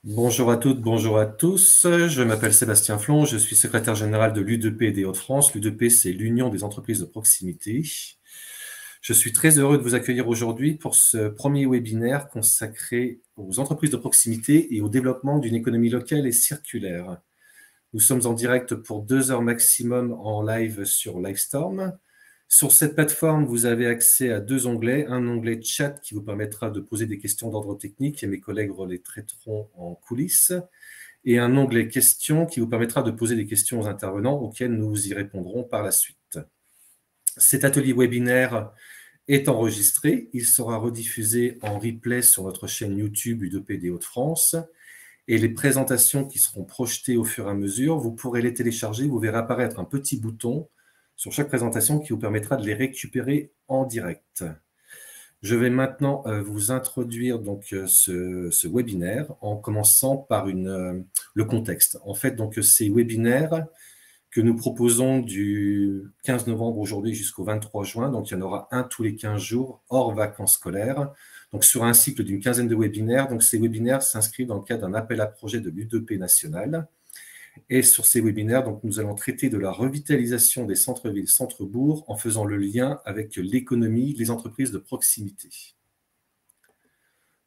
Bonjour à toutes, bonjour à tous. Je m'appelle Sébastien Flon, je suis secrétaire général de l'U2P des Hauts-de-France. L'U2P, c'est l'Union des entreprises de proximité. Je suis très heureux de vous accueillir aujourd'hui pour ce premier webinaire consacré aux entreprises de proximité et au développement d'une économie locale et circulaire. Nous sommes en direct pour 2 heures maximum en live sur Livestorm. Sur cette plateforme, vous avez accès à 2 onglets. Un onglet chat qui vous permettra de poser des questions d'ordre technique et mes collègues les traiteront en coulisses. Et un onglet questions qui vous permettra de poser des questions aux intervenants auxquelles nous y répondrons par la suite. Cet atelier webinaire est enregistré. Il sera rediffusé en replay sur notre chaîne YouTube U2P des Hauts-de-France. Et les présentations qui seront projetées au fur et à mesure, vous pourrez les télécharger. Vous verrez apparaître un petit bouton sur chaque présentation qui vous permettra de les récupérer en direct. Je vais maintenant vous introduire donc ce webinaire en commençant par le contexte. En fait, donc ces webinaires que nous proposons du 15 novembre aujourd'hui jusqu'au 23 juin, donc il y en aura un tous les 15 jours hors vacances scolaires, donc sur un cycle d'une quinzaine de webinaires. Donc ces webinaires s'inscrivent dans le cadre d'un appel à projet de l'U2P national. Et sur ces webinaires, donc, nous allons traiter de la revitalisation des centres-villes, centres-bourgs, en faisant le lien avec l'économie, les entreprises de proximité.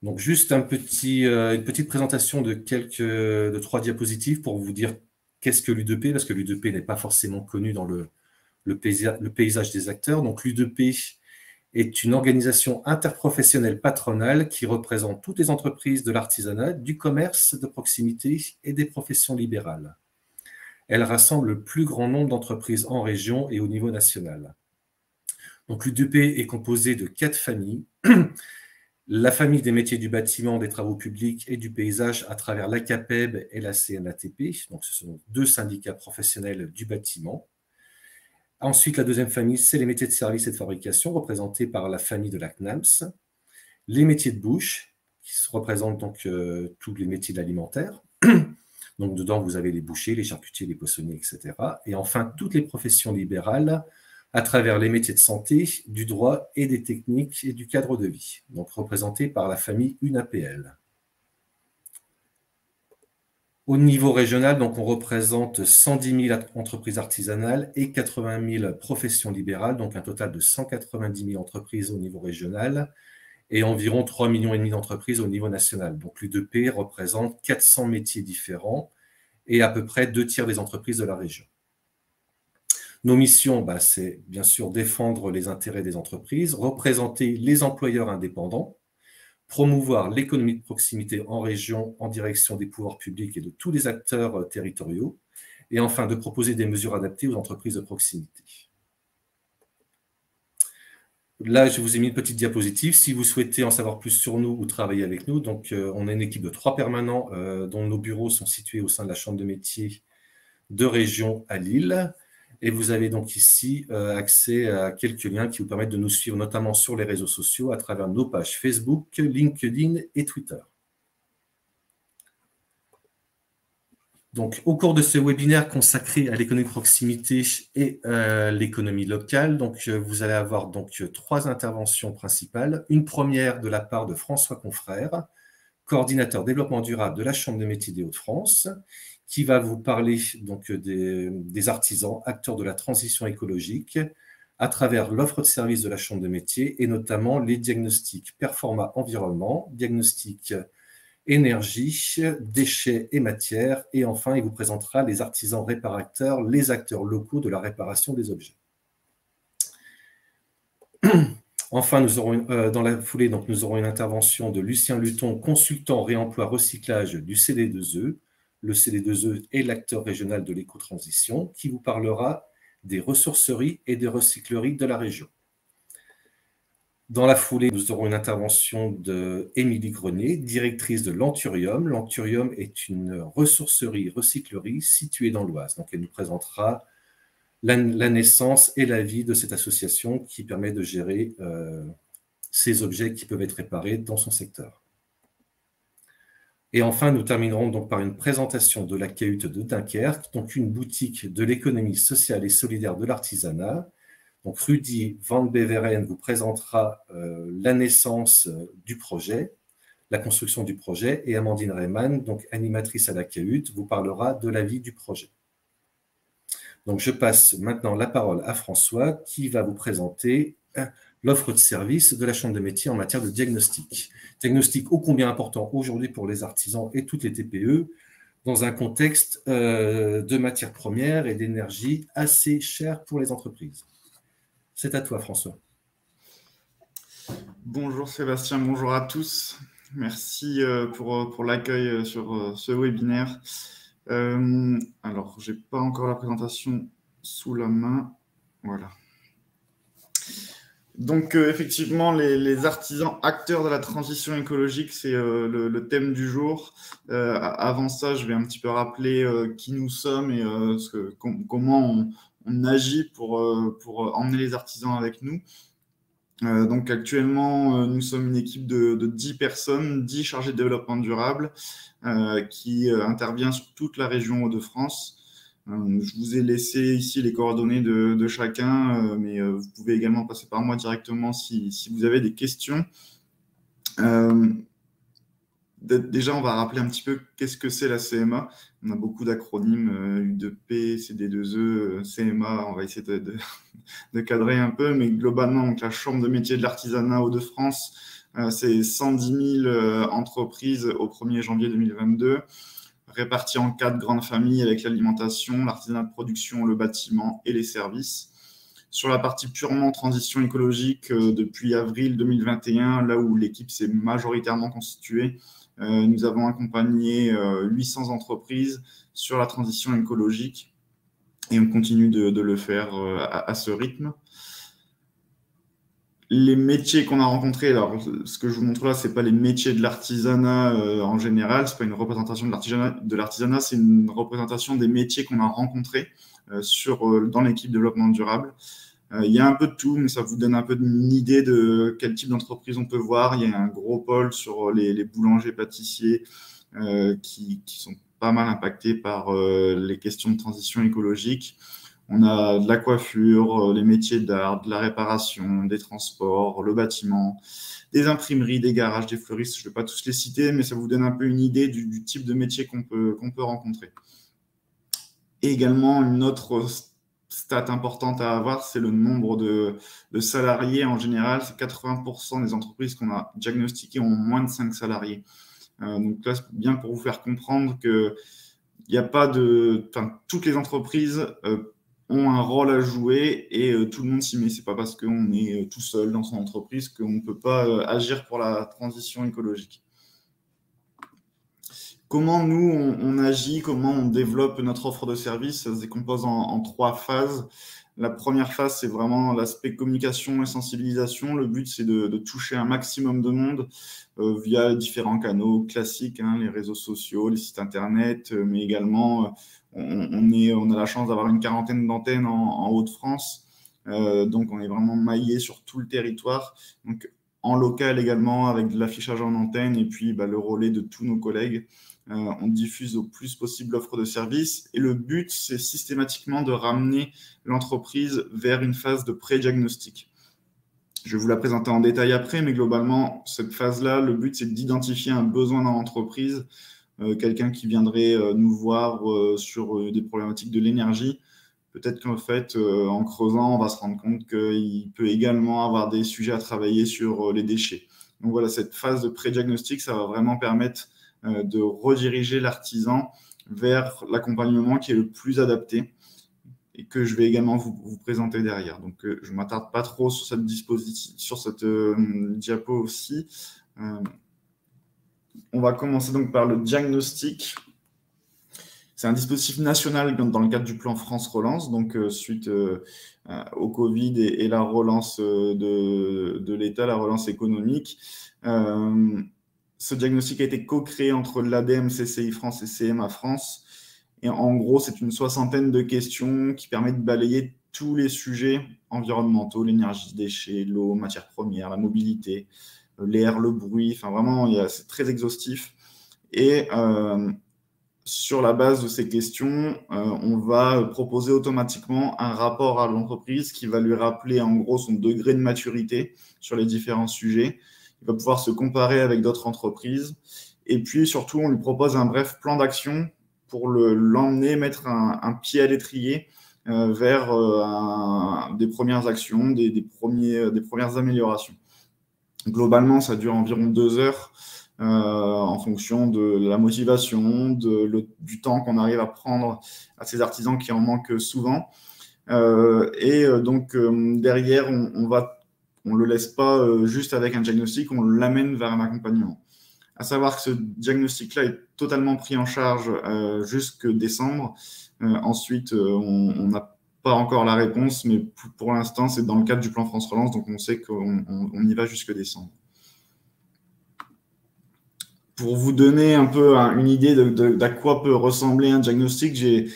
Donc, juste une petite présentation de 3 diapositives pour vous dire qu'est-ce que l'U2P, parce que l'U2P n'est pas forcément connu dans le paysage des acteurs. Donc, l'U2P est une organisation interprofessionnelle patronale qui représente toutes les entreprises de l'artisanat, du commerce de proximité et des professions libérales. Elle rassemble le plus grand nombre d'entreprises en région et au niveau national. Donc l'U2P est composée de 4 familles. La famille des métiers du bâtiment, des travaux publics et du paysage à travers l'ACAPEB et la CNATP. Donc ce sont 2 syndicats professionnels du bâtiment. Ensuite, la deuxième famille, c'est les métiers de service et de fabrication, représentés par la famille de la CNAMS. Les métiers de bouche, qui représentent donc tous les métiers de l'alimentaire. Donc, dedans, vous avez les bouchers, les charcutiers, les poissonniers, etc. Et enfin, toutes les professions libérales à travers les métiers de santé, du droit et des techniques et du cadre de vie, donc représentés par la famille UNAPL. Au niveau régional, donc, on représente 110 000 entreprises artisanales et 80 000 professions libérales, donc un total de 190 000 entreprises au niveau régional et environ 3,5 millions d'entreprises au niveau national. Donc l'U2P représente 400 métiers différents et à peu près 2 tiers des entreprises de la région. Nos missions, c'est bien sûr défendre les intérêts des entreprises, représenter les employeurs indépendants, promouvoir l'économie de proximité en région en direction des pouvoirs publics et de tous les acteurs territoriaux, et enfin de proposer des mesures adaptées aux entreprises de proximité. Là, je vous ai mis une petite diapositive. Si vous souhaitez en savoir plus sur nous ou travailler avec nous, donc on est une équipe de 3 permanents dont nos bureaux sont situés au sein de la Chambre de métiers de région à Lille. Et vous avez donc ici accès à quelques liens qui vous permettent de nous suivre, notamment sur les réseaux sociaux, à travers nos pages Facebook, LinkedIn et Twitter. Donc, au cours de ce webinaire consacré à l'économie de proximité et l'économie locale, donc, vous allez avoir donc 3 interventions principales. Une première de la part de François Confrère, coordinateur développement durable de la Chambre de métiers des Hauts-de-France, qui va vous parler donc des artisans, acteurs de la transition écologique, à travers l'offre de services de la Chambre de métiers et notamment les diagnostics performance environnement, diagnostics énergie, déchets et matières. Et enfin, il vous présentera les artisans réparateurs, les acteurs locaux de la réparation des objets. Enfin, nous aurons, dans la foulée, donc, nous aurons une intervention de Lucien Luton, consultant réemploi recyclage du CD2E. Le CD2E est l'acteur régional de l'éco-transition qui vous parlera des ressourceries et des recycleries de la région. Dans la foulée, nous aurons une intervention d'Émilie Grenier, directrice de l'Anturium. L'Anturium est une ressourcerie-recyclerie située dans l'Oise. Donc, elle nous présentera la naissance et la vie de cette association qui permet de gérer ces objets qui peuvent être réparés dans son secteur. Et enfin, nous terminerons donc par une présentation de la CAHUT de Dunkerque, donc une boutique de l'économie sociale et solidaire de l'artisanat. Donc Rudy Van Beveren vous présentera la naissance du projet, la construction du projet, et Amandine Reymann, donc animatrice à la CAHUT, vous parlera de la vie du projet. Donc, je passe maintenant la parole à François qui va vous présenter l'offre de service de la Chambre de métiers en matière de diagnostic. Diagnostic ô combien important aujourd'hui pour les artisans et toutes les TPE dans un contexte de matières premières et d'énergie assez cher pour les entreprises. C'est à toi, François. Bonjour Sébastien, bonjour à tous. Merci pour l'accueil sur ce webinaire. Alors, je n'ai pas encore la présentation sous la main. Voilà. Donc, effectivement, les artisans acteurs de la transition écologique, c'est le thème du jour. Avant ça, je vais un petit peu rappeler qui nous sommes et comment on agit pour emmener les artisans avec nous. Donc, actuellement, nous sommes une équipe de 10 personnes, 10 chargés de développement durable qui intervient sur toute la région Hauts-de-France. Je vous ai laissé ici les coordonnées de chacun, mais vous pouvez également passer par moi directement si vous avez des questions. Déjà, on va rappeler un petit peu qu'est-ce que c'est la CMA. On a beaucoup d'acronymes, U2P, CD2E, CMA, on va essayer de cadrer un peu, mais globalement, donc, la Chambre de métiers de l'artisanat Hauts-de-France, c'est 110 000 entreprises au 1er janvier 2022, réparties en 4 grandes familles avec l'alimentation, l'artisanat de production, le bâtiment et les services. Sur la partie purement transition écologique, depuis avril 2021, là où l'équipe s'est majoritairement constituée, nous avons accompagné 800 entreprises sur la transition écologique et on continue de le faire à ce rythme. Les métiers qu'on a rencontrés, alors ce que je vous montre là, ce n'est pas les métiers de l'artisanat en général, ce n'est pas une représentation de l'artisanat, c'est une représentation des métiers qu'on a rencontrés dans l'équipe développement durable. Il y a un peu de tout, mais ça vous donne un peu une idée de quel type d'entreprise on peut voir. Il y a un gros pôle sur les boulangers-pâtissiers qui sont pas mal impactés par les questions de transition écologique. On a de la coiffure, les métiers d'art, de la réparation, des transports, le bâtiment, des imprimeries, des garages, des fleuristes. Je ne vais pas tous les citer, mais ça vous donne un peu une idée du type de métier qu'on peut rencontrer. Et également, une autre stat importante à avoir, c'est le nombre de salariés en général. C'est 80% des entreprises qu'on a diagnostiquées ont moins de 5 salariés. Donc là, c'est bien pour vous faire comprendre qu'il n'y a pas toutes les entreprises ont un rôle à jouer et tout le monde s'y met. Ce n'est pas parce qu'on est tout seul dans son entreprise qu'on ne peut pas agir pour la transition écologique. Comment nous, on agit, comment on développe notre offre de service? Ça se décompose en 3 phases. La première phase, c'est vraiment l'aspect communication et sensibilisation. Le but, c'est de toucher un maximum de monde via différents canaux classiques, les réseaux sociaux, les sites internet, mais également, on a la chance d'avoir une 40aine d'antennes en Hauts-de-France. Donc, on est vraiment maillé sur tout le territoire. Donc, en local également, avec de l'affichage en antenne et puis le relais de tous nos collègues. On diffuse au plus possible l'offre de service et le but, c'est systématiquement de ramener l'entreprise vers une phase de pré-diagnostic. Je vais vous la présenter en détail après, mais globalement, cette phase-là, le but, c'est d'identifier un besoin dans l'entreprise, quelqu'un qui viendrait nous voir sur des problématiques de l'énergie. Peut-être qu'en fait, en creusant, on va se rendre compte qu'il peut également avoir des sujets à travailler sur les déchets. Donc voilà, cette phase de pré-diagnostic, ça va vraiment permettre de rediriger l'artisan vers l'accompagnement qui est le plus adapté et que je vais également vous présenter derrière. Donc, je ne m'attarde pas trop sur cette diapo aussi. On va commencer donc par le diagnostic. C'est un dispositif national dans le cadre du plan France Relance, donc suite au Covid et la relance de l'État, la relance économique. Ce diagnostic a été co-créé entre l'ADEME, CCI France et CMA France. Et en gros, c'est une 60aine de questions qui permettent de balayer tous les sujets environnementaux, l'énergie, déchets, l'eau, matières premières, la mobilité, l'air, le bruit. Enfin, vraiment, c'est très exhaustif. Et sur la base de ces questions, on va proposer automatiquement un rapport à l'entreprise qui va lui rappeler en gros son degré de maturité sur les différents sujets. il va pouvoir se comparer avec d'autres entreprises. Et puis surtout, on lui propose un bref plan d'action pour l'emmener, mettre un pied à l'étrier vers des premières actions, des premières améliorations. Globalement, ça dure environ 2 heures en fonction de la motivation, du temps qu'on arrive à prendre à ces artisans qui en manquent souvent. Donc, derrière, on le laisse pas juste avec un diagnostic, on l'amène vers un accompagnement. À savoir que ce diagnostic-là est totalement pris en charge jusque décembre. Ensuite, on n'a pas encore la réponse, mais pour l'instant, c'est dans le cadre du plan France Relance, donc on sait qu'on y va jusque décembre. Pour vous donner un peu une idée d'à quoi peut ressembler un diagnostic, j'ai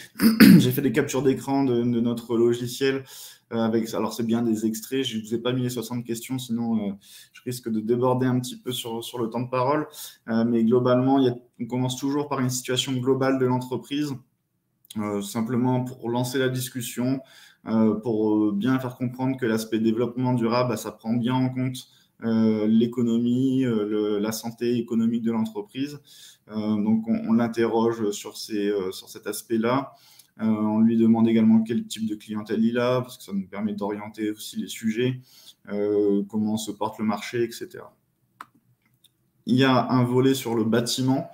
fait des captures d'écran de notre logiciel. Alors, c'est bien des extraits. Je ne vous ai pas mis les 60 questions, sinon je risque de déborder un petit peu sur le temps de parole. Mais globalement, on commence toujours par une situation globale de l'entreprise, simplement pour lancer la discussion, pour bien faire comprendre que l'aspect développement durable, ça prend bien en compte l'économie, la santé économique de l'entreprise. Donc, on l'interroge sur cet aspect-là. On lui demande également quel type de clientèle il a, parce que ça nous permet d'orienter aussi les sujets, comment se porte le marché, etc. Il y a un volet sur le bâtiment.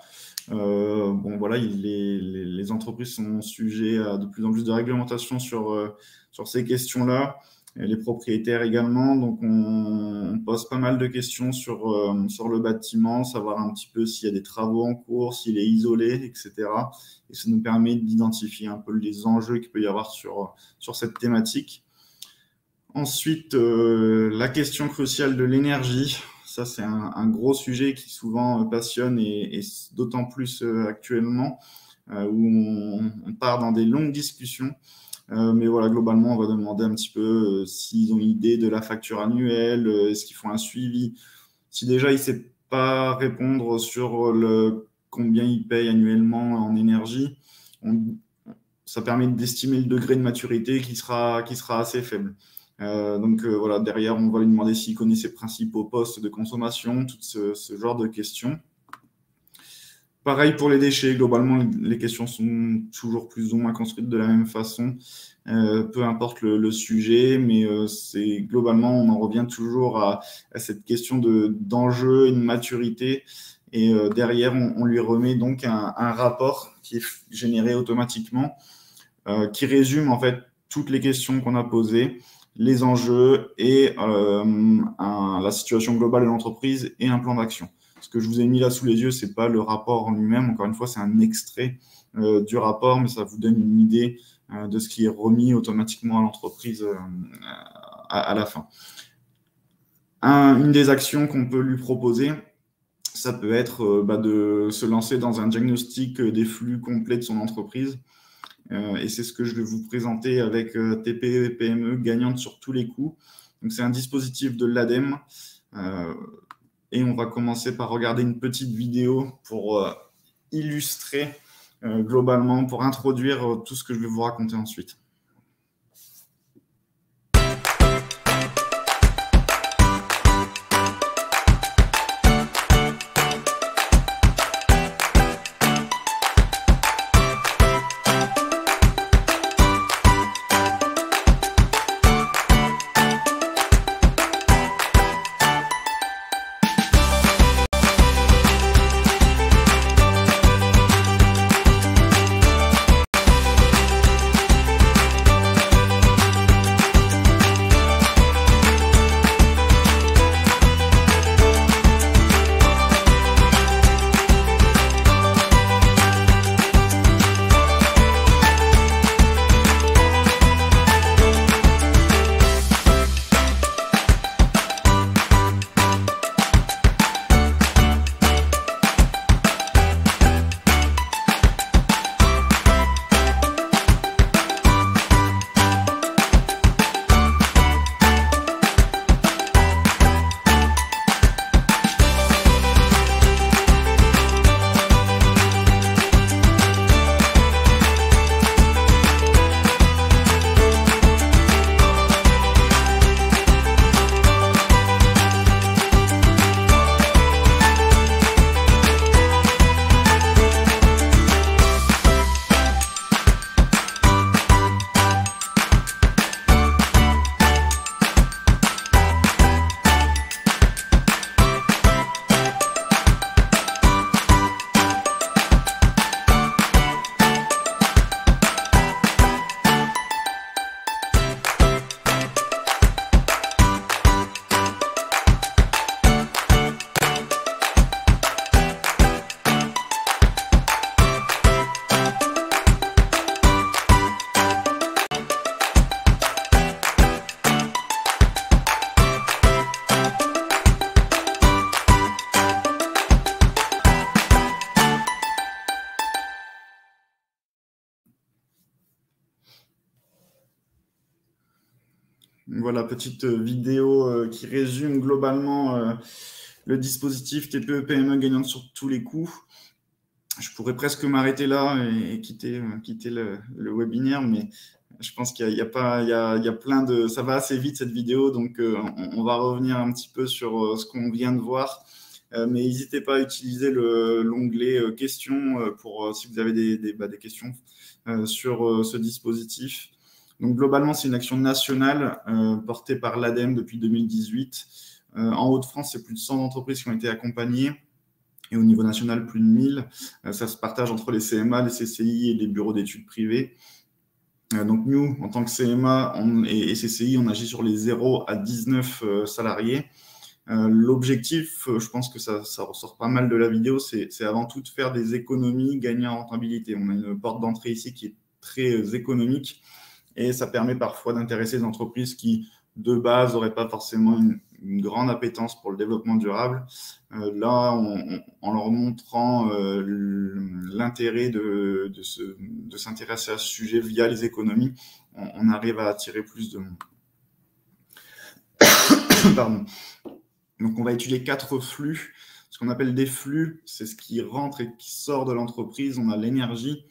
Voilà, les entreprises sont sujets à de plus en plus de réglementation sur ces questions-là. Et les propriétaires également, donc on pose pas mal de questions sur le bâtiment, savoir un petit peu s'il y a des travaux en cours, s'il est isolé, etc. Et ça nous permet d'identifier un peu les enjeux qu'il peut y avoir sur cette thématique. Ensuite, la question cruciale de l'énergie. Ça, c'est un gros sujet qui souvent passionne et d'autant plus actuellement, où on part dans des longues discussions. Mais voilà, globalement, on va demander un petit peu s'ils ont une idée de la facture annuelle, est-ce qu'ils font un suivi. Si déjà, ils ne savent pas répondre sur combien ils payent annuellement en énergie, ça permet d'estimer le degré de maturité qui sera assez faible. Voilà, derrière, on va lui demander s'il connaît ses principaux postes de consommation, tout ce genre de questions. Pareil pour les déchets, globalement, les questions sont toujours plus ou moins construites de la même façon, peu importe le sujet, mais globalement, on en revient toujours à cette question d'enjeu et de maturité. Et derrière, on lui remet donc un rapport qui est généré automatiquement, qui résume en fait toutes les questions qu'on a posées, les enjeux et la situation globale de l'entreprise et un plan d'action. Ce que je vous ai mis là sous les yeux, ce n'est pas le rapport en lui-même. Encore une fois, c'est un extrait du rapport, mais ça vous donne une idée de ce qui est remis automatiquement à l'entreprise à la fin. Une des actions qu'on peut lui proposer, ça peut être de se lancer dans un diagnostic des flux complets de son entreprise. Et c'est ce que je vais vous présenter avec TPE et PME gagnantes sur tous les coups. Donc, c'est un dispositif de l'ADEME. Et on va commencer par regarder une petite vidéo pour illustrer globalement, pour introduire tout ce que je vais vous raconter ensuite. voilà, petite vidéo qui résume globalement le dispositif TPE-PME gagnante sur tous les coups. Je pourrais presque m'arrêter là et quitter le webinaire, mais je pense qu'il y a plein de... Ça va assez vite cette vidéo, donc on va revenir un petit peu sur ce qu'on vient de voir. Mais n'hésitez pas à utiliser l'onglet questions pour si vous avez des questions sur ce dispositif. Donc globalement, c'est une action nationale portée par l'ADEME depuis 2018. En Hauts-de-France, c'est plus de 100 entreprises qui ont été accompagnées. Et au niveau national, plus de 1000. Ça se partage entre les CMA, les CCI et les bureaux d'études privés. Donc nous, en tant que CMA et CCI, on agit sur les 0 à 19 salariés. L'objectif, je pense que ça ressort pas mal de la vidéo, c'est avant tout de faire des économies gagnées en rentabilité. On a une porte d'entrée ici qui est très économique et ça permet parfois d'intéresser des entreprises qui, de base, n'auraient pas forcément une grande appétence pour le développement durable. Là, en leur montrant l'intérêt de s'intéresser à ce sujet via les économies, on arrive à attirer plus de monde. Pardon. Donc, on va étudier 4 flux. Ce qu'on appelle des flux, c'est ce qui rentre et qui sort de l'entreprise. On a l'énergie,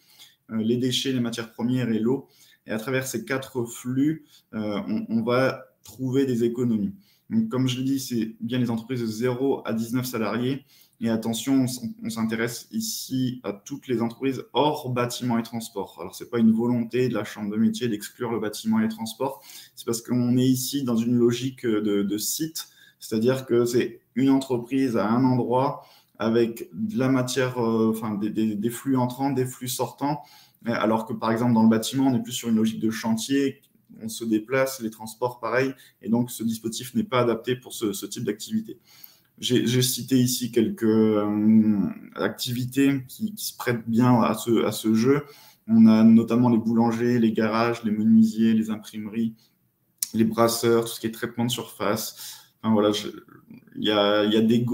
les déchets, les matières premières et l'eau. Et à travers ces 4 flux, on va trouver des économies. Donc, comme je l'ai dit, c'est bien les entreprises de 0 à 19 salariés. Et attention, on s'intéresse ici à toutes les entreprises hors bâtiment et transport. Alors, ce n'est pas une volonté de la Chambre de métier d'exclure le bâtiment et les transports. C'est parce qu'on est ici dans une logique de site. C'est-à-dire que c'est une entreprise à un endroit avec de la matière, des flux entrants, des flux sortants. Alors que, par exemple, dans le bâtiment, on est plus sur une logique de chantier. On se déplace, les transports, pareil. Et donc, ce dispositif n'est pas adapté pour ce type d'activité. J'ai cité ici quelques activités qui se prêtent bien à ce jeu. On a notamment les boulangers, les garages, les menuisiers, les imprimeries, les brasseurs, tout ce qui est traitement de surface. Enfin, voilà,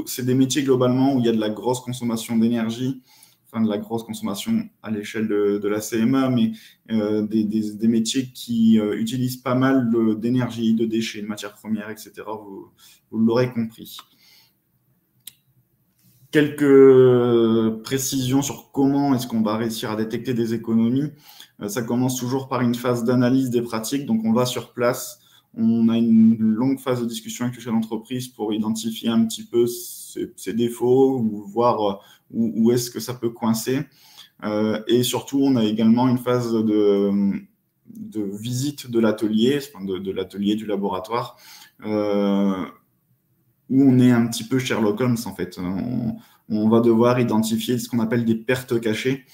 c'est des métiers globalement où il y a de la grosse consommation d'énergie, enfin de la grosse consommation à l'échelle de la CMA, mais des métiers qui utilisent pas mal d'énergie, de déchets, de matières premières, etc. Vous l'aurez compris. Quelques précisions sur comment est-ce qu'on va réussir à détecter des économies. Ça commence toujours par une phase d'analyse des pratiques. Donc, on va sur place. On a une longue phase de discussion avec le chef d'entreprise pour identifier un petit peu ses défauts ou voir où est-ce que ça peut coincer. Et surtout, on a également une phase de visite de l'atelier, de l'atelier du laboratoire, où on est un petit peu Sherlock Holmes, en fait. On va devoir identifier ce qu'on appelle des pertes cachées.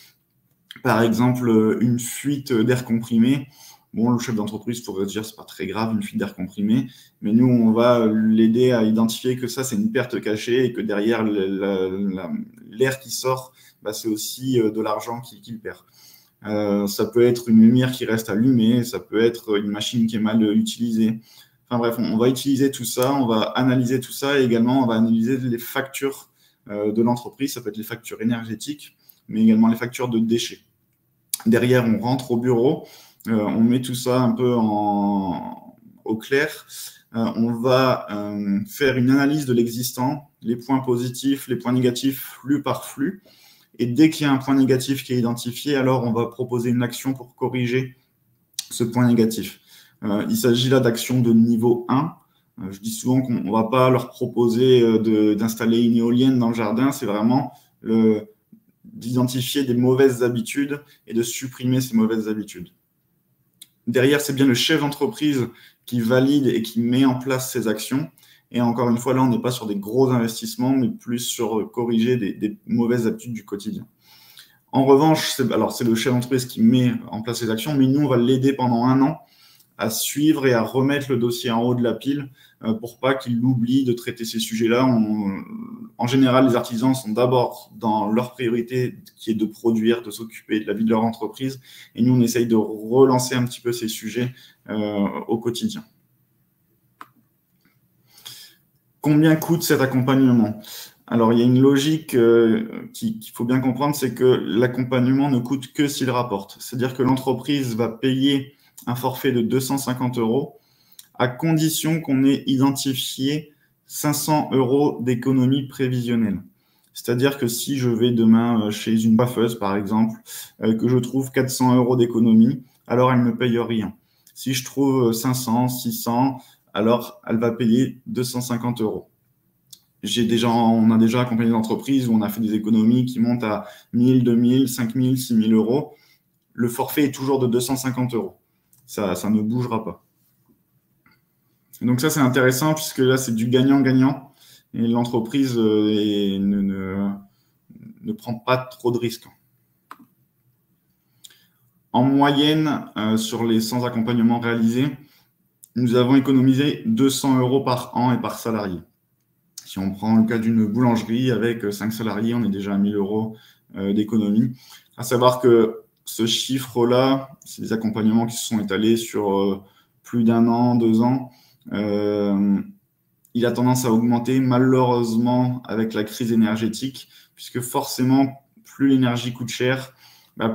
Par exemple, une fuite d'air comprimé. Bon, le chef d'entreprise pourrait dire c'est pas très grave, une fuite d'air comprimé, mais nous, on va l'aider à identifier que ça, c'est une perte cachée et que derrière l'air qui sort, c'est aussi de l'argent qu'il perd. Ça peut être une lumière qui reste allumée, ça peut être une machine qui est mal utilisée. Enfin bref, on va utiliser tout ça, on va analyser tout ça et également, on va analyser les factures de l'entreprise. Ça peut être les factures énergétiques, mais également les factures de déchets. Derrière, on rentre au bureau. On met tout ça un peu au clair. On va faire une analyse de l'existant, les points positifs, les points négatifs, flux par flux. Et dès qu'il y a un point négatif qui est identifié, alors on va proposer une action pour corriger ce point négatif. Il s'agit là d'actions de niveau 1. Je dis souvent qu'on ne va pas leur proposer d'installer une éolienne dans le jardin. C'est vraiment d'identifier des mauvaises habitudes et de supprimer ces mauvaises habitudes. Derrière, c'est bien le chef d'entreprise qui valide et qui met en place ces actions. Et encore une fois, là, on n'est pas sur des gros investissements, mais plus sur corriger des mauvaises habitudes du quotidien. En revanche, c'est le chef d'entreprise qui met en place ces actions, mais nous, on va l'aider pendant 1 an à suivre et à remettre le dossier en haut de la pile pour pas qu'il oublie de traiter ces sujets-là. En général, les artisans sont d'abord dans leur priorité qui est de produire, de s'occuper de la vie de leur entreprise. Et nous, on essaye de relancer un petit peu ces sujets au quotidien. Combien coûte cet accompagnement ? Alors, il y a une logique qu'il faut bien comprendre, c'est que l'accompagnement ne coûte que s'il rapporte. C'est-à-dire que l'entreprise va payer un forfait de 250 € à condition qu'on ait identifié 500 € d'économie prévisionnelle. C'est-à-dire que si je vais demain chez une coiffeuse, par exemple, que je trouve 400 € d'économie, alors elle ne me paye rien. Si je trouve 500, 600, alors elle va payer 250 €. On a déjà accompagné des entreprises où on a fait des économies qui montent à 1000, 2000, 5000, 6000 €. Le forfait est toujours de 250 €. Ça ne bougera pas. Donc ça, c'est intéressant puisque là, c'est du gagnant-gagnant et l'entreprise ne prend pas trop de risques. En moyenne, sur les 100 accompagnements réalisés, nous avons économisé 200 € par an et par salarié. Si on prend le cas d'une boulangerie avec 5 salariés, on est déjà à 1000 € d'économie. À savoir que ce chiffre-là, c'est des accompagnements qui se sont étalés sur plus d'1 an, 2 ans. Il a tendance à augmenter malheureusement avec la crise énergétique, puisque forcément, plus l'énergie coûte cher,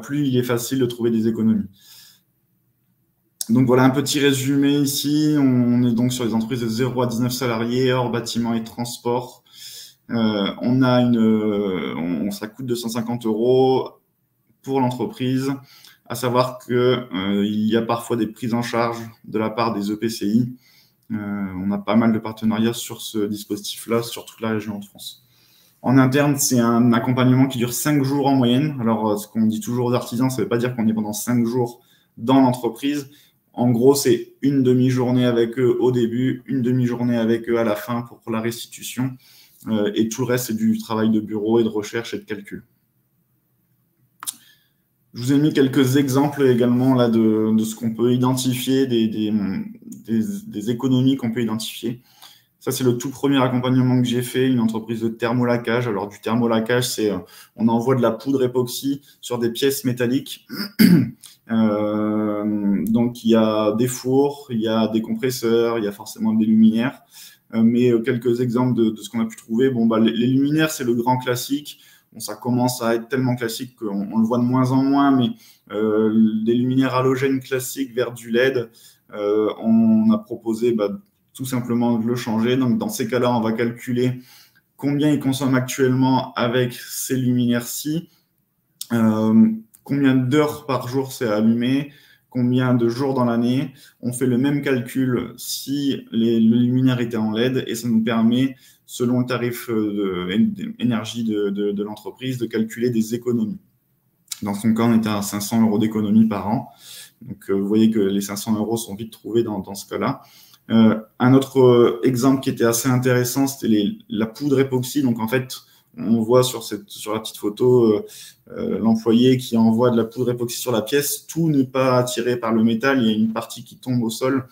plus il est facile de trouver des économies. Donc voilà un petit résumé ici. On est donc sur les entreprises de 0 à 19 salariés, hors bâtiment et transport. Ça coûte 250 € pour l'entreprise. À savoir qu'il y a parfois des prises en charge de la part des EPCI. On a pas mal de partenariats sur ce dispositif-là, sur toute la région de France. En interne, c'est un accompagnement qui dure 5 jours en moyenne. Alors, ce qu'on dit toujours aux artisans, ça ne veut pas dire qu'on est pendant 5 jours dans l'entreprise. En gros, c'est une demi-journée avec eux au début, une demi-journée avec eux à la fin pour la restitution. Et tout le reste, c'est du travail de bureau et de recherche et de calcul. Je vous ai mis quelques exemples également là, de ce qu'on peut identifier, des économies qu'on peut identifier. Ça, c'est le tout premier accompagnement que j'ai fait, une entreprise de thermolacage. Alors, du thermolacage, c'est on envoie de la poudre époxy sur des pièces métalliques. Donc, il y a des fours, il y a des compresseurs, il y a forcément des luminaires. Mais quelques exemples de ce qu'on a pu trouver. Les luminaires, c'est le grand classique. Ça commence à être tellement classique qu'on le voit de moins en moins, mais des luminaires halogènes classiques vers du LED, on a proposé tout simplement de le changer. Donc, dans ces cas-là, on va calculer combien ils consomment actuellement avec ces luminaires-ci, combien d'heures par jour c'est allumé, combien de jours dans l'année. On fait le même calcul si le luminaire était en LED et ça nous permet, selon le tarif d'énergie de l'entreprise, de calculer des économies. Dans son cas, on était à 500 € d'économie par an. Donc, vous voyez que les 500 € sont vite trouvés dans ce cas-là. Un autre exemple qui était assez intéressant, c'était la poudre époxy. Donc, en fait, on voit sur la petite photo l'employé qui envoie de la poudre époxy sur la pièce. Tout n'est pas attiré par le métal. Il y a une partie qui tombe au sol.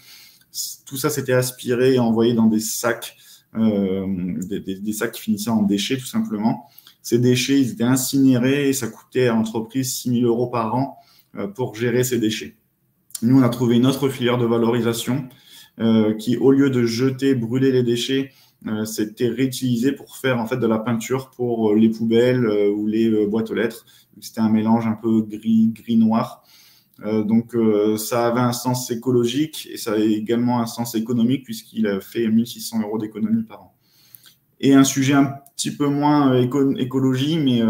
Tout ça, c'était aspiré et envoyé dans des sacs, des sacs qui finissaient en déchets, tout simplement. Ces déchets, ils étaient incinérés et ça coûtait à l'entreprise 6 000 € par an pour gérer ces déchets. Nous, on a trouvé une autre filière de valorisation qui, au lieu de jeter, brûler les déchets, c'était réutilisé pour faire en fait de la peinture pour les poubelles ou les boîtes aux lettres. C'était un mélange un peu gris-noir. Donc, ça avait un sens écologique et ça avait également un sens économique puisqu'il a fait 1 600 € d'économie par an. Et un sujet un petit peu moins écologie, mais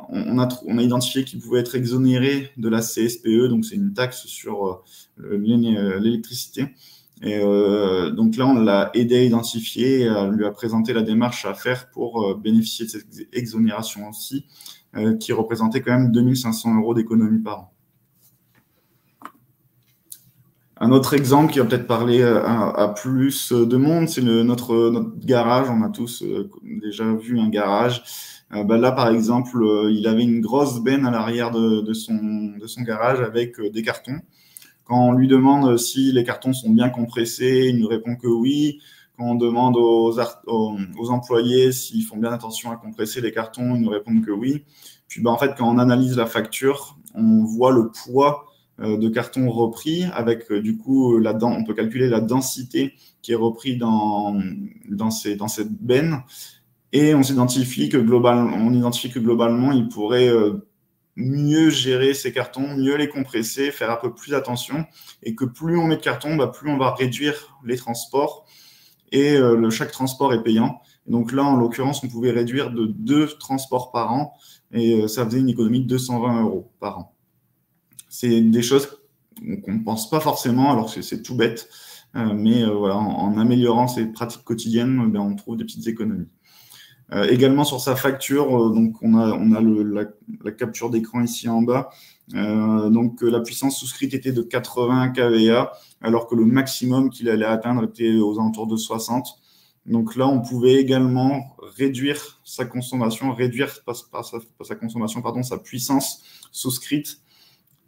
on a identifié qu'il pouvait être exonéré de la CSPE, donc c'est une taxe sur l'électricité. Et donc là, on l'a aidé à identifier et lui a présenté la démarche à faire pour bénéficier de cette exonération aussi, qui représentait quand même 2 500 € d'économie par an. Un autre exemple qui va peut-être parler à plus de monde, c'est notre garage. On a tous déjà vu un garage. Là, par exemple, il avait une grosse benne à l'arrière de son garage avec des cartons. Quand on lui demande si les cartons sont bien compressés, il nous répond que oui. Quand on demande aux employés s'ils font bien attention à compresser les cartons, ils nous répondent que oui. Puis, en fait, quand on analyse la facture, on voit le poids de cartons repris avec, du coup, on peut calculer la densité qui est reprise dans cette benne. Et on identifie que globalement, il pourrait mieux gérer ces cartons, mieux les compresser, faire un peu plus attention, et que plus on met de cartons, plus on va réduire les transports, et chaque transport est payant. Et donc là, en l'occurrence, on pouvait réduire de 2 transports par an, et ça faisait une économie de 220 € par an. C'est des choses qu'on ne pense pas forcément, alors que c'est tout bête, mais voilà, en améliorant ces pratiques quotidiennes, on trouve des petites économies. Également sur sa facture, donc on a la capture d'écran ici en bas. Donc la puissance souscrite était de 80 kVA, alors que le maximum qu'il allait atteindre était aux alentours de 60. Donc là, on pouvait également réduire sa consommation, sa puissance souscrite,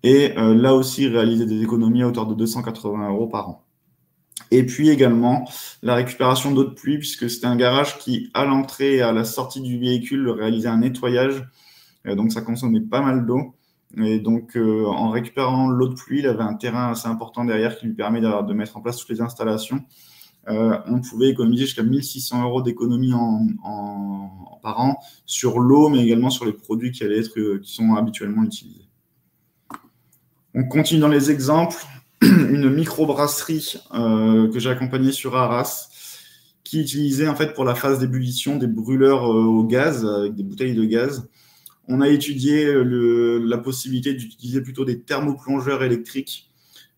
et là aussi réaliser des économies à hauteur de 280 € par an. Et puis également la récupération d'eau de pluie, puisque c'était un garage qui, à l'entrée et à la sortie du véhicule, réalisait un nettoyage. Donc ça consommait pas mal d'eau. Et donc en récupérant l'eau de pluie, il avait un terrain assez important derrière qui lui permet de mettre en place toutes les installations. On pouvait économiser jusqu'à 1 600 € d'économie par an sur l'eau, mais également sur les produits qui sont habituellement utilisés. On continue dans les exemples. Une microbrasserie que j'ai accompagnée sur Arras, qui utilisait en fait pour la phase d'ébullition des brûleurs au gaz, avec des bouteilles de gaz. On a étudié la possibilité d'utiliser plutôt des thermoplongeurs électriques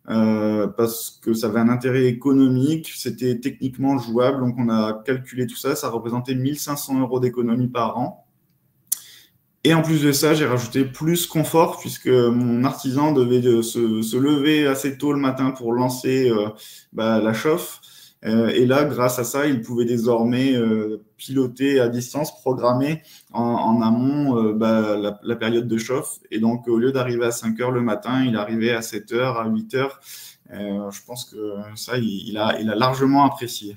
parce que ça avait un intérêt économique, c'était techniquement jouable, donc on a calculé tout ça, ça représentait 1 500 € d'économie par an. Et en plus de ça, j'ai rajouté plus confort, puisque mon artisan devait se lever assez tôt le matin pour lancer la chauffe. Et là, grâce à ça, il pouvait désormais piloter à distance, programmer en amont la période de chauffe. Et donc, au lieu d'arriver à 5 h le matin, il arrivait à 7 h, à 8 h. Je pense que ça, il a largement apprécié.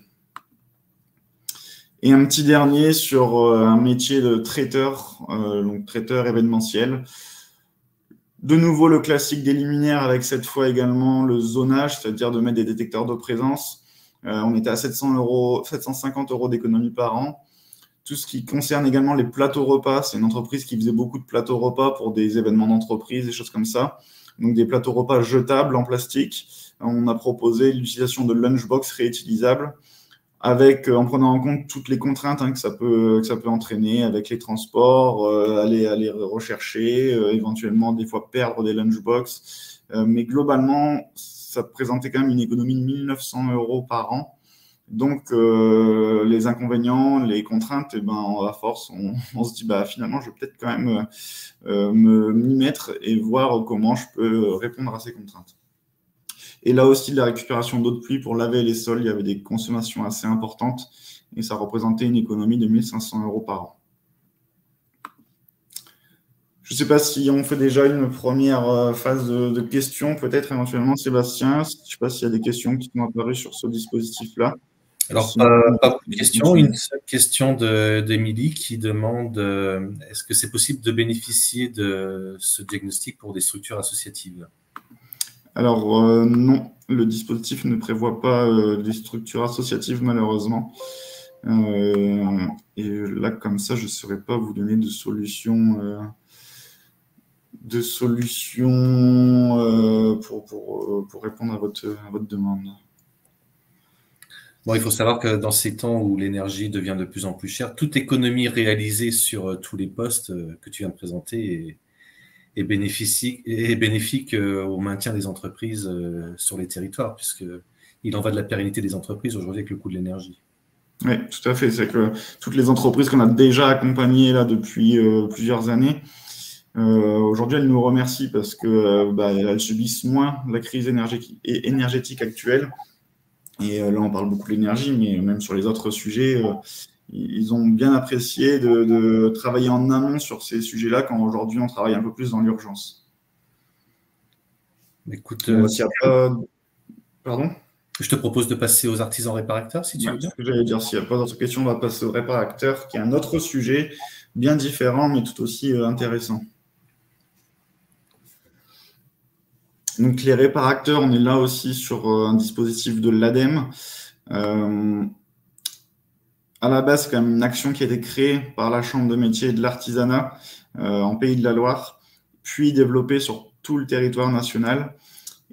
Et un petit dernier sur un métier de traiteur, donc traiteur événementiel. De nouveau, le classique des luminaires avec cette fois également le zonage, c'est-à-dire de mettre des détecteurs de présence. On était à 750 € d'économie par an. Tout ce qui concerne également les plateaux repas, c'est une entreprise qui faisait beaucoup de plateaux repas pour des événements d'entreprise, des choses comme ça. Donc des plateaux repas jetables en plastique. On a proposé l'utilisation de lunchbox réutilisables, en prenant en compte toutes les contraintes que ça peut entraîner avec les transports, aller rechercher, éventuellement des fois perdre des lunchbox. Mais globalement, ça présentait quand même une économie de 1 900 € par an. Donc, les inconvénients, les contraintes, à force, on se dit finalement, je vais peut-être quand même m'y mettre et voir comment je peux répondre à ces contraintes. Et là aussi, de la récupération d'eau de pluie pour laver les sols, il y avait des consommations assez importantes et ça représentait une économie de 1 500 € par an. Je ne sais pas si on fait déjà une première phase de questions, peut-être éventuellement, Sébastien. Je ne sais pas s'il y a des questions qui sont apparues sur ce dispositif-là. Alors, pas beaucoup de questions. Une seule question d'Émilie qui demande est-ce que c'est possible de bénéficier de ce diagnostic pour des structures associatives ? Alors, non, le dispositif ne prévoit pas des structures associatives, malheureusement. Et là, comme ça, je ne saurais pas vous donner de solution pour répondre à votre demande. Bon, il faut savoir que dans ces temps où l'énergie devient de plus en plus chère, toute économie réalisée sur tous les postes que tu viens de présenter est bénéfique au maintien des entreprises sur les territoires, puisqu'il en va de la pérennité des entreprises aujourd'hui avec le coût de l'énergie. Oui, tout à fait. C'est que toutes les entreprises qu'on a déjà accompagnées là depuis plusieurs années, aujourd'hui, elles nous remercient parce que elles subissent moins la crise énergétique actuelle. Et là, on parle beaucoup de l'énergie, mais même sur les autres sujets, ils ont bien apprécié de travailler en amont sur ces sujets-là, quand aujourd'hui, on travaille un peu plus dans l'urgence. Écoute, Pardon ? Je te propose de passer aux artisans réparateurs, si tu veux bien. Ce que j'allais dire, s'il n'y a pas d'autres questions, on va passer aux réparateurs, qui est un autre sujet bien différent, mais tout aussi intéressant. Donc, les réparateurs, on est là aussi sur un dispositif de l'ADEME. À la base, c'est quand même une action qui a été créée par la Chambre de métier et de l'artisanat en Pays de la Loire puis développé sur tout le territoire national.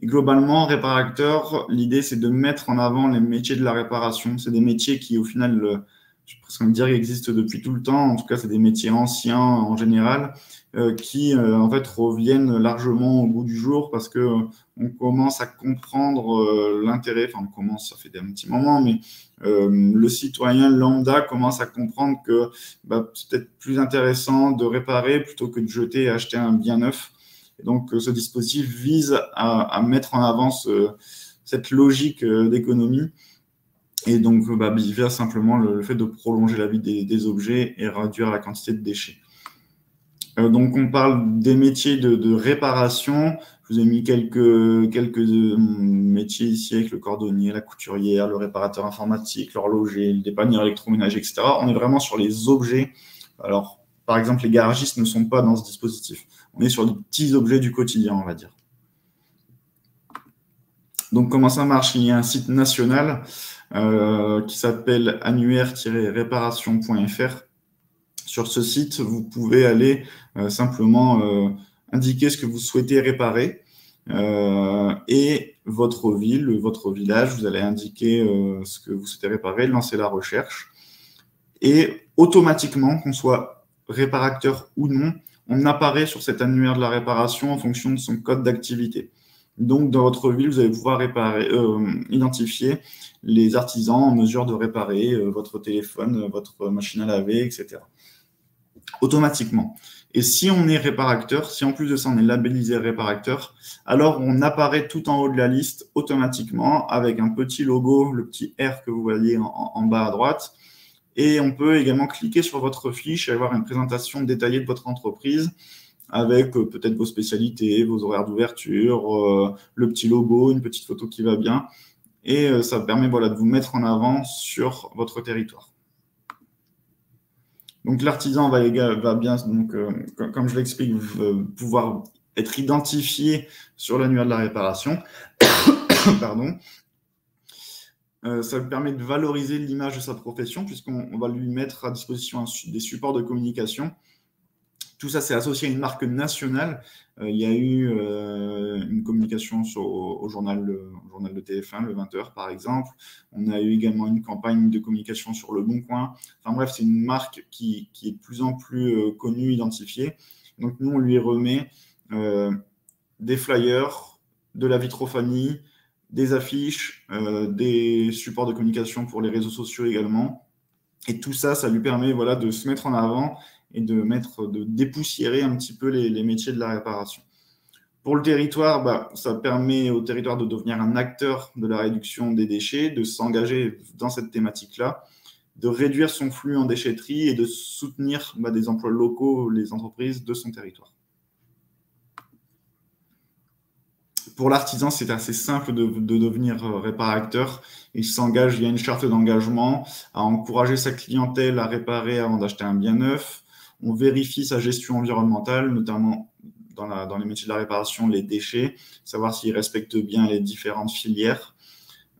Et globalement, réparateur, l'idée, c'est de mettre en avant les métiers de la réparation. C'est des métiers qui, au final, je vais presque dire, existent depuis tout le temps. En tout cas, c'est des métiers anciens en général, qui, en fait, reviennent largement au goût du jour parce que on commence à comprendre l'intérêt. Enfin, on commence, ça fait un petit moment, mais le citoyen lambda commence à comprendre que c'est peut-être plus intéressant de réparer plutôt que de jeter et acheter un bien neuf. Et donc, ce dispositif vise à mettre en avant cette logique d'économie. Et donc, via simplement le fait de prolonger la vie des objets et réduire la quantité de déchets. Donc, on parle des métiers de réparation. Je vous ai mis quelques métiers ici avec le cordonnier, la couturière, le réparateur informatique, l'horloger, le dépanneur électroménager, etc. On est vraiment sur les objets. Alors, par exemple, les garagistes ne sont pas dans ce dispositif. On est sur des petits objets du quotidien, on va dire. Donc, comment ça marche? Il y a un site national qui s'appelle annuaire-réparation.fr. Sur ce site, vous pouvez aller simplement indiquer ce que vous souhaitez réparer et votre ville, votre village, vous allez indiquer ce que vous souhaitez réparer, lancer la recherche et automatiquement, qu'on soit réparateur ou non, on apparaît sur cet annuaire de la réparation en fonction de son code d'activité. Donc, dans votre ville, vous allez pouvoir identifier les artisans en mesure de réparer votre téléphone, votre machine à laver, etc. Automatiquement. Et si on est réparateur, si en plus de ça, on est labellisé réparateur, alors on apparaît tout en haut de la liste automatiquement avec un petit logo, le petit R que vous voyez en bas à droite. Et on peut également cliquer sur votre fiche et avoir une présentation détaillée de votre entreprise avec peut-être vos spécialités, vos horaires d'ouverture, le petit logo, une petite photo qui va bien. Et ça permet de vous mettre en avant sur votre territoire. Donc, l'artisan va bien, donc, comme je l'explique, pouvoir être identifié sur l'annuaire de la réparation. Pardon. Ça permet de valoriser l'image de sa profession puisqu'on va lui mettre à disposition des supports de communication. Tout ça, c'est associé à une marque nationale. Il y a eu une communication au journal de TF1, le 20h, par exemple. On a eu également une campagne de communication sur Le Bon Coin. Enfin bref, c'est une marque qui est de plus en plus connue, identifiée. Donc, nous, on lui remet des flyers, de la vitrophanie, des affiches, des supports de communication pour les réseaux sociaux également. Et tout ça, ça lui permet de se mettre en avant et de dépoussiérer un petit peu les métiers de la réparation. Pour le territoire, ça permet au territoire de devenir un acteur de la réduction des déchets, de s'engager dans cette thématique-là, de réduire son flux en déchetterie et de soutenir des emplois locaux, les entreprises de son territoire. Pour l'artisan, c'est assez simple de devenir réparateur. Il s'engage via une charte d'engagement à encourager sa clientèle à réparer avant d'acheter un bien neuf. On vérifie sa gestion environnementale, notamment dans les métiers de la réparation, les déchets, savoir s'il respecte bien les différentes filières.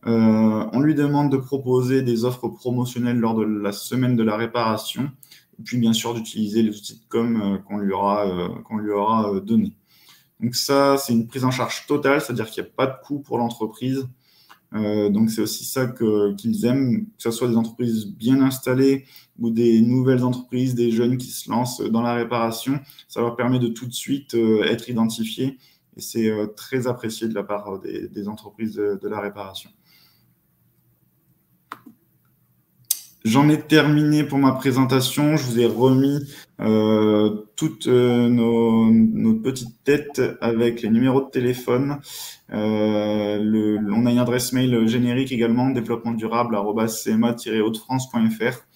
On lui demande de proposer des offres promotionnelles lors de la semaine de la réparation, et puis bien sûr d'utiliser les outils de com qu'on lui aura donnés. Donc ça, c'est une prise en charge totale, c'est-à-dire qu'il n'y a pas de coût pour l'entreprise. Donc c'est aussi ça qu'ils aiment, que ce soit des entreprises bien installées ou des nouvelles entreprises, des jeunes qui se lancent dans la réparation. Ça leur permet de tout de suite être identifiés et c'est très apprécié de la part des entreprises de la réparation. J'en ai terminé pour ma présentation. Je vous ai remis toutes nos petites têtes avec les numéros de téléphone. On a une adresse mail générique également, développement-durable@cma-hautefrance.fr.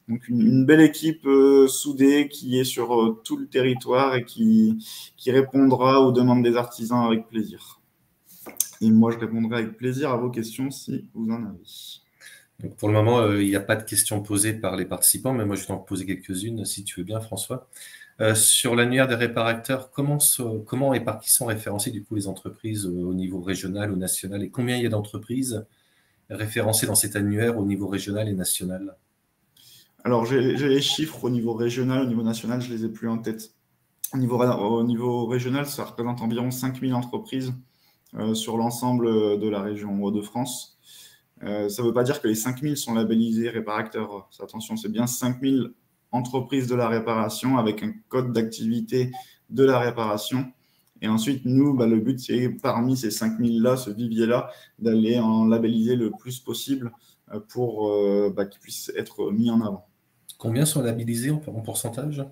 Donc une belle équipe soudée qui est sur tout le territoire et qui répondra aux demandes des artisans avec plaisir. Et moi, je répondrai avec plaisir à vos questions si vous en avez. Donc pour le moment, il n'y a pas de questions posées par les participants, mais moi je vais en poser quelques-unes si tu veux bien, François. Sur l'annuaire des réparateurs, comment et par qui sont référencées du coup les entreprises au niveau régional ou national et combien il y a d'entreprises référencées dans cet annuaire au niveau régional et national? Alors j'ai les chiffres au niveau régional, au niveau national, je ne les ai plus en tête. Au niveau régional, ça représente environ 5000 entreprises sur l'ensemble de la région Hauts-de-France. Ça ne veut pas dire que les 5000 sont labellisés réparateurs. Attention, c'est bien 5000 entreprises de la réparation avec un code d'activité de la réparation. Et ensuite, nous, le but, c'est parmi ces 5000-là, ce vivier-là, d'aller en labelliser le plus possible pour qu'ils puissent être mis en avant. Combien sont labellisés en pourcentage?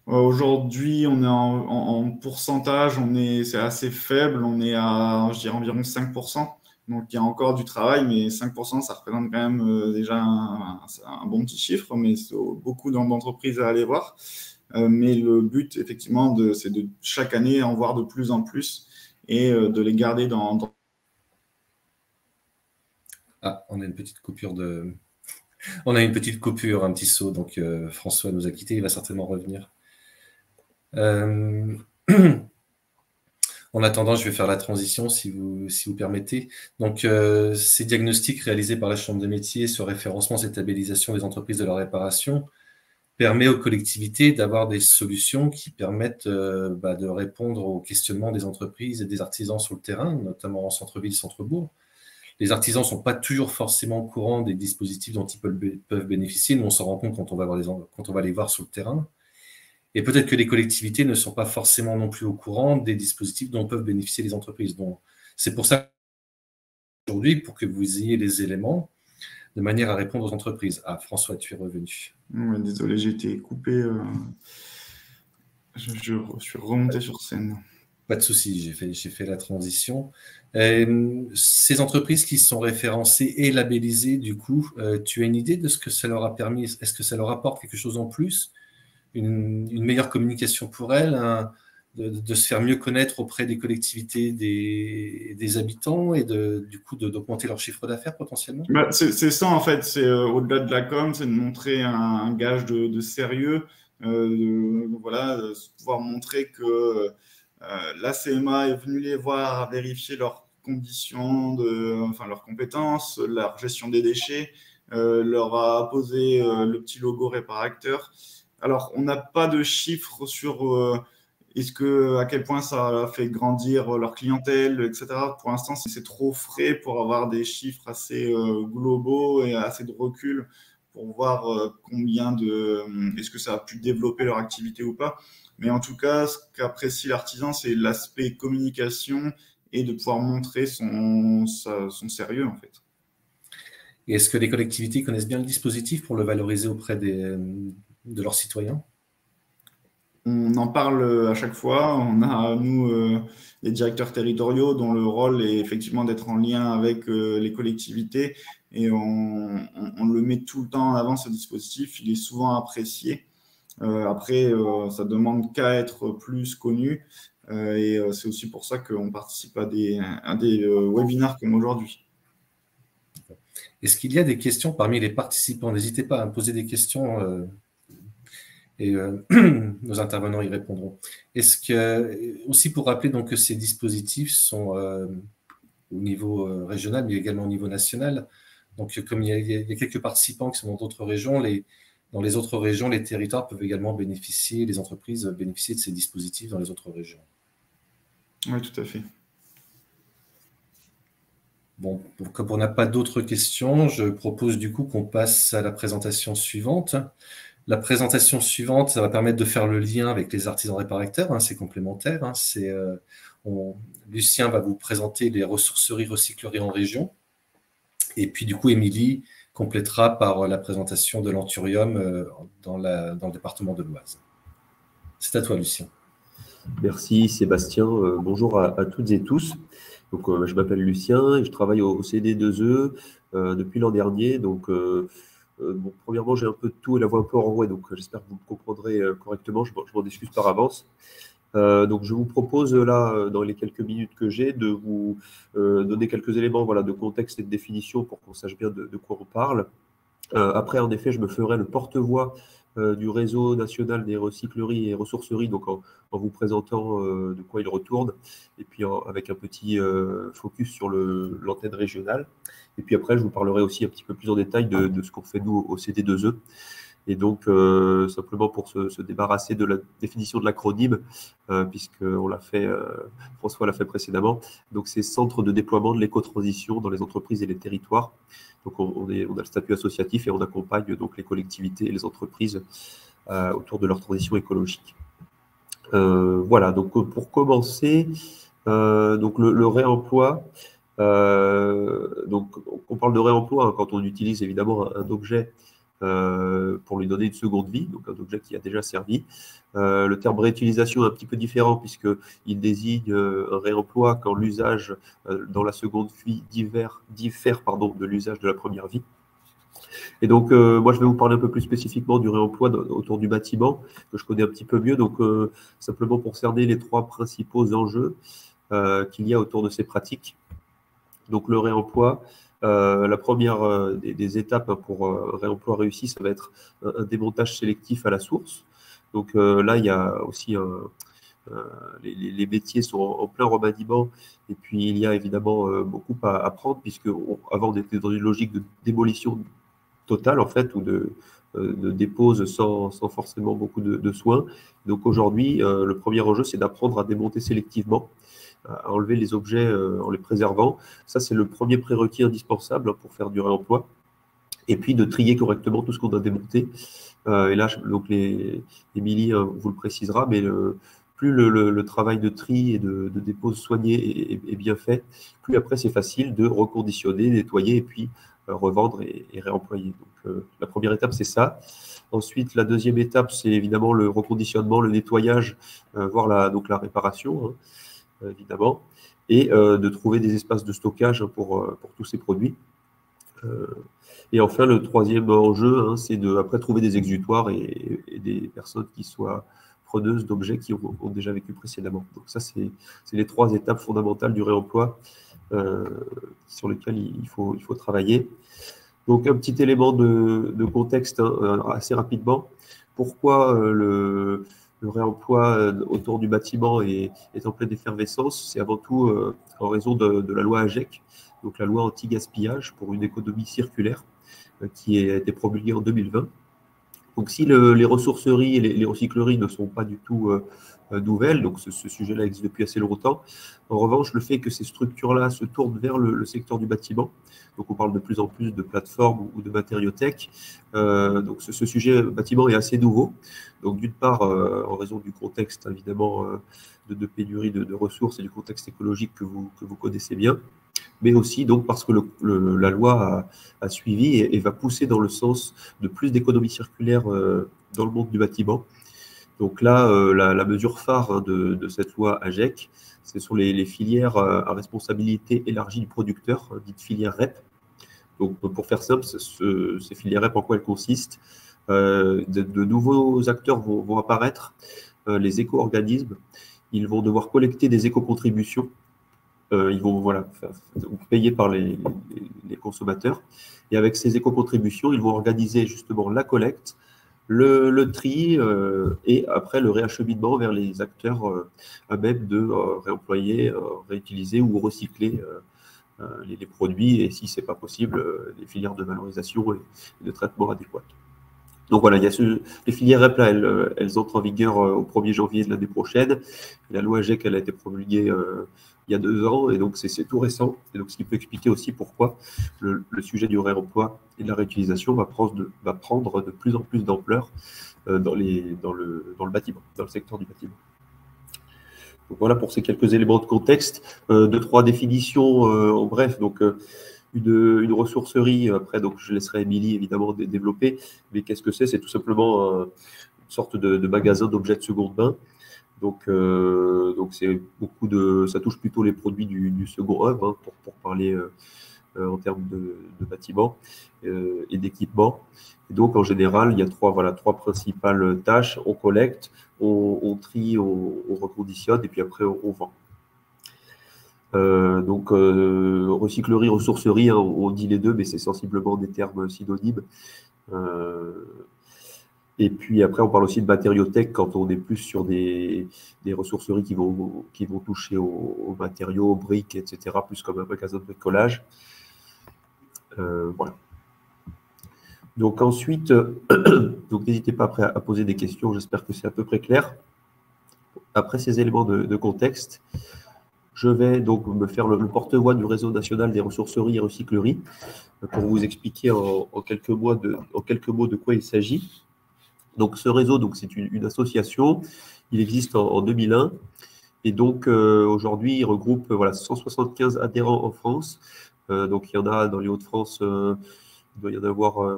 Aujourd'hui, on est en pourcentage, c'est assez faible, on est à, je dirais, environ 5%. Donc, il y a encore du travail, mais 5%, ça représente quand même déjà un bon petit chiffre, mais c'est beaucoup d'entreprises à aller voir. Mais le but, effectivement, c'est de chaque année en voir de plus en plus et de les garder dans... Ah, on a une petite coupure On a une petite coupure, un petit saut, donc François nous a quittés, il va certainement revenir. En attendant, je vais faire la transition si vous permettez. Donc, ces diagnostics réalisés par la Chambre des métiers sur référencement et stabilisation des entreprises de la réparation permet aux collectivités d'avoir des solutions qui permettent de répondre aux questionnements des entreprises et des artisans sur le terrain, notamment en centre-ville, centre-bourg. Les artisans ne sont pas toujours forcément au courant des dispositifs dont ils peuvent bénéficier. Nous, on s'en rend compte quand on va les voir sur le terrain. Et peut-être que les collectivités ne sont pas forcément non plus au courant des dispositifs dont peuvent bénéficier les entreprises. Donc, c'est pour ça aujourd'hui, pour que vous ayez les éléments de manière à répondre aux entreprises. Ah, François, tu es revenu. Ouais, désolé, j'ai été coupé. Je suis remonté sur scène. Pas de souci, j'ai fait la transition. Ces entreprises qui sont référencées et labellisées, du coup, tu as une idée de ce que ça leur a permis? Est-ce que ça leur apporte quelque chose en plus? Une meilleure communication pour elles, de se faire mieux connaître auprès des collectivités, des habitants et du coup d'augmenter leur chiffre d'affaires potentiellement? C'est ça en fait, c'est au-delà de la com, c'est de montrer un gage de sérieux, voilà, pouvoir montrer que la CMA est venue les voir, vérifier leurs conditions, enfin leurs compétences, leur gestion des déchets, leur a posé le petit logo réparateur. Alors, on n'a pas de chiffres sur à quel point ça a fait grandir leur clientèle, etc. Pour l'instant, c'est trop frais pour avoir des chiffres assez globaux et assez de recul pour voir est-ce que ça a pu développer leur activité ou pas. Mais en tout cas, ce qu'apprécie l'artisan, c'est l'aspect communication et de pouvoir montrer son sérieux, en fait. Et est-ce que les collectivités connaissent bien le dispositif pour le valoriser auprès de leurs citoyens? On en parle à chaque fois. On a, nous, les directeurs territoriaux dont le rôle est effectivement d'être en lien avec les collectivités et on le met tout le temps en avant, ce dispositif. Il est souvent apprécié. Après, ça demande qu'à être plus connu et c'est aussi pour ça qu'on participe à des webinaires comme aujourd'hui. Est-ce qu'il y a des questions parmi les participants? N'hésitez pas à me poser des questions et nos intervenants y répondront. Est-ce que, aussi pour rappeler donc, que ces dispositifs sont au niveau régional, mais également au niveau national. Donc, comme il y a quelques participants qui sont dans d'autres régions, dans les autres régions, les territoires peuvent également bénéficier, les entreprises bénéficier de ces dispositifs dans les autres régions. Oui, tout à fait. Bon, comme on n'a pas d'autres questions, je propose du coup qu'on passe à la présentation suivante. La présentation suivante, ça va permettre de faire le lien avec les artisans réparateurs, hein, c'est complémentaire. Hein, Lucien va vous présenter les ressourceries, recycleries en région. Et puis du coup, Émilie complétera par la présentation de l'Anturium dans le département de l'Oise. C'est à toi, Lucien. Merci Sébastien. Bonjour à toutes et tous. Donc, je m'appelle Lucien et je travaille au CD2E depuis l'an dernier. Donc, premièrement, j'ai un peu de tout et la voix un peu enrouée, donc j'espère que vous me comprendrez correctement. Je m'en excuse par avance. Donc, je vous propose là, dans les quelques minutes que j'ai, de vous donner quelques éléments, voilà, de contexte et de définition pour qu'on sache bien de quoi on parle. Après, en effet, je me ferai le porte-voix du réseau national des recycleries et ressourceries, donc en vous présentant de quoi il retourne, et puis avec un petit focus sur l'antenne régionale. Et puis après, je vous parlerai aussi un petit peu plus en détail de ce qu'on fait nous au CD2E. Et donc, simplement pour se débarrasser de la définition de l'acronyme, puisqu'on l'a fait, François l'a fait précédemment. Donc, c'est Centre de déploiement de l'éco-transition dans les entreprises et les territoires. Donc, on a le statut associatif et on accompagne donc les collectivités et les entreprises autour de leur transition écologique. Voilà, donc pour commencer, donc le réemploi, donc on parle de réemploi hein, quand on utilise évidemment un objet pour lui donner une seconde vie, donc un objet qui a déjà servi. Le terme réutilisation est un petit peu différent puisqu'il désigne un réemploi quand l'usage dans la seconde vie diffère de l'usage de la première vie. Et donc, moi, je vais vous parler un peu plus spécifiquement du réemploi autour du bâtiment, que je connais un petit peu mieux. Donc, simplement pour cerner les 3 principaux enjeux qu'il y a autour de ces pratiques. Donc, le réemploi, la première des étapes pour un réemploi réussi, ça va être un démontage sélectif à la source. Donc, là, il y a aussi les métiers sont en plein remaniement et puis il y a évidemment beaucoup à prendre puisque avant on était dans une logique de démolition totale en fait ou de dépose sans forcément beaucoup de soins. Donc aujourd'hui, le premier enjeu, c'est d'apprendre à démonter sélectivement, à enlever les objets en les préservant. Ça, c'est le premier prérequis indispensable hein, pour faire du réemploi. Et puis de trier correctement tout ce qu'on a démonté. Et là, donc Émilie vous le précisera, mais plus le travail de tri et de dépose soigné est bien fait, plus après c'est facile de reconditionner, nettoyer et puis revendre et réemployer. Donc la première étape, c'est ça. Ensuite, la deuxième étape, c'est évidemment le reconditionnement, le nettoyage, voire donc la réparation, hein, évidemment, et de trouver des espaces de stockage pour tous ces produits. Et enfin, le troisième enjeu, hein, c'est après trouver des exutoires et des personnes qui soient preneuses d'objets qui ont déjà vécu précédemment. Donc ça, c'est les 3 étapes fondamentales du réemploi sur lesquelles il faut travailler. Donc un petit élément de contexte hein, assez rapidement. Pourquoi le réemploi autour du bâtiment est en pleine effervescence? C'est avant tout en raison de la loi AGEC, donc la loi anti-gaspillage pour une économie circulaire, qui a été promulguée en 2020. Donc si les ressourceries et les recycleries ne sont pas du tout nouvelles, donc ce sujet-là existe depuis assez longtemps, en revanche, le fait que ces structures-là se tournent vers le secteur du bâtiment, donc on parle de plus en plus de plateformes ou de matériothèques, donc ce sujet bâtiment est assez nouveau. Donc d'une part, en raison du contexte évidemment de pénurie de ressources et du contexte écologique que vous connaissez bien, mais aussi donc parce que la loi a suivi et va pousser dans le sens de plus d'économie circulaire dans le monde du bâtiment. Donc là, la mesure phare hein, de cette loi AGEC, ce sont les filières à responsabilité élargie du producteur, hein, dites filières REP. Donc pour faire simple, ces filières REP, en quoi elles consistent? De nouveaux acteurs vont apparaître, les éco-organismes. Ils vont devoir collecter des éco-contributions. Ils vont payer par les consommateurs. Et avec ces éco-contributions, ils vont organiser justement la collecte, le tri et après le réacheminement vers les acteurs à même de réemployer, réutiliser ou recycler les produits et si ce n'est pas possible, les filières de valorisation et de traitement adéquats. Donc voilà, il y a les filières REP là, elles entrent en vigueur au 1er janvier de l'année prochaine. La loi AGEC, elle a été promulguée il y a 2 ans et donc c'est tout récent. Et donc ce qui peut expliquer aussi pourquoi le sujet du réemploi et de la réutilisation va prendre de plus en plus d'ampleur dans le bâtiment, dans le secteur du bâtiment. Donc voilà pour ces quelques éléments de contexte. 2-3 définitions en bref. Donc une ressourcerie, après, donc je laisserai Émilie évidemment développer, mais qu'est-ce que c'est? C'est tout simplement une sorte de magasin d'objets de seconde main. Donc c'est ça touche plutôt les produits du second œuvre, hein, pour parler en termes de bâtiment et d'équipement. Et donc en général, il y a 3 principales tâches. On collecte, on trie, on reconditionne et puis après on vend. Donc recyclerie, ressourcerie, hein, on dit les deux, mais c'est sensiblement des termes synonymes. Et puis après, on parle aussi de matériothèque quand on est plus sur des ressourceries qui vont toucher aux matériaux, aux briques, etc., plus comme un magasin de bricolage. Voilà. Donc ensuite, donc n'hésitez pas après à poser des questions, j'espère que c'est à peu près clair. Après ces éléments de contexte, je vais donc me faire le porte-voix du réseau national des ressourceries et recycleries pour vous expliquer en quelques mots de quoi il s'agit. Donc ce réseau, c'est une association, il existe en 2001 et donc aujourd'hui il regroupe 175 adhérents en France. Donc il y en a dans les Hauts-de-France, il doit y en avoir à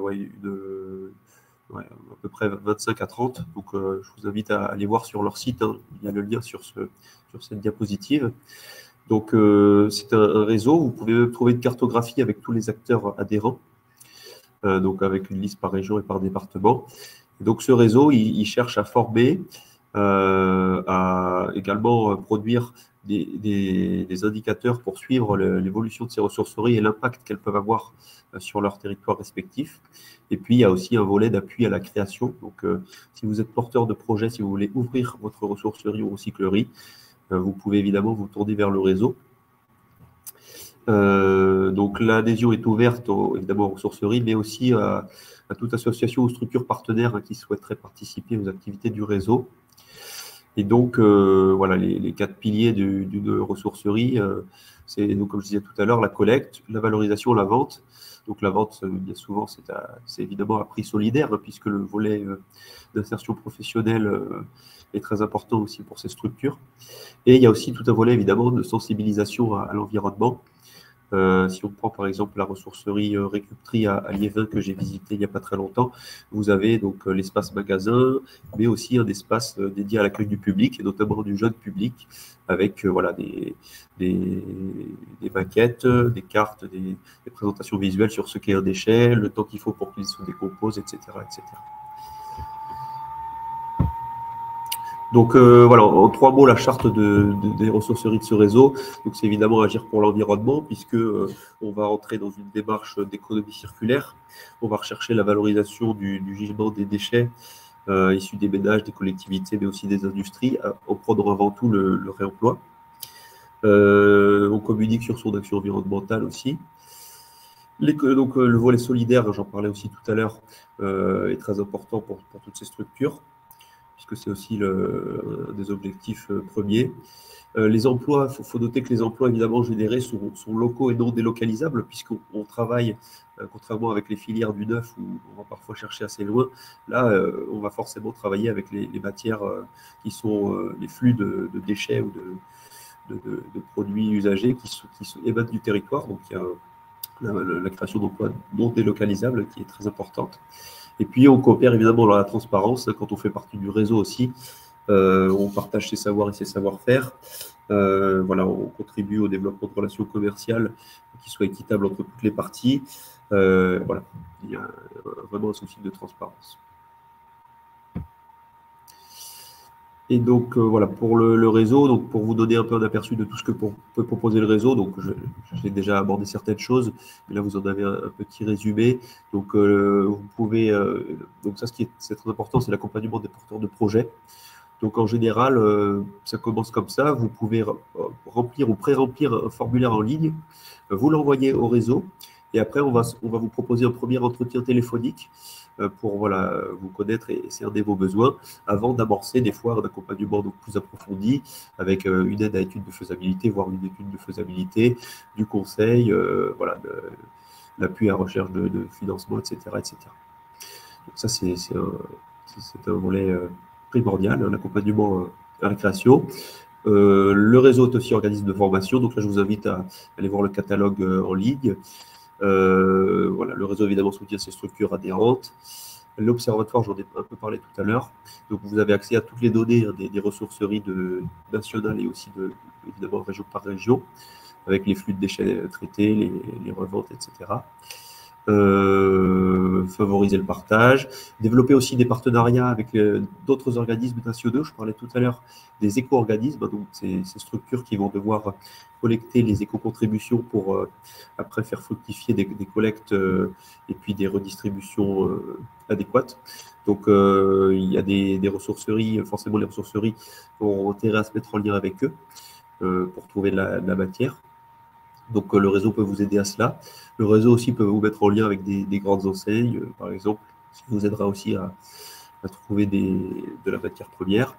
peu près 25 à 30. Donc je vous invite à aller voir sur leur site, hein. Il y a le lien sur cette diapositive. Donc c'est un réseau, vous pouvez même trouver une cartographie avec tous les acteurs adhérents, donc avec une liste par région et par département. Et donc ce réseau, il cherche à former, à également produire des indicateurs pour suivre l'évolution de ces ressourceries et l'impact qu'elles peuvent avoir sur leur territoire respectif. Et puis, il y a aussi un volet d'appui à la création. Donc, si vous êtes porteur de projet, si vous voulez ouvrir votre ressourcerie ou recyclerie, vous pouvez évidemment vous tourner vers le réseau. Donc, l'adhésion est ouverte évidemment aux ressourceries, mais aussi à toute association ou structure partenaire qui souhaiterait participer aux activités du réseau. Et donc, voilà, les 4 piliers d'une ressourcerie, c'est, donc, comme je disais tout à l'heure, la collecte, la valorisation, la vente. Donc, la vente, bien souvent, c'est évidemment à prix solidaire, hein, puisque le volet d'insertion professionnelle est très important aussi pour ces structures. Et il y a aussi tout un volet, évidemment, de sensibilisation à l'environnement. Si on prend par exemple la ressourcerie Récup'Tri à Liévin que j'ai visité il n'y a pas très longtemps, vous avez donc l'espace magasin, mais aussi un espace dédié à l'accueil du public et notamment du jeune public avec voilà, des maquettes, des cartes, des présentations visuelles sur ce qu'est un déchet, le temps qu'il faut pour qu'il se décompose, etc., etc. Donc voilà, en 3 mots, la charte des ressourceries de ce réseau. Donc c'est évidemment agir pour l'environnement, puisque on va entrer dans une démarche d'économie circulaire. On va rechercher la valorisation du gisement des déchets issus des ménages, des collectivités, mais aussi des industries, en prenant avant tout le réemploi. On communique sur son action environnementale aussi. Donc le volet solidaire, j'en parlais aussi tout à l'heure, est très important pour toutes ces structures, puisque c'est aussi un des objectifs premiers. Les emplois, il faut noter que les emplois évidemment générés sont locaux et non délocalisables, puisqu'on travaille, contrairement avec les filières du neuf où on va parfois chercher assez loin, là on va forcément travailler avec les matières qui sont les flux de déchets ou de produits usagés qui émanent du territoire. Donc il y a la création d'emplois non délocalisables qui est très importante. Et puis, on coopère évidemment dans la transparence. Quand on fait partie du réseau aussi, on partage ses savoirs et ses savoir-faire. Voilà, on contribue au développement de relations commerciales qui soient équitables entre toutes les parties. Voilà, il y a vraiment un souci de transparence. Et donc, voilà, pour le réseau, donc pour vous donner un peu un aperçu de tout ce que peut proposer le réseau, donc j'ai déjà abordé certaines choses, mais là, vous en avez un petit résumé. Donc, vous pouvez, donc ça, c'est très important, c'est l'accompagnement des porteurs de projets. Donc, en général, ça commence comme ça. Vous pouvez remplir ou pré-remplir un formulaire en ligne, vous l'envoyez au réseau, et après, on va vous proposer un premier entretien téléphonique pour voilà, vous connaître et cerner vos besoins avant d'amorcer des fois un accompagnement donc plus approfondi avec une aide à étude de faisabilité, voire une étude de faisabilité, du conseil, voilà, l'appui à recherche de financement, etc., etc. Donc ça, c'est un volet primordial, l'accompagnement à la création. Le réseau est aussi organisme de formation, donc là, je vous invite à aller voir le catalogue en ligne. Voilà, le réseau évidemment soutient ces structures adhérentes. L'observatoire, j'en ai un peu parlé tout à l'heure. Donc vous avez accès à toutes les données des ressourceries nationales et aussi évidemment région par région, avec les flux de déchets traités, les reventes, etc. Favoriser le partage, développer aussi des partenariats avec d'autres organismes nationaux. Je parlais tout à l'heure des éco-organismes, donc ces structures qui vont devoir collecter les éco-contributions pour après faire fructifier des collectes et puis des redistributions adéquates. Donc il y a des ressourceries, forcément les ressourceries ont intérêt à se mettre en lien avec eux pour trouver de la matière. Donc, le réseau peut vous aider à cela. Le réseau aussi peut vous mettre en lien avec des grandes enseignes, par exemple, ce qui vous aidera aussi à trouver de la matière première.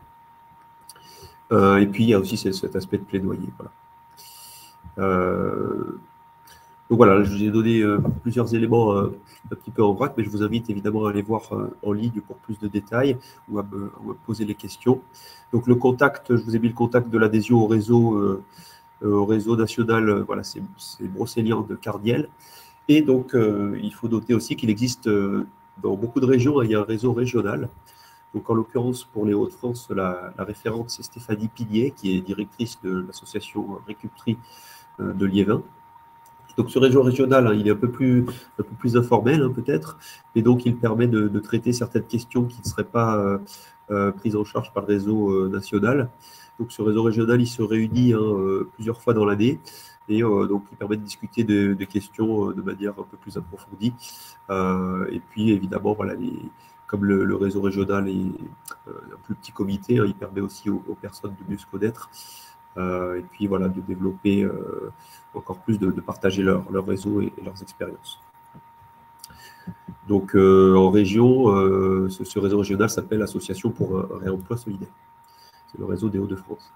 Et puis, il y a aussi cet aspect de plaidoyer. Voilà. Donc voilà, je vous ai donné plusieurs éléments un petit peu en vrac, mais je vous invite évidemment à aller voir en ligne pour plus de détails ou à me poser les questions. Donc le contact, je vous ai mis le contact de l'adhésion au réseau national, voilà, c'est Brocéliande de Cardiel. Et donc, il faut noter aussi qu'il existe dans beaucoup de régions, il y a un réseau régional. Donc, en l'occurrence, pour les Hauts-de-France, la référente, c'est Stéphanie Piguet, qui est directrice de l'association Récup'Tri de Liévin. Donc, ce réseau régional, hein, il est un peu plus informel, hein, peut-être, et donc il permet de traiter certaines questions qui ne seraient pas prises en charge par le réseau national. Donc, ce réseau régional, il se réunit plusieurs fois dans l'année, et donc il permet de discuter de questions de manière un peu plus approfondie. Et puis, évidemment, voilà, comme le réseau régional est un plus petit comité, hein, il permet aussi aux personnes de mieux se connaître. Et puis voilà, de développer encore plus, de partager leur réseau et leurs expériences. Donc en région, ce réseau régional s'appelle Association pour un réemploi solidaire. C'est le réseau des Hauts-de-France.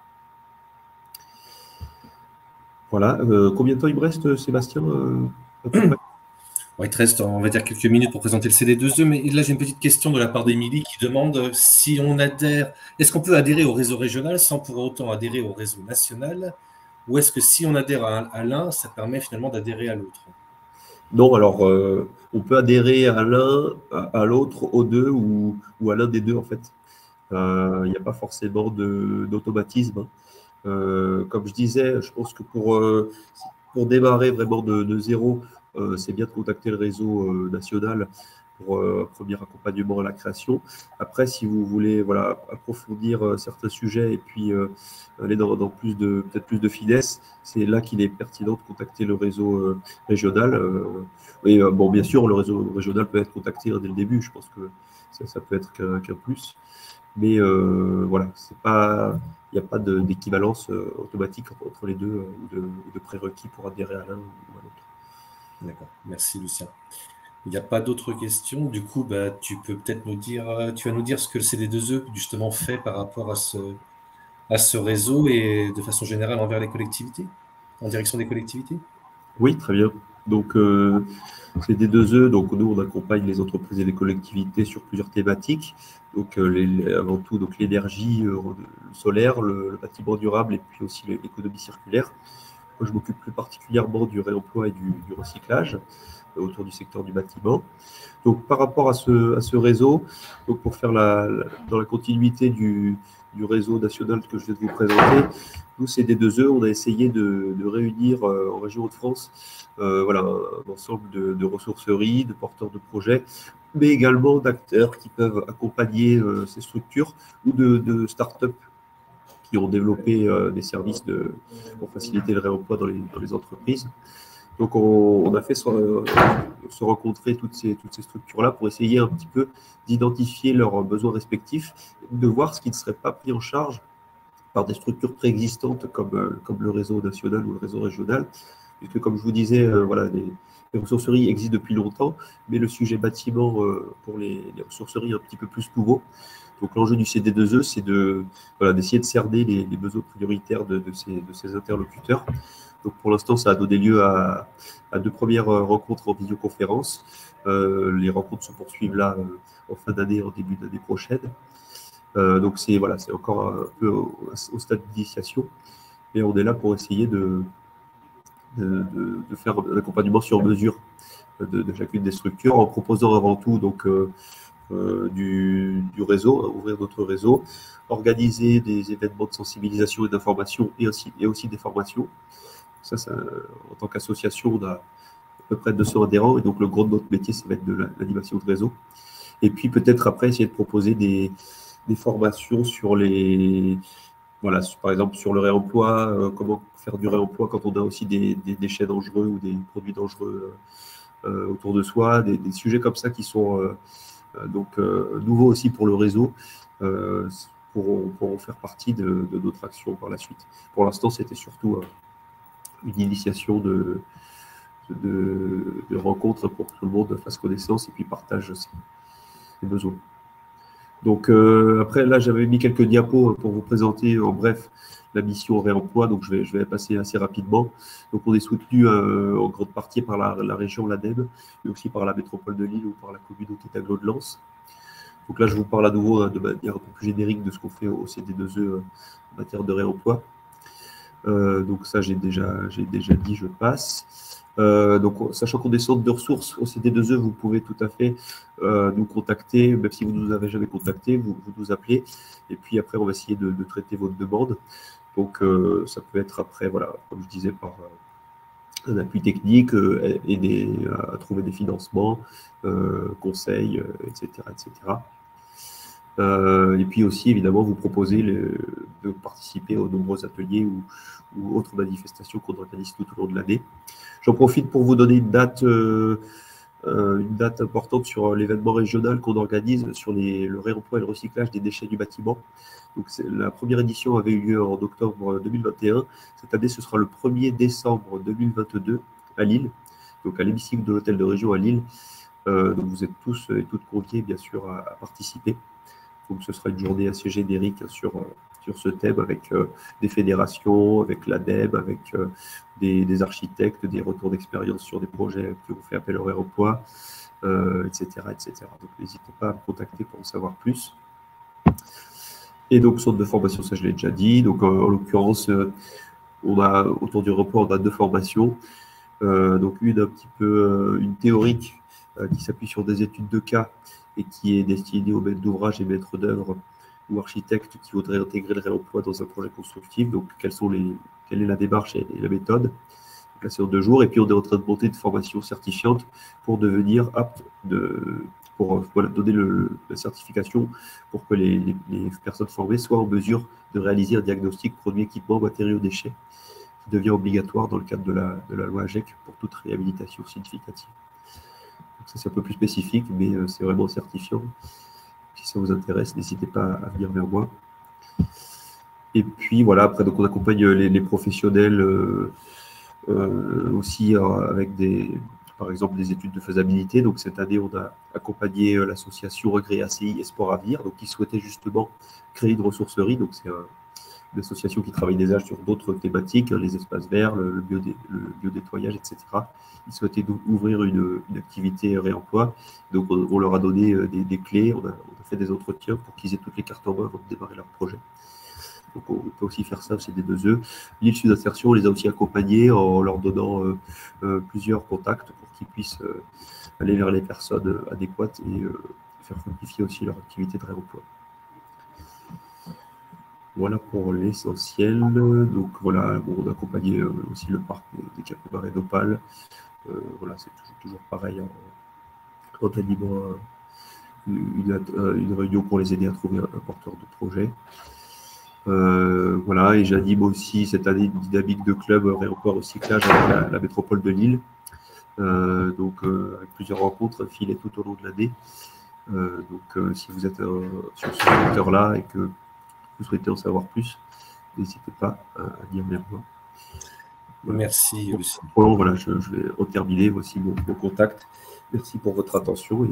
Voilà. Combien de temps il me reste, Sébastien Il te reste, on va dire, quelques minutes pour présenter le CD2E, mais là, j'ai une petite question de la part d'Émilie qui demande si on adhère, est-ce qu'on peut adhérer au réseau régional sans pour autant adhérer au réseau national, ou est-ce que si on adhère à l'un, ça permet finalement d'adhérer à l'autre? Non, alors, on peut adhérer à l'un, à l'autre, aux deux, ou à l'un des deux, en fait. Il n'y a pas forcément d'automatisme. Comme je disais, je pense que pour démarrer vraiment de zéro, c'est bien de contacter le réseau national pour un premier accompagnement à la création. Après, si vous voulez approfondir certains sujets et puis aller dans peut-être plus de finesse, c'est là qu'il est pertinent de contacter le réseau régional. Bon, bien sûr, le réseau régional peut être contacté dès le début. Je pense que ça peut être qu'un plus. Mais voilà, il n'y a pas d'équivalence automatique entre les deux ou de prérequis pour adhérer à l'un ou à l'autre. D'accord, merci Lucien. Il n'y a pas d'autres questions. Du coup, tu peux peut-être tu vas nous dire ce que le CD2E justement fait par rapport à ce réseau et de façon générale envers les collectivités, en direction des collectivités. Oui, très bien. Donc, CD2E, donc nous, on accompagne les entreprises et les collectivités sur plusieurs thématiques. Donc, avant tout, donc l'énergie, le solaire, le bâtiment durable et puis aussi l'économie circulaire. Moi, je m'occupe plus particulièrement du réemploi et du recyclage autour du secteur du bâtiment. Donc, par rapport à ce réseau, donc pour faire dans la continuité du réseau national que je viens de vous présenter, nous, CD2E, on a essayé de réunir en région Hauts-de-France un ensemble de ressourceries, de porteurs de projets, mais également d'acteurs qui peuvent accompagner ces structures ou de start-up qui ont développé des services pour faciliter le réemploi dans les entreprises. Donc, on a fait se rencontrer toutes ces structures-là pour essayer un petit peu d'identifier leurs besoins respectifs, de voir ce qui ne serait pas pris en charge par des structures préexistantes comme le réseau national ou le réseau régional. Puisque, comme je vous disais, les ressourceries existent depuis longtemps, mais le sujet bâtiment pour les ressourceries est un petit peu plus nouveau. Donc, l'enjeu du CD2E, c'est d'essayer de cerner les besoins prioritaires de ces interlocuteurs. Donc, pour l'instant, ça a donné lieu à 2 premières rencontres en visioconférence. Les rencontres se poursuivent là en fin d'année, en début d'année prochaine. Donc, c'est encore un peu au stade d'initiation. Et on est là pour essayer de faire un accompagnement sur mesure de chacune des structures en proposant avant tout donc, du réseau, ouvrir notre réseau, organiser des événements de sensibilisation et d'information et aussi des formations. Ça, en tant qu'association, on a à peu près 200 adhérents et donc le gros de notre métier, ça va être de l'animation de réseau. Et puis peut-être après, essayer de proposer des formations sur par exemple sur le réemploi, comment faire du réemploi quand on a aussi des déchets dangereux ou des produits dangereux autour de soi, des sujets comme ça qui sont nouveaux aussi pour le réseau, pour faire partie de notre action par la suite. Pour l'instant, c'était surtout une initiation de rencontres pour que tout le monde fasse connaissance et puis partage ses besoins. Donc après, là, j'avais mis quelques diapos pour vous présenter en bref la mission réemploi, donc je vais passer assez rapidement. Donc on est soutenu en grande partie par la région, l'ADEME, mais aussi par la métropole de Lille ou par la communauté d'agglo de Lens. Donc là, je vous parle à nouveau de manière un peu plus générique de ce qu'on fait au CD2E en matière de réemploi. Donc ça, j'ai déjà dit, je passe. Donc, sachant qu'on est centre de ressources au CD2E, vous pouvez tout à fait nous contacter, même si vous ne nous avez jamais contacté, vous nous appelez, et puis après, on va essayer de traiter votre demande. Donc, ça peut être après, voilà, comme je disais, par un appui technique, aider à trouver des financements, conseils, etc., etc. Et puis aussi, évidemment, vous proposer de participer aux nombreux ateliers ou autres manifestations qu'on organise tout au long de l'année. J'en profite pour vous donner une date importante sur l'événement régional qu'on organise sur le réemploi et le recyclage des déchets du bâtiment. Donc, la première édition avait eu lieu en octobre 2021. Cette année, ce sera le 1er décembre 2022 à Lille, donc à l'hémicycle de l'Hôtel de Région à Lille. Donc, vous êtes tous et toutes conviés, bien sûr, à participer. Donc, ce sera une journée assez générique sur ce thème avec des fédérations, avec l'ADEME, avec des architectes, des retours d'expérience sur des projets qui ont fait appel au réemploi, etc., etc. Donc, n'hésitez pas à me contacter pour en savoir plus. Et donc, centre de formation, ça je l'ai déjà dit. Donc, en l'occurrence, autour du réemploi, on a 2 formations. Donc, une théorique qui s'appuie sur des études de cas et qui est destinée aux maîtres d'ouvrage et maîtres d'œuvre ou architectes qui voudraient intégrer le réemploi dans un projet constructif. Donc, quelle est la démarche et la méthode. Donc, là, c'est en 2 jours. Et puis, on est en train de monter une formation certifiante pour devenir apte pour donner la certification pour que les personnes formées soient en mesure de réaliser un diagnostic produit, équipement, matériaux, déchets, qui devient obligatoire dans le cadre de la loi AGEC pour toute réhabilitation significative. Donc ça, c'est un peu plus spécifique, mais c'est vraiment certifiant. Si ça vous intéresse, n'hésitez pas à venir vers moi. Et puis voilà, après, donc on accompagne les professionnels aussi avec par exemple, des études de faisabilité. Donc cette année, on a accompagné l'association Regret ACI et Sport Avenir, donc qui souhaitait justement créer une ressourcerie. Donc c'est une association qui travaille déjà sur d'autres thématiques, les espaces verts, le biodétoyage, etc. Ils souhaitaient ouvrir une activité réemploi. Donc, on leur a donné des clés, on a fait des entretiens pour qu'ils aient toutes les cartes en main avant de démarrer leur projet. Donc, on peut aussi faire ça au CD2E. L'île Sud Insertion, on les a aussi accompagnés en leur donnant plusieurs contacts pour qu'ils puissent aller vers les personnes adéquates et faire fructifier aussi leur activité de réemploi. Voilà pour l'essentiel. Donc voilà, on a accompagné aussi le parc des Capibares et d'Opale. Voilà, c'est toujours pareil en animant une réunion pour les aider à trouver un porteur de projet. Voilà, et j'anime aussi cette année une dynamique de club réemploi recyclage avec la métropole de Lille. Donc avec plusieurs rencontres filées tout au long de l'année. Donc si vous êtes sur ce secteur-là et que vous souhaitez en savoir plus, n'hésitez pas à dire vers moi. Voilà. Merci. Voilà, je vais en terminer. Voici mon contact. Merci pour votre attention et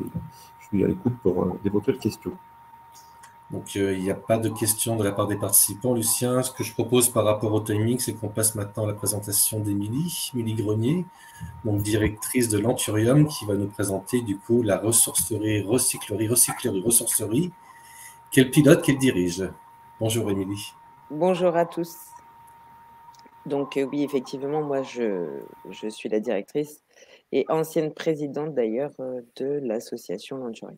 je suis à l'écoute pour d'éventuelles questions. Donc, il n'y a pas de questions de la part des participants. Lucien, ce que je propose par rapport au timing, c'est qu'on passe maintenant à la présentation d'Émilie Grenier, donc directrice de l'Anturium, qui va nous présenter du coup la ressourcerie, ressourcerie, qu'elle pilote, qu'elle dirige. Bonjour Émilie. Bonjour à tous. Donc oui, effectivement, moi je suis la directrice et ancienne présidente d'ailleurs de l'association L'Anturium.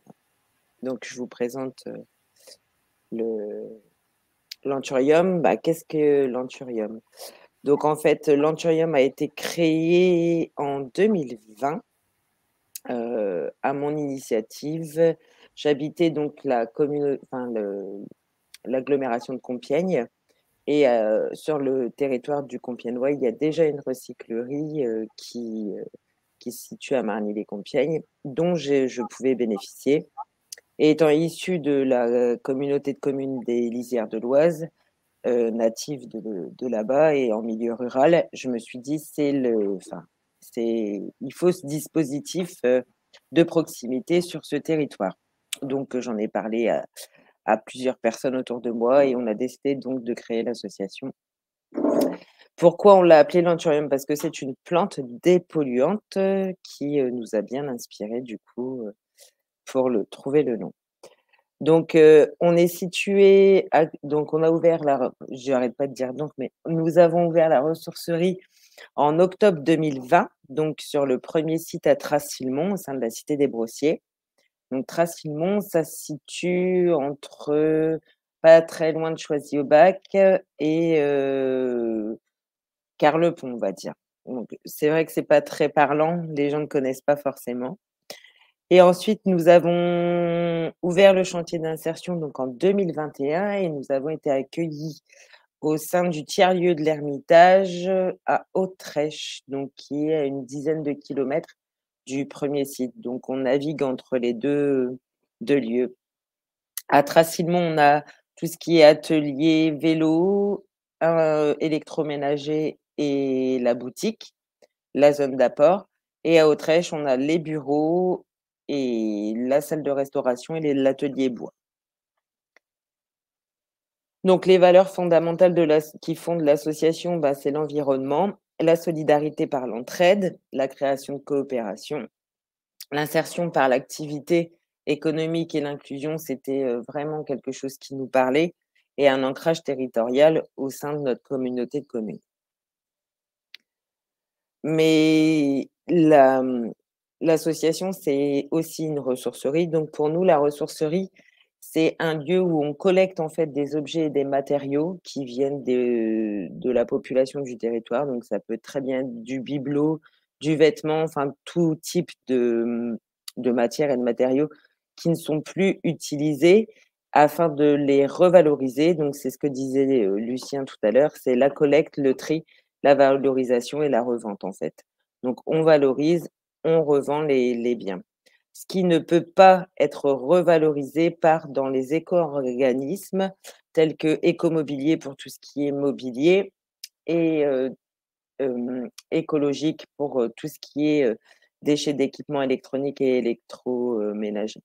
Donc je vous présente l'Anturium. Qu'est-ce que l'Anturium? Donc en fait, l'Anturium a été créé en 2020 à mon initiative. J'habitais donc l'agglomération de Compiègne. Et sur le territoire du Compiègnois, il y a déjà une recyclerie qui se situe à Marny-les-Compiègnes, dont je pouvais bénéficier. Et étant issue de la communauté de communes des Lisières de l'Oise, native de là-bas et en milieu rural, je me suis dit, il faut ce dispositif de proximité sur ce territoire. Donc, j'en ai parlé à plusieurs personnes autour de moi et on a décidé donc de créer l'association. Pourquoi on l'a appelée l'anthurium? Parce que c'est une plante dépolluante qui nous a bien inspiré du coup pour trouver le nom. Donc, on est situé donc on a ouvert j'arrête pas de dire donc, mais nous avons ouvert la ressourcerie en octobre 2020, donc sur le premier site à Trassilmont, au sein de la cité des Brossiers. Donc Trassilmont, ça se situe pas très loin de Choisy-au-Bac et Carlepont, on va dire. Donc c'est vrai que c'est pas très parlant, les gens ne connaissent pas forcément. Et ensuite, nous avons ouvert le chantier d'insertion donc en 2021 et nous avons été accueillis au sein du tiers-lieu de l'Ermitage à Autrèche, donc qui est à une dizaine de kilomètres du premier site. Donc on navigue entre les deux lieux. À Trassilmont, on a tout ce qui est atelier vélo, électroménager et la boutique, la zone d'apport. Et à Autrèche, on a les bureaux et la salle de restauration et l'atelier bois. Donc, les valeurs fondamentales qui fondent l'association, c'est l'environnement, la solidarité par l'entraide, la création de coopération, l'insertion par l'activité économique et l'inclusion, c'était vraiment quelque chose qui nous parlait, et un ancrage territorial au sein de notre communauté de communes. Mais l'association, c'est aussi une ressourcerie. Donc, pour nous, la ressourcerie, c'est un lieu où on collecte en fait des objets et des matériaux qui viennent de la population du territoire. Donc, ça peut très bien être du bibelot, du vêtement, enfin tout type de matières et de matériaux qui ne sont plus utilisés afin de les revaloriser. Donc, c'est ce que disait Lucien tout à l'heure, c'est la collecte, le tri, la valorisation et la revente en fait. Donc, on valorise, on revend les biens. Ce qui ne peut pas être revalorisé part dans les éco-organismes tels que Écomobilier pour tout ce qui est mobilier et écologique pour tout ce qui est déchets d'équipements électroniques et électroménagers.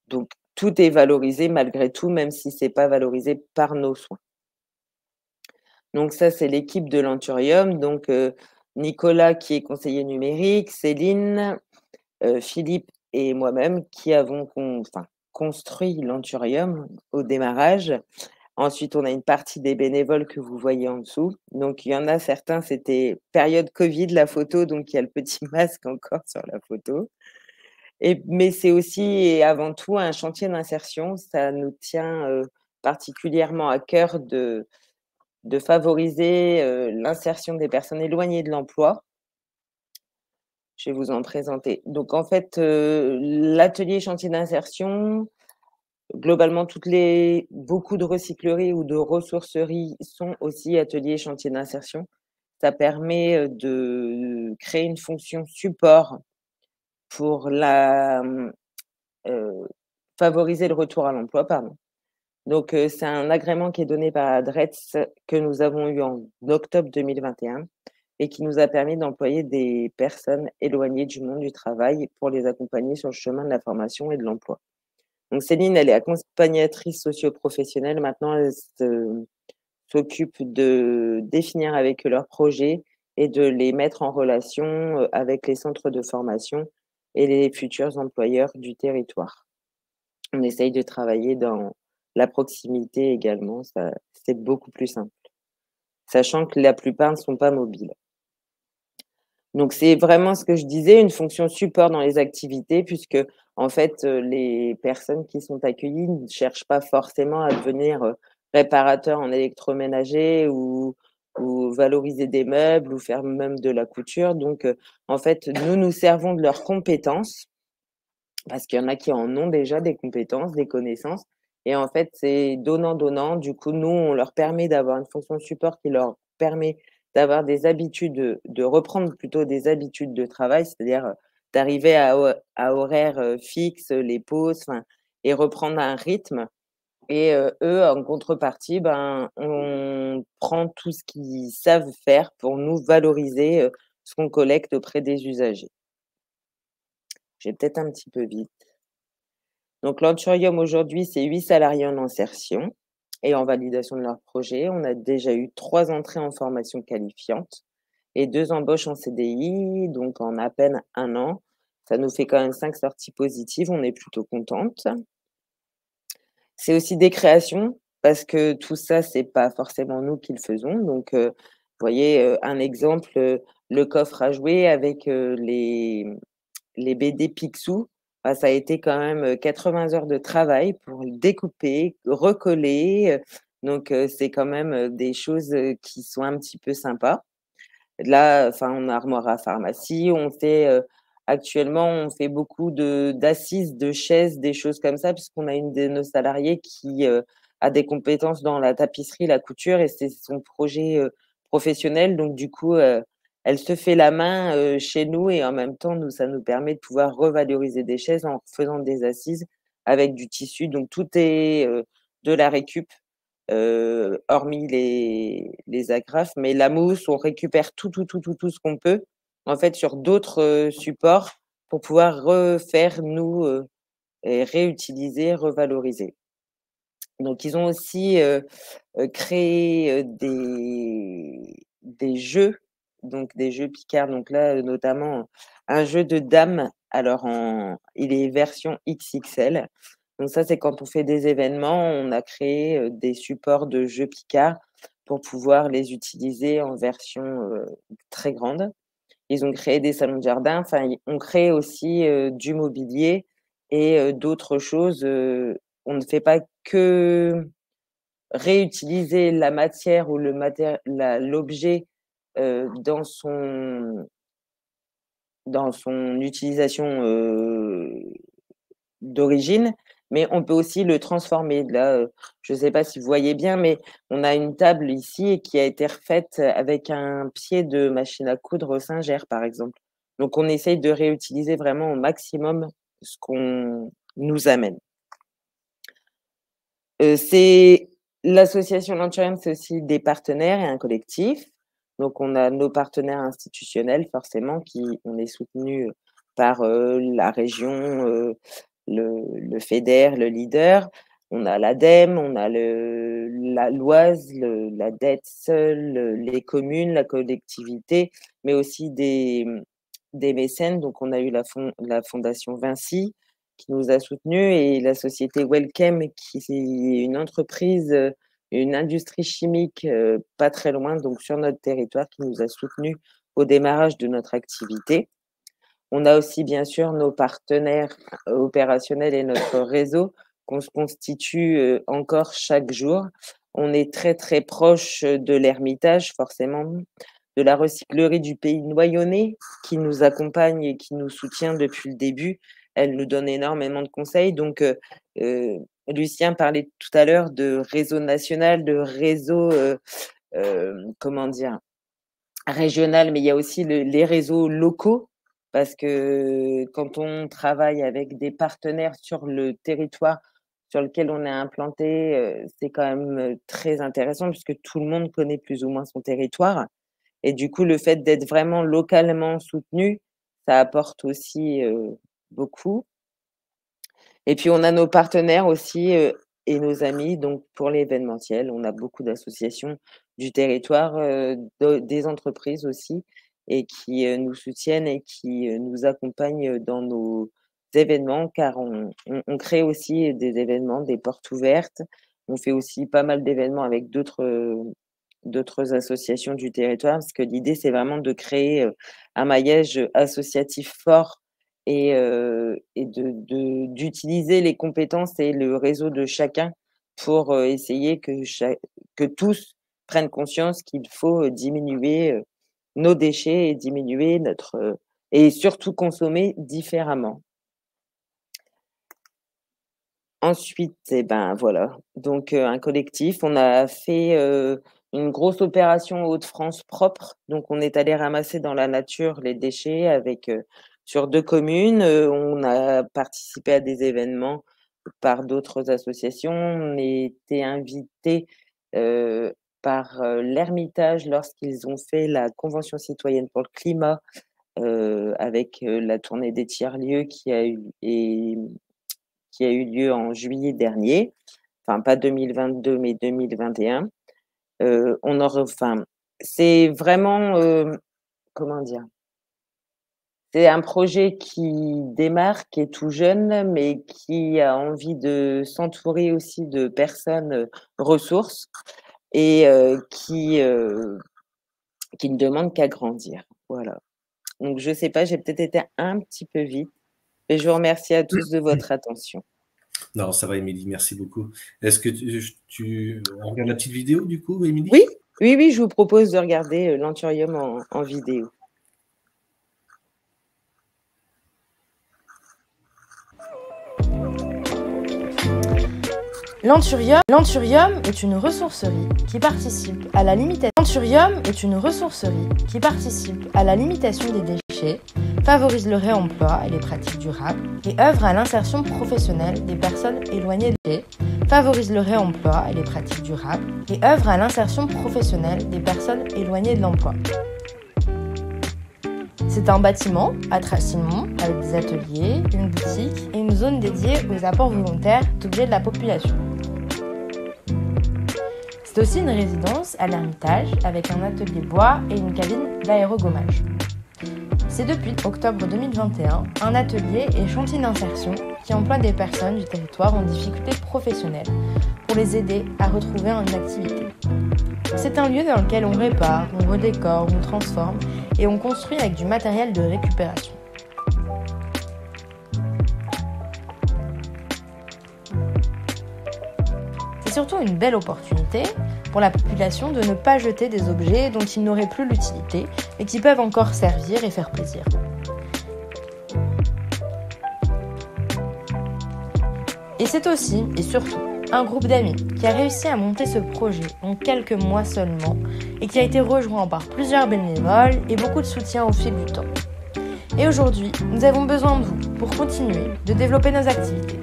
Donc, tout est valorisé malgré tout, même si ce n'est pas valorisé par nos soins. Donc, ça, c'est l'équipe de l'Anthurium. Donc, Nicolas qui est conseiller numérique, Céline, Philippe et moi-même qui avons construit l'Anthurium au démarrage. Ensuite, on a une partie des bénévoles que vous voyez en dessous. Donc, il y en a certains, c'était période Covid, la photo, donc il y a le petit masque encore sur la photo. Mais c'est aussi et avant tout un chantier d'insertion. Ça nous tient particulièrement à cœur de favoriser l'insertion des personnes éloignées de l'emploi. Je vais vous en présenter. Donc, en fait, l'atelier chantier d'insertion, globalement, beaucoup de recycleries ou de ressourceries sont aussi ateliers chantier d'insertion. Ça permet de créer une fonction support pour favoriser le retour à l'emploi, pardon. Donc, c'est un agrément qui est donné par ADRETS que nous avons eu en octobre 2021 et qui nous a permis d'employer des personnes éloignées du monde du travail pour les accompagner sur le chemin de la formation et de l'emploi. Donc, Céline, elle est accompagnatrice socio-professionnelle. Maintenant, elle s'occupe de définir avec eux leurs projets et de les mettre en relation avec les centres de formation et les futurs employeurs du territoire. On essaye de travailler dans la proximité également, c'est beaucoup plus simple, sachant que la plupart ne sont pas mobiles. Donc, c'est vraiment ce que je disais, une fonction support dans les activités, puisque en fait, les personnes qui sont accueillies ne cherchent pas forcément à devenir réparateurs en électroménager ou valoriser des meubles ou faire même de la couture. Donc, en fait, nous servons de leurs compétences, parce qu'il y en a qui en ont déjà des compétences, des connaissances. Et en fait, c'est donnant-donnant. Du coup, nous, on leur permet d'avoir une fonction support qui leur permet d'avoir des habitudes, de reprendre plutôt des habitudes de travail, c'est-à-dire d'arriver à horaires fixes, les pauses, et reprendre un rythme Et eux, en contrepartie, ben, on prend tout ce qu'ils savent faire pour nous valoriser ce qu'on collecte auprès des usagers. J'ai peut-être un petit peu vite. Donc, l'Anthurium aujourd'hui, c'est 8 salariés en insertion et en validation de leur projet. On a déjà eu 3 entrées en formation qualifiante et 2 embauches en CDI, donc en à peine 1 an. Ça nous fait quand même 5 sorties positives, on est plutôt contente. C'est aussi des créations parce que tout ça, c'est pas forcément nous qui le faisons. Donc, vous voyez, un exemple, le coffre à jouets avec, les BD Picsou. Bah, ça a été quand même, 80 heures de travail pour le découper, recoller, donc, c'est quand même, des choses, qui sont un petit peu sympas. Là, enfin, on a Armoire à pharmacie, on fait, actuellement, on fait beaucoup d'assises, de chaises, des choses comme ça, puisqu'on a une de nos salariées qui, a des compétences dans la tapisserie, la couture et c'est son projet, professionnel. Donc du coup, elle se fait la main, chez nous et en même temps, nous, ça nous permet de pouvoir revaloriser des chaises en faisant des assises avec du tissu. Donc tout est, de la récup. Hormis les agrafes, mais la mousse, on récupère tout ce qu'on peut, en fait, sur d'autres, supports pour pouvoir refaire nous, et réutiliser, revaloriser. Donc ils ont aussi, créé, des jeux, donc des jeux Picard, donc là, notamment un jeu de dames, alors il est version XXL. Donc ça, c'est quand on fait des événements, on a créé, des supports de jeux Picard pour pouvoir les utiliser en version, très grande. Ils ont créé des salons de jardin, enfin, on crée aussi, du mobilier et d'autres choses, on ne fait pas que réutiliser la matière ou l'objet, dans son utilisation, d'origine, mais on peut aussi le transformer. Là, je ne sais pas si vous voyez bien, mais on a une table ici qui a été refaite avec un pied de machine à coudre Singer, par exemple. Donc on essaye de réutiliser vraiment au maximum ce qu'on nous amène. C'est l'association Lanturium, c'est aussi des partenaires et un collectif. Donc on a nos partenaires institutionnels forcément on est soutenu par, la région, le FEDER, le Leader. On a l'ADEME, on a l'Oise, la DETS, les communes, la collectivité, mais aussi des mécènes. Donc on a eu la fondation Vinci, qui nous a soutenus et la société Wellchem qui est une entreprise, une industrie chimique, pas très loin, donc sur notre territoire, qui nous a soutenus au démarrage de notre activité. On a aussi bien sûr nos partenaires opérationnels et notre réseau qu'on se constitue, encore chaque jour. On est très, très proche de l'Hermitage forcément, de la recyclerie du Pays Noyonnais qui nous accompagne et qui nous soutient depuis le début. Elle nous donne énormément de conseils. Donc, Lucien parlait tout à l'heure de réseau national, de réseau, comment dire? Régional, mais il y a aussi les réseaux locaux parce que quand on travaille avec des partenaires sur le territoire sur lequel on est implanté, c'est quand même, très intéressant puisque tout le monde connaît plus ou moins son territoire et du coup, le fait d'être vraiment localement soutenu, ça apporte aussi, beaucoup. Et puis on a nos partenaires aussi, et nos amis, donc pour l'événementiel, on a beaucoup d'associations du territoire, des entreprises aussi et qui, nous soutiennent et qui, nous accompagnent dans nos événements car on crée aussi des événements, des portes ouvertes. On fait aussi pas mal d'événements avec d'autres associations du territoire parce que l'idée, c'est vraiment de créer, un maillage associatif fort et d'utiliser les compétences et le réseau de chacun pour, essayer que tous prennent conscience qu'il faut, diminuer, nos déchets et diminuer et surtout consommer différemment. Ensuite et ben, voilà, donc un collectif. On a fait, une grosse opération Hauts-de-France propre, donc on est allé ramasser dans la nature les déchets avec, sur 2 communes, on a participé à des événements, par d'autres associations. On était invités par l'Ermitage lorsqu'ils ont fait la Convention citoyenne pour le climat avec la tournée des tiers-lieux qui a eu lieu en juillet dernier. Enfin, pas 2022, mais 2021. C'est vraiment, comment dire? C'est un projet qui démarre, qui est tout jeune, mais qui a envie de s'entourer aussi de personnes ressources et qui ne demandent qu'à grandir. Voilà. Donc, je ne sais pas, j'ai peut-être été un petit peu vite, mais je vous remercie à tous de votre attention. Non, ça va, Émilie, merci beaucoup. Est-ce que on regarde la petite vidéo, du coup, Émilie? Oui, je vous propose de regarder l'Anthurium en vidéo. L'Anthurium est une ressourcerie qui participe à la limitation des déchets, favorise le réemploi et les pratiques durables et œuvre à l'insertion professionnelle des personnes éloignées de l'emploi. C'est un bâtiment à Tracilmont avec des ateliers, une boutique et une zone dédiée aux apports volontaires d'objets de la population. C'est aussi une résidence à l'Ermitage avec un atelier bois et une cabine d'aérogommage. C'est depuis octobre 2021 un atelier et chantier d'insertion qui emploie des personnes du territoire en difficulté professionnelle pour les aider à retrouver une activité. C'est un lieu dans lequel on répare, on redécore, on transforme et on construit avec du matériel de récupération. C'est surtout une belle opportunité pour la population de ne pas jeter des objets dont ils n'auraient plus l'utilité, mais qui peuvent encore servir et faire plaisir. Et c'est aussi, et surtout, un groupe d'amis qui a réussi à monter ce projet en quelques mois seulement et qui a été rejoint par plusieurs bénévoles et beaucoup de soutien au fil du temps. Et aujourd'hui, nous avons besoin de vous pour continuer de développer nos activités.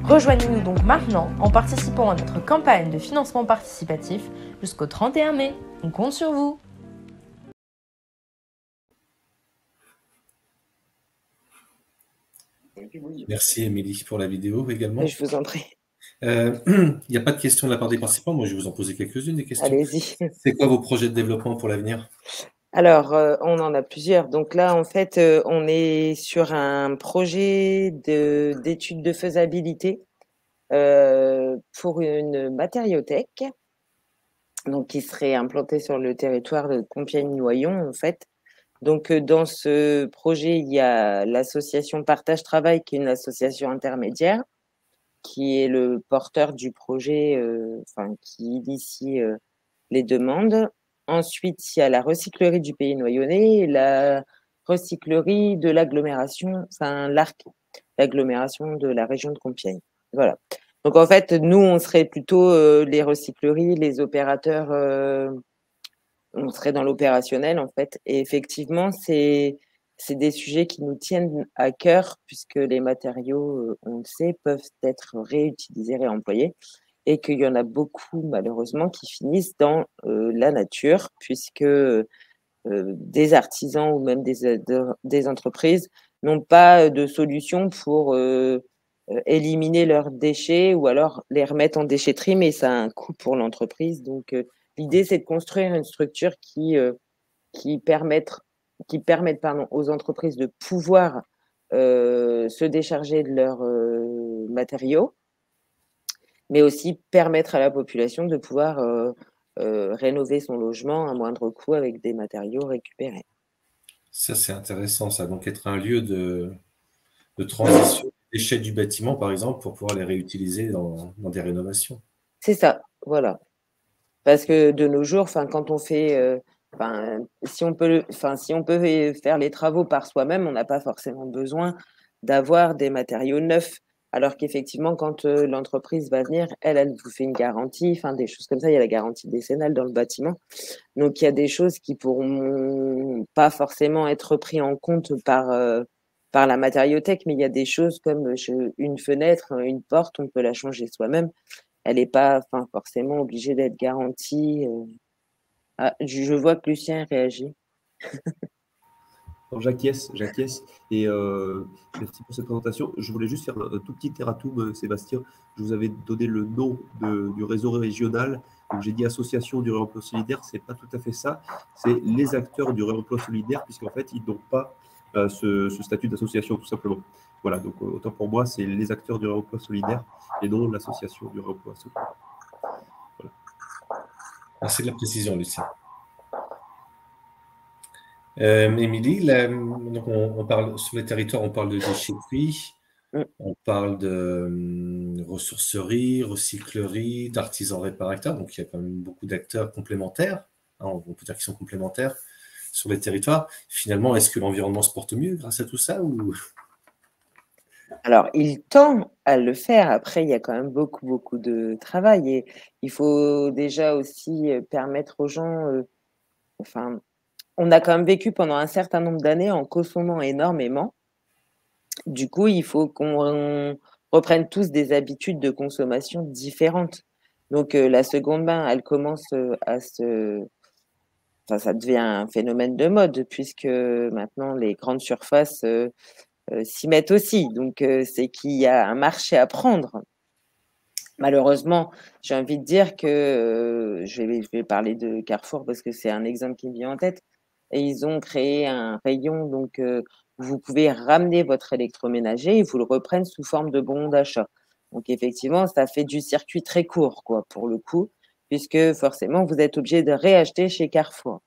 Rejoignez-nous donc maintenant en participant à notre campagne de financement participatif jusqu'au 31 mai. On compte sur vous. Merci, Émilie, pour la vidéo également. Je vous en prie. Il n'y a pas de questions de la part des participants. Moi, je vais vous en poser quelques-unes des questions. Allez-y. C'est quoi vos projets de développement pour l'avenir? Alors, on en a plusieurs. Donc là, en fait, on est sur un projet d'étude de faisabilité pour une matériothèque, donc qui serait implantée sur le territoire de Compiègne-Noyon, en fait. Donc, dans ce projet, il y a l'association Partage Travail, qui est une association intermédiaire, qui est le porteur du projet, qui initie les demandes. Ensuite, il y a la recyclerie du Pays Noyonnais et la recyclerie de l'agglomération, l'ARC, l'agglomération de la région de Compiègne. Voilà. Donc, en fait, nous, on serait plutôt les recycleries, les opérateurs, on serait dans l'opérationnel, en fait. Et effectivement, c'est des sujets qui nous tiennent à cœur puisque les matériaux, on le sait, peuvent être réutilisés, réemployés et qu'il y en a beaucoup, malheureusement, qui finissent dans la nature puisque des artisans ou même des entreprises n'ont pas de solution pour éliminer leurs déchets ou alors les remettre en déchetterie, mais ça a un coût pour l'entreprise. Donc, l'idée, c'est de construire une structure qui permettent aux entreprises de pouvoir se décharger de leurs matériaux, mais aussi permettre à la population de pouvoir rénover son logement à moindre coût avec des matériaux récupérés. Ça, c'est intéressant, ça. Donc, être un lieu de transition des déchets du bâtiment, par exemple, pour pouvoir les réutiliser dans des rénovations. C'est ça, voilà. Parce que de nos jours, quand on fait, si on peut faire les travaux par soi-même, on n'a pas forcément besoin d'avoir des matériaux neufs. Alors qu'effectivement, quand l'entreprise va venir, elle vous fait une garantie, des choses comme ça. Il y a la garantie décennale dans le bâtiment. Donc, il y a des choses qui pourront pas forcément être prises en compte par par la matériothèque, mais il y a des choses comme une fenêtre, une porte, on peut la changer soi-même. Elle n'est pas forcément obligée d'être garantie. Ah, je vois que Lucien réagit. Alors, j'acquiesce. Et merci pour cette présentation. Je voulais juste faire un tout petit erratum, Sébastien. Je vous avais donné le nom du réseau régional. Donc, j'ai dit association du réemploi solidaire. Ce n'est pas tout à fait ça. C'est les acteurs du réemploi solidaire, puisqu'en fait, ils n'ont pas ce statut d'association, tout simplement. Voilà, donc autant pour moi, c'est les acteurs du réemploi solidaire et non l'association du réemploi solidaire. Voilà. Merci de la précision, Lucien. Émilie, donc on parle sur les territoires, on parle de déchetterie, on parle de ressourcerie, recyclerie, d'artisans réparateurs, donc il y a quand même beaucoup d'acteurs complémentaires, hein, on peut dire qu'ils sont complémentaires sur les territoires. Finalement, est-ce que l'environnement se porte mieux grâce à tout ça ou... Alors, il tend à le faire. Après, il y a quand même beaucoup de travail et il faut déjà aussi permettre aux gens, on a quand même vécu pendant un certain nombre d'années en consommant énormément. Du coup, il faut qu'on reprenne tous des habitudes de consommation différentes. Donc, la seconde main, elle commence ça devient un phénomène de mode puisque maintenant les grandes surfaces s'y mettent aussi. Donc, c'est qu'il y a un marché à prendre. Malheureusement, j'ai envie de dire que je vais parler de Carrefour parce que c'est un exemple qui me vient en tête. Et ils ont créé un rayon, donc vous pouvez ramener votre électroménager et vous le reprennent sous forme de bon d'achat. Donc effectivement, ça fait du circuit très court, quoi, pour le coup, puisque forcément, vous êtes obligé de réacheter chez Carrefour.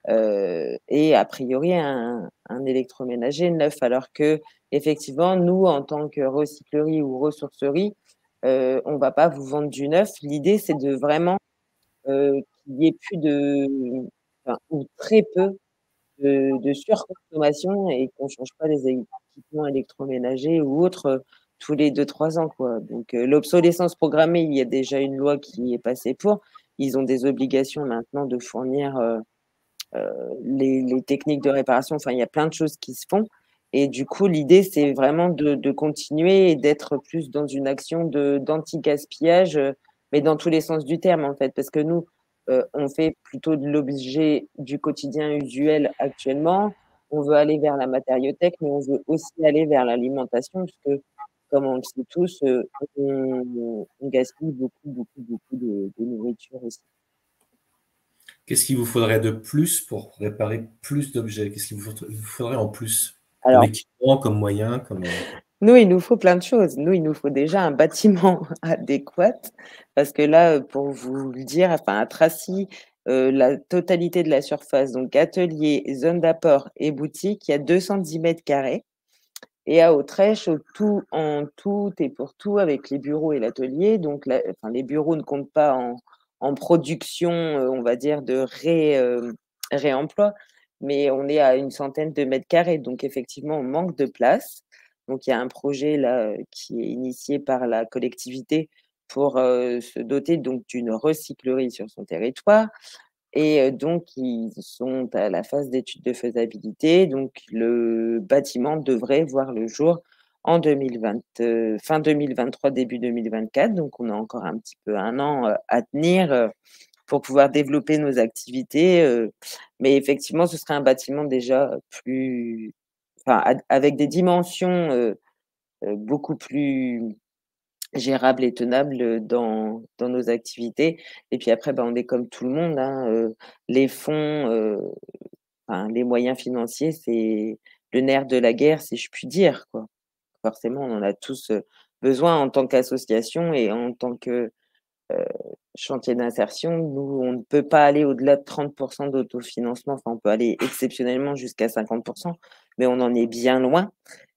Et a priori, un électroménager neuf, alors que effectivement, nous, en tant que recyclerie ou ressourcerie, on va pas vous vendre du neuf. L'idée, c'est de vraiment qu'il y ait plus ou très peu de surconsommation et qu'on change pas les équipements électroménagers ou autres tous les 2-3 ans, quoi. Donc, l'obsolescence programmée, il y a déjà une loi qui est passée pour. Ils ont des obligations maintenant de fournir les techniques de réparation. Enfin, il y a plein de choses qui se font. Et du coup, l'idée, c'est vraiment de continuer et d'être plus dans une action d'anti-gaspillage, mais dans tous les sens du terme, en fait. Parce que nous, on fait plutôt de l'objet du quotidien usuel actuellement. On veut aller vers la matériothèque, mais on veut aussi aller vers l'alimentation, puisque, comme on le sait tous, on gaspille beaucoup de nourriture aussi. Qu'est-ce qu'il vous faudrait de plus pour réparer plus d'objets? Qu'est-ce qu'il vous faudrait en plus? Alors, comme équipement, comme moyen, comme... Nous, il nous faut plein de choses. Nous, il nous faut déjà un bâtiment adéquat parce que là, pour vous le dire, enfin, à Tracy, la totalité de la surface, donc atelier, zone d'apport et boutique, il y a 210 mètres carrés. Et à Autrèche, en tout et pour tout, avec les bureaux et l'atelier, donc les bureaux ne comptent pas en production, on va dire, de réemploi, mais on est à une centaine de mètres carrés. Donc, effectivement, on manque de place. Donc, il y a un projet là qui est initié par la collectivité pour se doter donc d'une recyclerie sur son territoire. Et donc, ils sont à la phase d'étude de faisabilité. Donc, le bâtiment devrait voir le jour en 2020, fin 2023, début 2024. Donc, on a encore un petit peu un an à tenir pour pouvoir développer nos activités. Mais effectivement, ce serait un bâtiment déjà avec des dimensions beaucoup plus gérable et tenable dans nos activités. Et puis après, on est comme tout le monde, hein, les fonds, les moyens financiers, c'est le nerf de la guerre, si je puis dire, quoi. Forcément, on en a tous besoin en tant qu'association et en tant que chantier d'insertion. Nous, on ne peut pas aller au-delà de 30% d'autofinancement. Enfin, on peut aller exceptionnellement jusqu'à 50%, mais on en est bien loin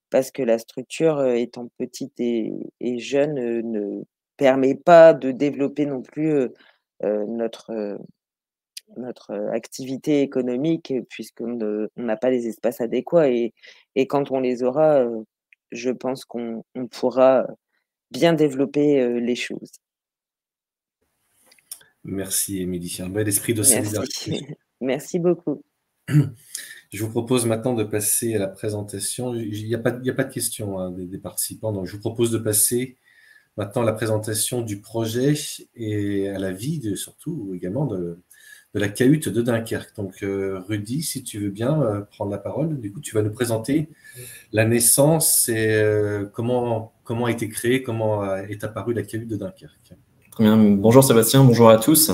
parce que la structure, étant petite et jeune, ne permet pas de développer non plus, notre activité économique puisqu'on n'a pas les espaces adéquats et quand on les aura, je pense qu'on pourra bien développer, les choses. Merci, Émilie. Un bel esprit de solidarité. Merci. Merci beaucoup. Je vous propose maintenant de passer à la présentation. Il n'y a pas de questions hein, des participants, donc je vous propose de passer maintenant à la présentation du projet et à la vie, surtout également de la cahute de Dunkerque. Donc, Rudy, si tu veux bien prendre la parole, du coup, tu vas nous présenter la naissance et comment a été créée, comment est apparue la cahute de Dunkerque. Très bien. Bonjour Sébastien, bonjour à tous.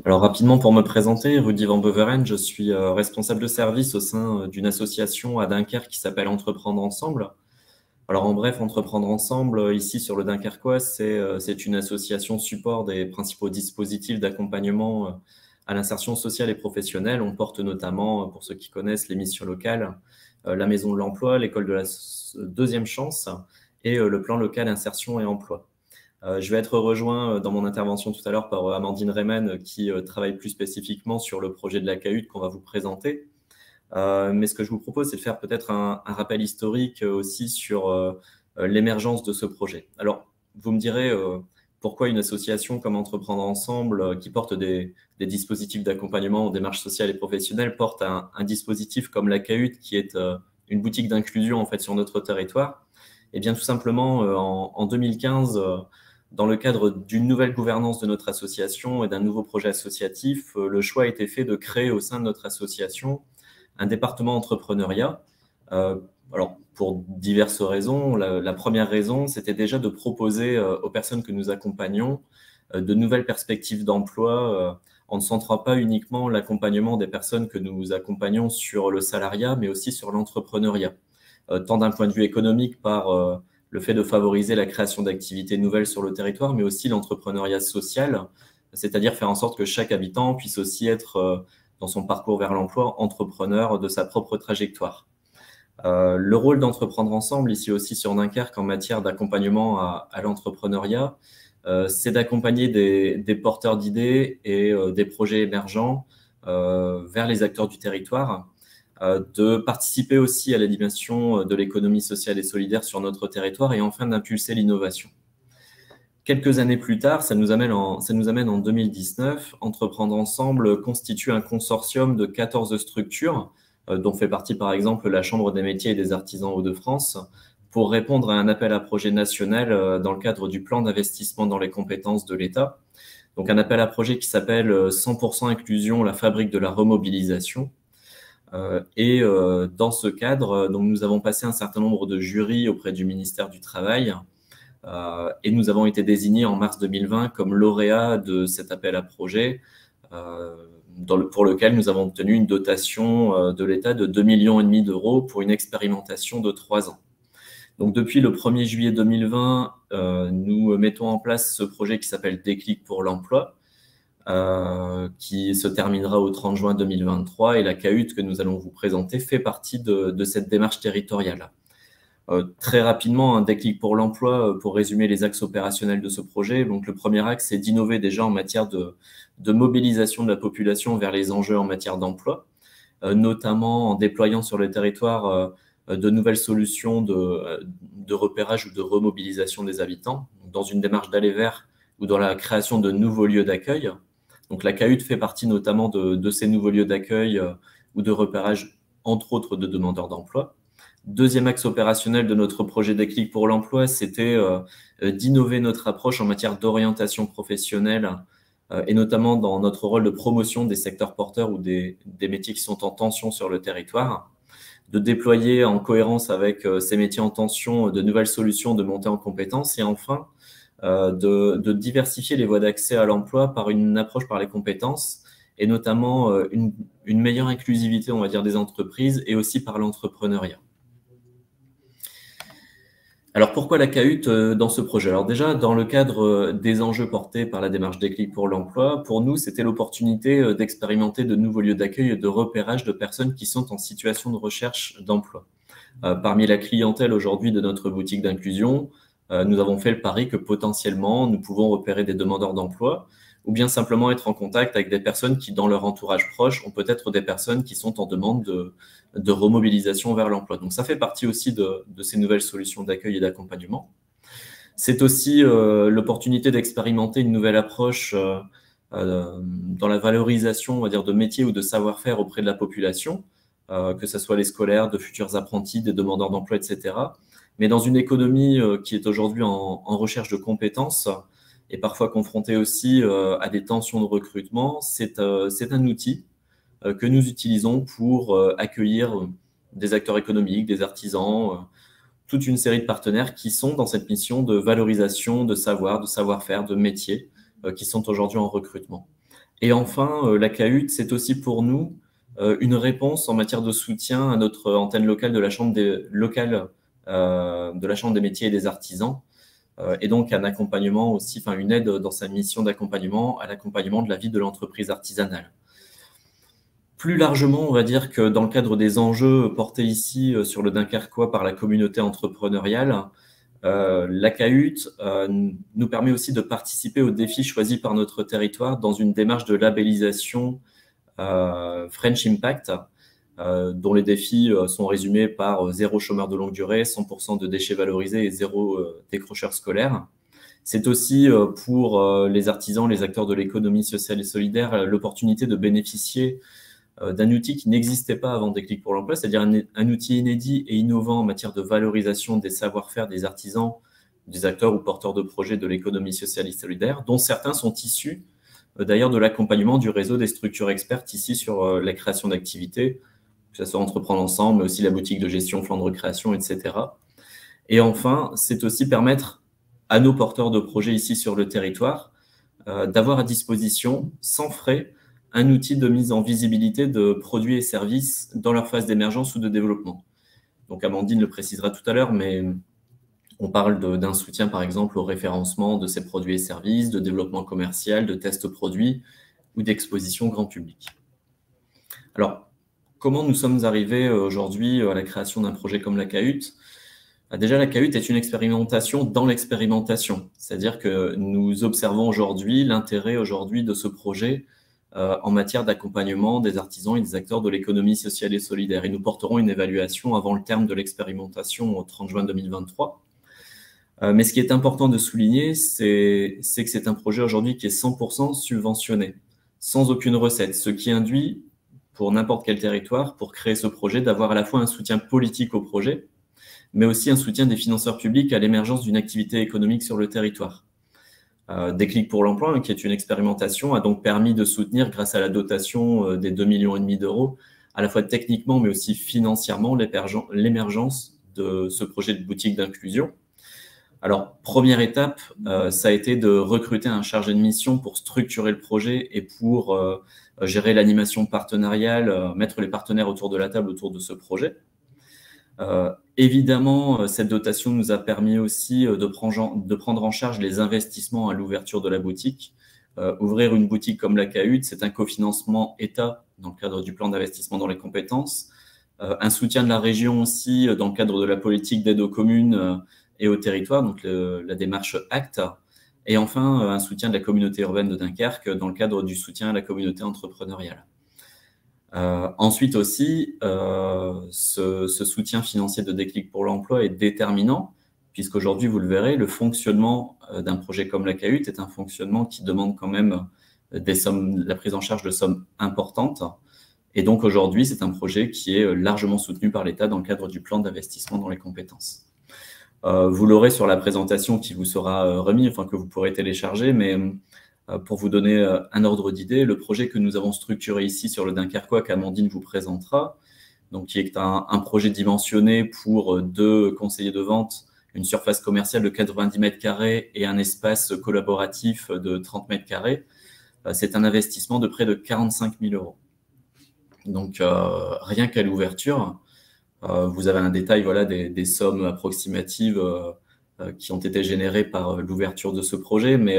Alors rapidement pour me présenter, Rudy Van Beveren, je suis responsable de service au sein d'une association à Dunkerque qui s'appelle Entreprendre Ensemble. Alors en bref, Entreprendre Ensemble, ici sur le Dunkerquois, c'est une association support des principaux dispositifs d'accompagnement à l'insertion sociale et professionnelle. On porte notamment, pour ceux qui connaissent, les missions locales, la Maison de l'Emploi, l'école de la deuxième chance et le plan local insertion et emploi. Je vais être rejoint dans mon intervention tout à l'heure par Amandine Reymann qui travaille plus spécifiquement sur le projet de la cahute qu'on va vous présenter. Mais ce que je vous propose, c'est de faire peut-être un rappel historique aussi sur l'émergence de ce projet. Alors, vous me direz pourquoi une association comme Entreprendre Ensemble, qui porte des dispositifs d'accompagnement aux démarches sociales et professionnelles, porte un dispositif comme la cahute, qui est une boutique d'inclusion en fait sur notre territoire. Eh bien, tout simplement, en 2015, dans le cadre d'une nouvelle gouvernance de notre association et d'un nouveau projet associatif, le choix a été fait de créer au sein de notre association un département entrepreneuriat. Alors, pour diverses raisons. La première raison, c'était déjà de proposer aux personnes que nous accompagnons de nouvelles perspectives d'emploi en ne centrant pas uniquement l'accompagnement des personnes que nous accompagnons sur le salariat, mais aussi sur l'entrepreneuriat. Tant d'un point de vue économique par le fait de favoriser la création d'activités nouvelles sur le territoire, mais aussi l'entrepreneuriat social, c'est-à-dire faire en sorte que chaque habitant puisse aussi être, dans son parcours vers l'emploi, entrepreneur de sa propre trajectoire. Le rôle d'Entreprendre Ensemble, ici aussi sur Dunkerque, en matière d'accompagnement à l'entrepreneuriat, c'est d'accompagner des porteurs d'idées et des projets émergents vers les acteurs du territoire, de participer aussi à l'animation de l'économie sociale et solidaire sur notre territoire et enfin d'impulser l'innovation. Quelques années plus tard, ça nous amène en 2019, Entreprendre Ensemble constitue un consortium de 14 structures, dont fait partie par exemple la Chambre des métiers et des artisans Hauts-de-France, pour répondre à un appel à projet national dans le cadre du plan d'investissement dans les compétences de l'État. Donc un appel à projet qui s'appelle 100% inclusion, la fabrique de la remobilisation. Et dans ce cadre, donc nous avons passé un certain nombre de jurys auprès du ministère du Travail et nous avons été désignés en mars 2020 comme lauréats de cet appel à projet pour lequel nous avons obtenu une dotation de l'État de 2,5 millions d'euros pour une expérimentation de 3 ans. Donc depuis le 1er juillet 2020, nous mettons en place ce projet qui s'appelle Déclic pour l'emploi, qui se terminera au 30 juin 2023 et la cahute que nous allons vous présenter fait partie de cette démarche territoriale. Très rapidement, un déclic pour l'emploi, pour résumer les axes opérationnels de ce projet. Donc, le premier axe, c'est d'innover déjà en matière de mobilisation de la population vers les enjeux en matière d'emploi, notamment en déployant sur le territoire de nouvelles solutions de repérage ou de remobilisation des habitants, dans une démarche d'aller vers ou dans la création de nouveaux lieux d'accueil. Donc, la cahute fait partie notamment de ces nouveaux lieux d'accueil ou de repérage, entre autres, de demandeurs d'emploi. Deuxième axe opérationnel de notre projet Déclic pour l'emploi, c'était d'innover notre approche en matière d'orientation professionnelle et notamment dans notre rôle de promotion des secteurs porteurs ou des métiers qui sont en tension sur le territoire, de déployer en cohérence avec ces métiers en tension de nouvelles solutions de montée en compétences et enfin de diversifier les voies d'accès à l'emploi par une approche par les compétences et notamment une meilleure inclusivité, on va dire, des entreprises et aussi par l'entrepreneuriat. Alors, pourquoi la cahute dans ce projet? Alors déjà, dans le cadre des enjeux portés par la démarche Déclic pour l'emploi, pour nous, c'était l'opportunité d'expérimenter de nouveaux lieux d'accueil et de repérage de personnes qui sont en situation de recherche d'emploi. Parmi la clientèle aujourd'hui de notre boutique d'inclusion, nous avons fait le pari que potentiellement, nous pouvons repérer des demandeurs d'emploi ou bien simplement être en contact avec des personnes qui, dans leur entourage proche, ont peut-être des personnes qui sont en demande de remobilisation vers l'emploi. Donc, ça fait partie aussi de ces nouvelles solutions d'accueil et d'accompagnement. C'est aussi l'opportunité d'expérimenter une nouvelle approche dans la valorisation, on va dire, de métiers ou de savoir-faire auprès de la population, que ce soit les scolaires, de futurs apprentis, des demandeurs d'emploi, etc. Mais dans une économie qui est aujourd'hui en recherche de compétences et parfois confrontée aussi à des tensions de recrutement, c'est un outil que nous utilisons pour accueillir des acteurs économiques, des artisans, toute une série de partenaires qui sont dans cette mission de valorisation de savoir, de savoir-faire, de métiers qui sont aujourd'hui en recrutement. Et enfin, la CAHUT, c'est aussi pour nous une réponse en matière de soutien à notre antenne locale de la Chambre de la Chambre des métiers et des artisans, et donc un accompagnement aussi, enfin une aide dans sa mission d'accompagnement à l'accompagnement de la vie de l'entreprise artisanale. Plus largement, on va dire que dans le cadre des enjeux portés ici sur le Dunkerquois par la communauté entrepreneuriale, la CAHUT nous permet aussi de participer aux défis choisis par notre territoire dans une démarche de labellisation French Impact, dont les défis sont résumés par 0 chômeur de longue durée, 100% de déchets valorisés et 0 décrocheurs scolaires. C'est aussi pour les artisans, les acteurs de l'économie sociale et solidaire, l'opportunité de bénéficier d'un outil qui n'existait pas avant Déclic pour l'emploi, c'est-à-dire un outil inédit et innovant en matière de valorisation des savoir-faire des artisans, des acteurs ou porteurs de projets de l'économie sociale et solidaire, dont certains sont issus d'ailleurs de l'accompagnement du réseau des structures expertes ici sur la création d'activités, que ce soit Entreprendre Ensemble, mais aussi la boutique de gestion, Flandre Recréation, etc. Et enfin, c'est aussi permettre à nos porteurs de projets ici sur le territoire d'avoir à disposition, sans frais, un outil de mise en visibilité de produits et services dans leur phase d'émergence ou de développement. Donc Amandine le précisera tout à l'heure, mais on parle d'un soutien par exemple au référencement de ces produits et services, de développement commercial, de tests produits ou d'exposition grand public. Alors, comment nous sommes arrivés aujourd'hui à la création d'un projet comme la CAHUT ? Déjà, la CAHUT est une expérimentation dans l'expérimentation, c'est-à-dire que nous observons aujourd'hui l'intérêt aujourd'hui de ce projet en matière d'accompagnement des artisans et des acteurs de l'économie sociale et solidaire. Et nous porterons une évaluation avant le terme de l'expérimentation au 30 juin 2023. Mais ce qui est important de souligner, c'est que c'est un projet aujourd'hui qui est 100% subventionné, sans aucune recette, ce qui induit, pour n'importe quel territoire, pour créer ce projet, d'avoir à la fois un soutien politique au projet, mais aussi un soutien des financeurs publics à l'émergence d'une activité économique sur le territoire. Déclic pour l'emploi, qui est une expérimentation, a donc permis de soutenir, grâce à la dotation des 2,5 millions d'euros, à la fois techniquement, mais aussi financièrement, l'émergence de ce projet de boutique d'inclusion. Alors, première étape, ça a été de recruter un chargé de mission pour structurer le projet et pour gérer l'animation partenariale, mettre les partenaires autour de la table autour de ce projet. Évidemment, cette dotation nous a permis aussi de prendre en charge les investissements à l'ouverture de la boutique. Ouvrir une boutique comme la CAHUT, c'est un cofinancement État dans le cadre du plan d'investissement dans les compétences, un soutien de la région aussi dans le cadre de la politique d'aide aux communes et aux territoires, donc la démarche ACT, et enfin un soutien de la communauté urbaine de Dunkerque dans le cadre du soutien à la communauté entrepreneuriale. Ensuite aussi, ce soutien financier de Déclic pour l'emploi est déterminant, puisqu'aujourd'hui, vous le verrez, le fonctionnement d'un projet comme la CAHUT est un fonctionnement qui demande quand même la prise en charge de sommes importantes. Et donc aujourd'hui, c'est un projet qui est largement soutenu par l'État dans le cadre du plan d'investissement dans les compétences. Vous l'aurez sur la présentation qui vous sera remis, enfin que vous pourrez télécharger, mais pour vous donner un ordre d'idée, le projet que nous avons structuré ici sur le Dunkerquois, qu'Amandine vous présentera, donc qui est un projet dimensionné pour 2 conseillers de vente, une surface commerciale de 90 mètres carrés et un espace collaboratif de 30 mètres carrés, c'est un investissement de près de 45 000 euros. Donc, rien qu'à l'ouverture, vous avez un détail des sommes approximatives qui ont été générées par l'ouverture de ce projet, mais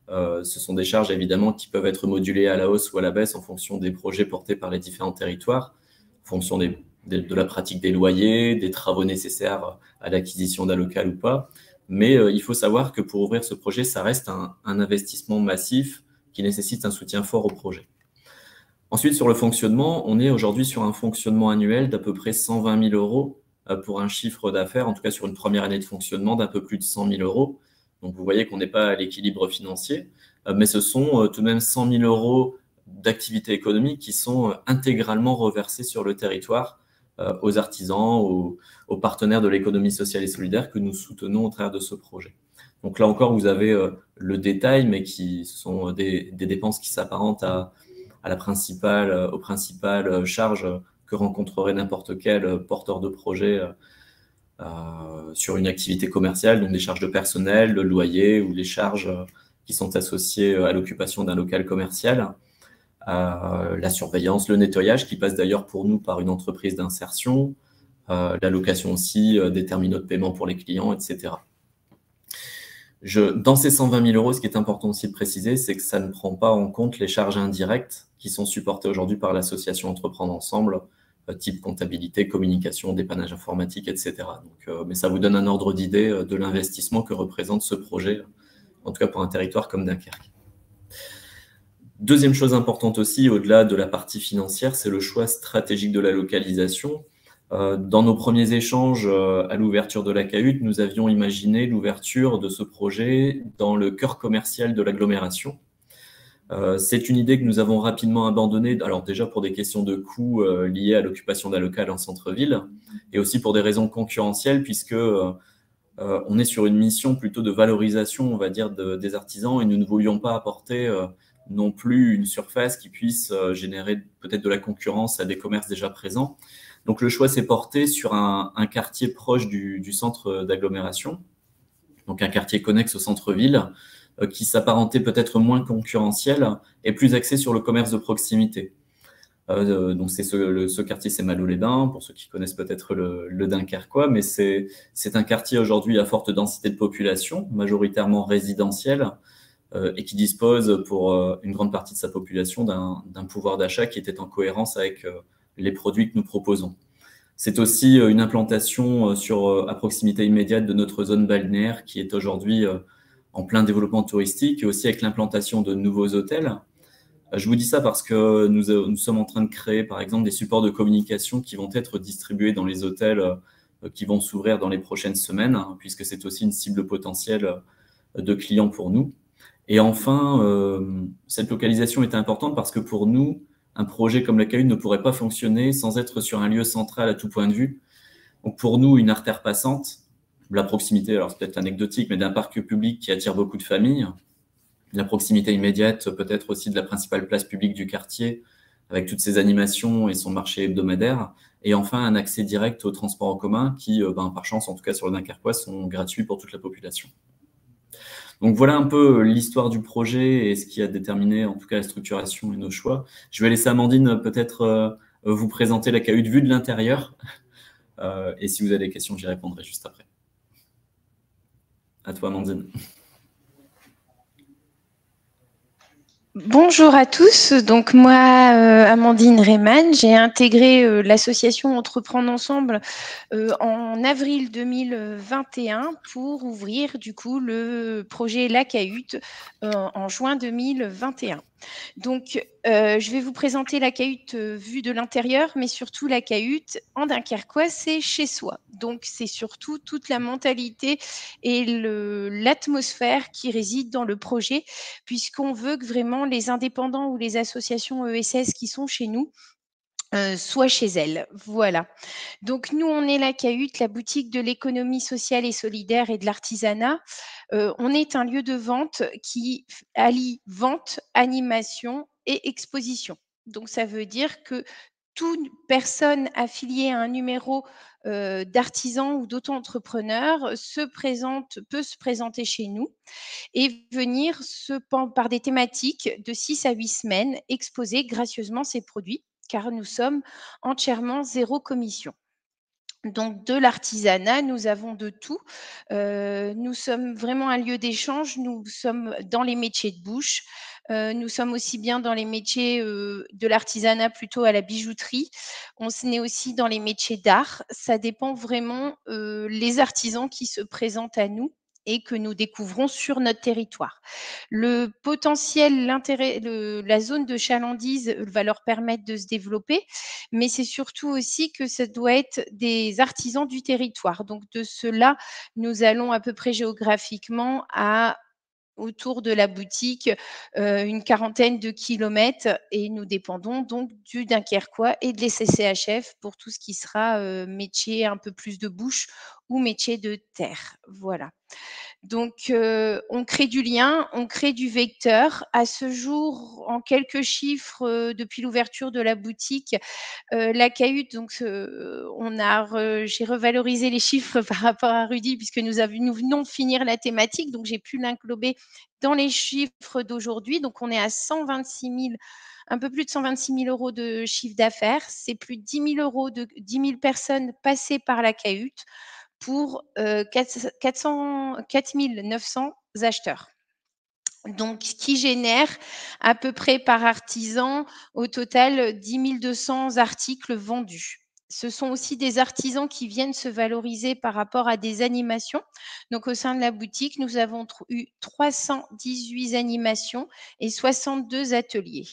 ce sont des charges évidemment qui peuvent être modulées à la hausse ou à la baisse en fonction des projets portés par les différents territoires, en fonction de la pratique des loyers, des travaux nécessaires à l'acquisition d'un local ou pas. Mais il faut savoir que pour ouvrir ce projet, ça reste un investissement massif qui nécessite un soutien fort au projet. Ensuite, sur le fonctionnement, on est aujourd'hui sur un fonctionnement annuel d'à peu près 120 000 euros pour un chiffre d'affaires, en tout cas sur une première année de fonctionnement d'un peu plus de 100 000 euros. Donc, vous voyez qu'on n'est pas à l'équilibre financier, mais ce sont tout de même 100 000 euros d'activités économiques qui sont intégralement reversées sur le territoire aux artisans, aux partenaires de l'économie sociale et solidaire que nous soutenons au travers de ce projet. Donc là encore, vous avez le détail, mais qui sont des dépenses qui s'apparentent aux principales charges que rencontrerait n'importe quel porteur de projet sur une activité commerciale, donc des charges de personnel, le loyer ou les charges qui sont associées à l'occupation d'un local commercial, la surveillance, le nettoyage, qui passe d'ailleurs pour nous par une entreprise d'insertion, l'allocation aussi des terminaux de paiement pour les clients, etc. Dans ces 120 000 euros, ce qui est important aussi de préciser, c'est que ça ne prend pas en compte les charges indirectes qui sont supportées aujourd'hui par l'association Entreprendre Ensemble, type comptabilité, communication, dépannage informatique, etc. Donc, mais ça vous donne un ordre d'idée de l'investissement que représente ce projet, en tout cas pour un territoire comme Dunkerque. Deuxième chose importante aussi, au-delà de la partie financière, c'est le choix stratégique de la localisation. Dans nos premiers échanges à l'ouverture de la CAHUT, nous avions imaginé l'ouverture de ce projet dans le cœur commercial de l'agglomération. C'est une idée que nous avons rapidement abandonnée, alors déjà pour des questions de coûts liées à l'occupation d'un local en centre-ville, et aussi pour des raisons concurrentielles, puisque on est sur une mission plutôt de valorisation, on va dire, des artisans, et nous ne voulions pas apporter non plus une surface qui puisse générer peut-être de la concurrence à des commerces déjà présents. Donc le choix s'est porté sur un quartier proche du centre d'agglomération, donc un quartier connexe au centre-ville, qui s'apparentait peut-être moins concurrentiel et plus axé sur le commerce de proximité. Donc ce quartier, c'est Malo-les-Bains, pour ceux qui connaissent peut-être le Dunkerquois, mais c'est un quartier aujourd'hui à forte densité de population, majoritairement résidentielle, et qui dispose pour une grande partie de sa population d'un pouvoir d'achat qui était en cohérence avec les produits que nous proposons. C'est aussi une implantation à proximité immédiate de notre zone balnéaire qui est aujourd'hui en plein développement touristique, et aussi avec l'implantation de nouveaux hôtels. Je vous dis ça parce que nous sommes en train de créer, par exemple, des supports de communication qui vont être distribués dans les hôtels qui vont s'ouvrir dans les prochaines semaines, puisque c'est aussi une cible potentielle de clients pour nous. Et enfin, cette localisation est importante parce que pour nous, un projet comme la CAHUT ne pourrait pas fonctionner sans être sur un lieu central à tout point de vue. Donc pour nous, une artère passante, la proximité, alors c'est peut-être anecdotique, mais d'un parc public qui attire beaucoup de familles, la proximité immédiate peut-être aussi de la principale place publique du quartier, avec toutes ses animations et son marché hebdomadaire, et enfin un accès direct aux transports en commun qui, par chance, en tout cas sur le Dunkerquois, sont gratuits pour toute la population. Donc voilà un peu l'histoire du projet et ce qui a déterminé en tout cas la structuration et nos choix. Je vais laisser Amandine peut-être vous présenter la CAHUT vue de l'intérieur, et si vous avez des questions, j'y répondrai juste après. À toi, Amandine. Bonjour à tous, donc moi, Amandine Reymann, j'ai intégré l'association Entreprendre Ensemble en avril 2021 pour ouvrir du coup le projet La CAHUT en juin 2021. Donc, je vais vous présenter la CAHUT vue de l'intérieur, mais surtout la CAHUT en Dunkerquois, c'est chez soi. Donc, c'est surtout toute la mentalité et l'atmosphère qui réside dans le projet, puisqu'on veut que vraiment les indépendants ou les associations ESS qui sont chez nous soient chez elles. Voilà. Donc, nous, on est la CAHUT, la boutique de l'économie sociale et solidaire et de l'artisanat. On est un lieu de vente qui allie vente, animation et exposition. Donc, ça veut dire que toute personne affiliée à un numéro d'artisan ou d'auto-entrepreneur peut se présenter chez nous et venir par des thématiques de 6 à 8 semaines exposer gracieusement ses produits, car nous sommes entièrement zéro commission. Donc, de l'artisanat, nous avons de tout. Nous sommes vraiment un lieu d'échange. Nous sommes dans les métiers de bouche. Nous sommes aussi bien dans les métiers de l'artisanat plutôt à la bijouterie. On est aussi dans les métiers d'art. Ça dépend vraiment les artisans qui se présentent à nous et que nous découvrons sur notre territoire. Le potentiel, l'intérêt, la zone de chalandise va leur permettre de se développer, mais c'est surtout aussi que ça doit être des artisans du territoire. Donc de cela, nous allons à peu près géographiquement à autour de la boutique une quarantaine de kilomètres et nous dépendons donc du Dunkerquois et de l'SCHF pour tout ce qui sera métier un peu plus de bouche ou métier de terre. Voilà. Donc, on crée du lien, on crée du vecteur. À ce jour, en quelques chiffres, depuis l'ouverture de la boutique, la cahute, donc, j'ai revalorisé les chiffres par rapport à Rudy puisque nous venons de finir la thématique, donc j'ai pu l'englober dans les chiffres d'aujourd'hui. Donc, on est à 126 000, un peu plus de 126 000 € de chiffre d'affaires. C'est plus de 10 000 personnes passées par la cahute pour 4 900 acheteurs. Donc, qui génère à peu près par artisan au total 10 200 articles vendus. Ce sont aussi des artisans qui viennent se valoriser par rapport à des animations. Donc, au sein de la boutique, nous avons eu 318 animations et 62 ateliers.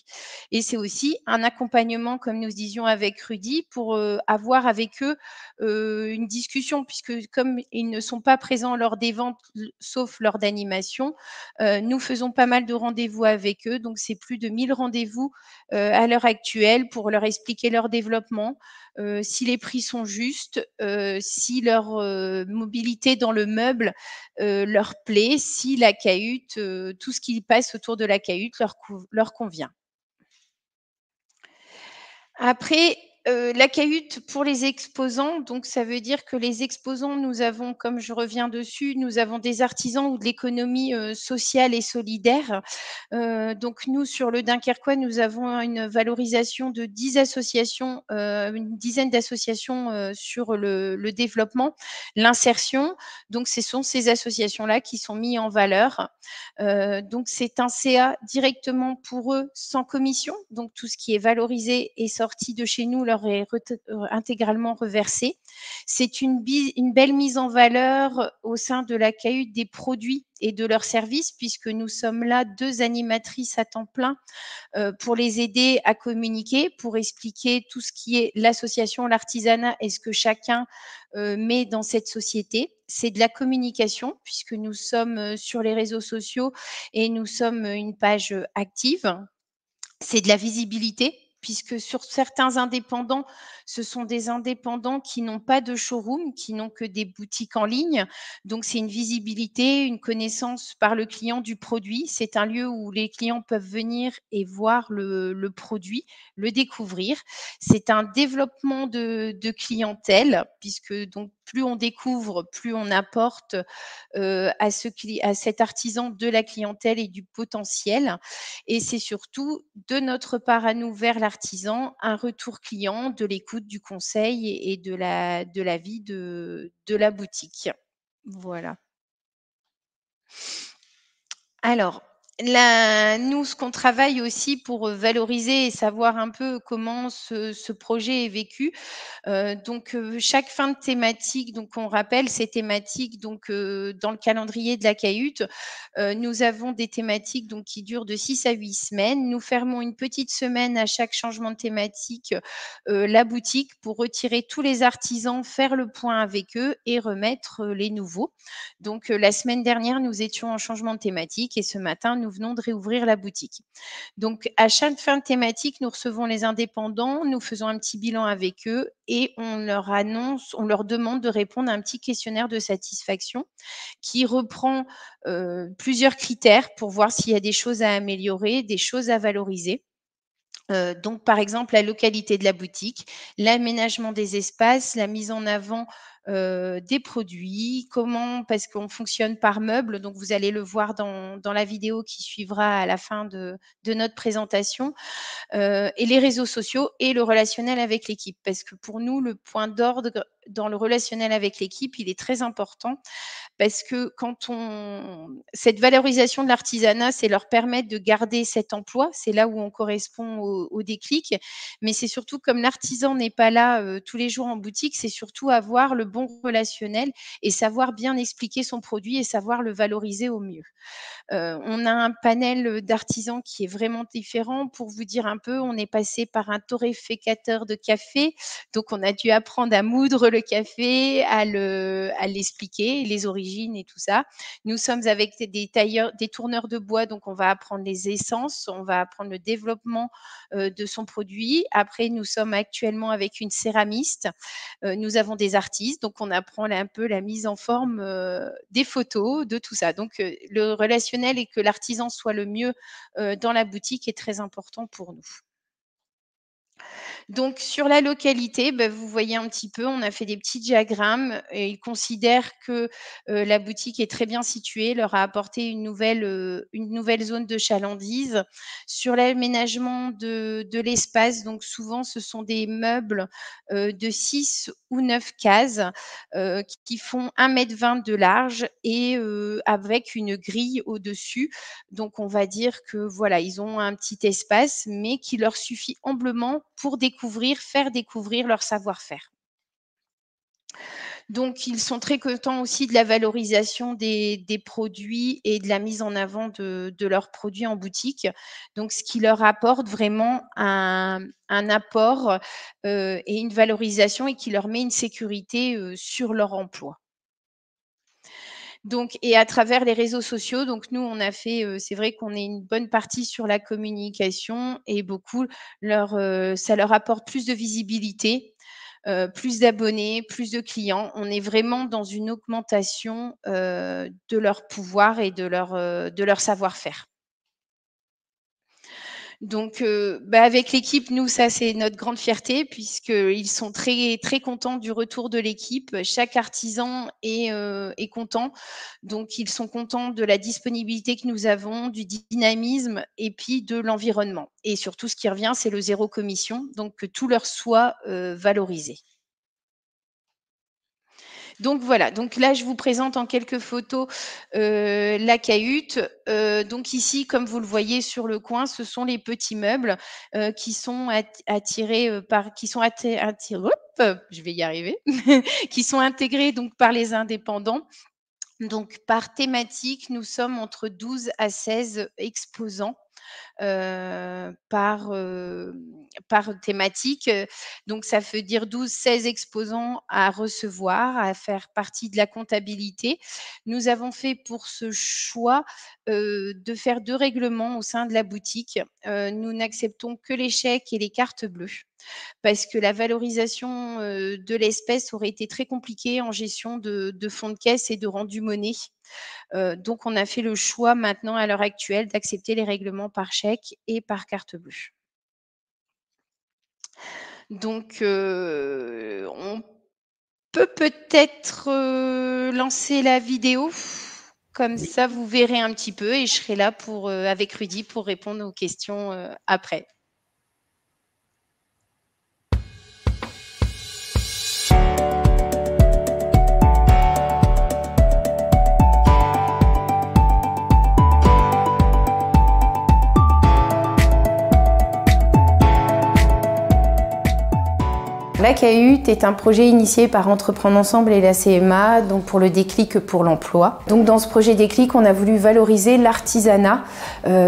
Et c'est aussi un accompagnement, comme nous disions avec Rudy, pour avoir avec eux une discussion, puisque comme ils ne sont pas présents lors des ventes, sauf lors d'animation, nous faisons pas mal de rendez-vous avec eux. Donc, c'est plus de 1000 rendez-vous à l'heure actuelle pour leur expliquer leur développement, si les prix sont justes, si leur mobilité dans le meuble leur plaît, si la cahute, tout ce qui passe autour de la cahute leur convient. Après, la cahute pour les exposants, donc ça veut dire que les exposants, nous avons, comme je reviens dessus, nous avons des artisans ou de l'économie sociale et solidaire. Donc nous, sur le Dunkerquois, nous avons une valorisation de 10 associations, une dizaine d'associations sur le développement, l'insertion. Donc ce sont ces associations-là qui sont mises en valeur. Donc c'est un CA directement pour eux, sans commission. Donc tout ce qui est valorisé et sorti de chez nous leur est intégralement reversé. C'est une belle mise en valeur au sein de la cahute des produits et de leurs services, puisque nous sommes là 2 animatrices à temps plein pour les aider à communiquer, pour expliquer tout ce qui est l'association, l'artisanat et ce que chacun met dans cette société. C'est de la communication, puisque nous sommes sur les réseaux sociaux et nous sommes une page active. C'est de la visibilité, puisque sur certains indépendants, ce sont des indépendants qui n'ont pas de showroom, qui n'ont que des boutiques en ligne. Donc, c'est une visibilité, une connaissance par le client du produit. C'est un lieu où les clients peuvent venir et voir le produit, le découvrir. C'est un développement de clientèle, puisque donc plus on découvre, plus on apporte à cet artisan de la clientèle et du potentiel. Et c'est surtout de notre part à nous vers l'artisan, un retour client, de l'écoute, du conseil et de la vie de la boutique. Voilà. Alors, nous, ce qu'on travaille aussi pour valoriser et savoir un peu comment ce projet est vécu. Donc, chaque fin de thématique, donc on rappelle ces thématiques donc dans le calendrier de la cahute. Nous avons des thématiques donc qui durent de 6 à 8 semaines. Nous fermons une petite semaine à chaque changement de thématique la boutique pour retirer tous les artisans, faire le point avec eux et remettre les nouveaux. Donc, la semaine dernière, nous étions en changement de thématique et ce matin, nous venons de réouvrir la boutique. Donc, à chaque fin de thématique, nous recevons les indépendants, nous faisons un petit bilan avec eux et on leur demande de répondre à un petit questionnaire de satisfaction qui reprend plusieurs critères pour voir s'il y a des choses à améliorer, des choses à valoriser. Donc, par exemple, la localité de la boutique, l'aménagement des espaces, la mise en avant des produits, parce qu'on fonctionne par meuble, donc vous allez le voir dans la vidéo qui suivra à la fin de notre présentation, et les réseaux sociaux et le relationnel avec l'équipe. Parce que pour nous, le point d'ordre dans le relationnel avec l'équipe, il est très important parce que cette valorisation de l'artisanat, c'est leur permettre de garder cet emploi. C'est là où on correspond au déclic. Mais c'est surtout comme l'artisan n'est pas là tous les jours en boutique, c'est surtout avoir le bon relationnel et savoir bien expliquer son produit et savoir le valoriser au mieux. On a un panel d'artisans qui est vraiment différent. Pour vous dire un peu, on est passé par un torréficateur de café. Donc, on a dû apprendre à moudre le café, à l'expliquer, les origines et tout ça. Nous sommes avec des tailleurs, des tourneurs de bois, donc on va apprendre les essences, on va apprendre le développement de son produit. Après, nous sommes actuellement avec une céramiste. Nous avons des artistes, donc on apprend un peu la mise en forme des photos, de tout ça. Donc le relationnel et que l'artisan soit le mieux dans la boutique est très important pour nous. Donc, sur la localité, vous voyez un petit peu, on a fait des petits diagrammes et ils considèrent que la boutique est très bien située, leur a apporté une nouvelle zone de chalandise. Sur l'aménagement de l'espace, donc souvent, ce sont des meubles de 6 ou 9 cases qui font 1,20 m de large et avec une grille au-dessus. Donc, on va dire que voilà, ils ont un petit espace, mais qui leur suffit amplement pour faire découvrir leur savoir-faire. Donc, ils sont très contents aussi de la valorisation des produits et de la mise en avant de leurs produits en boutique. Donc, ce qui leur apporte vraiment un apport et une valorisation et qui leur met une sécurité sur leur emploi. Donc, et à travers les réseaux sociaux, donc nous, on a fait, c'est vrai qu'on est une bonne partie sur la communication et beaucoup, ça leur apporte plus de visibilité, plus d'abonnés, plus de clients. On est vraiment dans une augmentation de leur pouvoir et de leur savoir-faire. Donc, avec l'équipe, nous, ça, c'est notre grande fierté puisqu'ils sont très, très contents du retour de l'équipe. Chaque artisan est content. Donc, ils sont contents de la disponibilité que nous avons, du dynamisme et puis de l'environnement. Et surtout, ce qui revient, c'est le 0 commission, donc que tout leur soit valorisé. Donc voilà, donc là je vous présente en quelques photos la cahute. Donc ici, comme vous le voyez sur le coin, ce sont les petits meubles qui sont attirés je vais y arriver, qui sont intégrés donc par les indépendants. Donc par thématique, nous sommes entre 12 à 16 exposants par thématique. Donc, ça veut dire 12-16 exposants à recevoir, à faire partie de la comptabilité. Nous avons fait pour ce choix de faire 2 règlements au sein de la boutique. Nous n'acceptons que les chèques et les cartes bleues parce que la valorisation de l'espèce aurait été très compliquée en gestion de fonds de caisse et de rendu monnaie. Donc, on a fait le choix maintenant, à l'heure actuelle, d'accepter les règlements par chèque et par carte bleue. Donc, on peut peut-être lancer la vidéo. Comme ça, vous verrez un petit peu et je serai là avec Rudy pour répondre aux questions après. La cahute est un projet initié par Entreprendre Ensemble et la CMA, donc pour le déclic pour l'emploi. Donc dans ce projet déclic, on a voulu valoriser l'artisanat,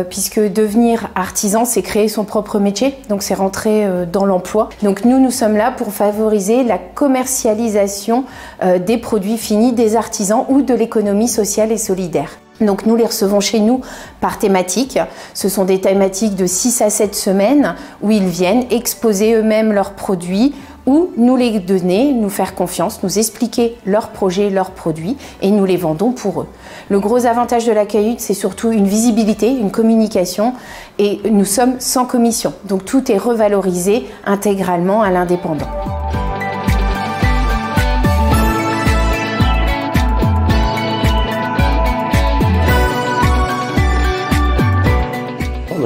puisque devenir artisan, c'est créer son propre métier, donc c'est rentrer dans l'emploi. Donc nous sommes là pour favoriser la commercialisation des produits finis des artisans ou de l'économie sociale et solidaire. Donc nous les recevons chez nous par thématique. Ce sont des thématiques de 6 à 7 semaines où ils viennent exposer eux-mêmes leurs produits ou nous les donner, nous faire confiance, nous expliquer leurs projets, leurs produits et nous les vendons pour eux. Le gros avantage de la cahute, c'est surtout une visibilité, une communication et nous sommes sans commission. Donc tout est revalorisé intégralement à l'indépendant.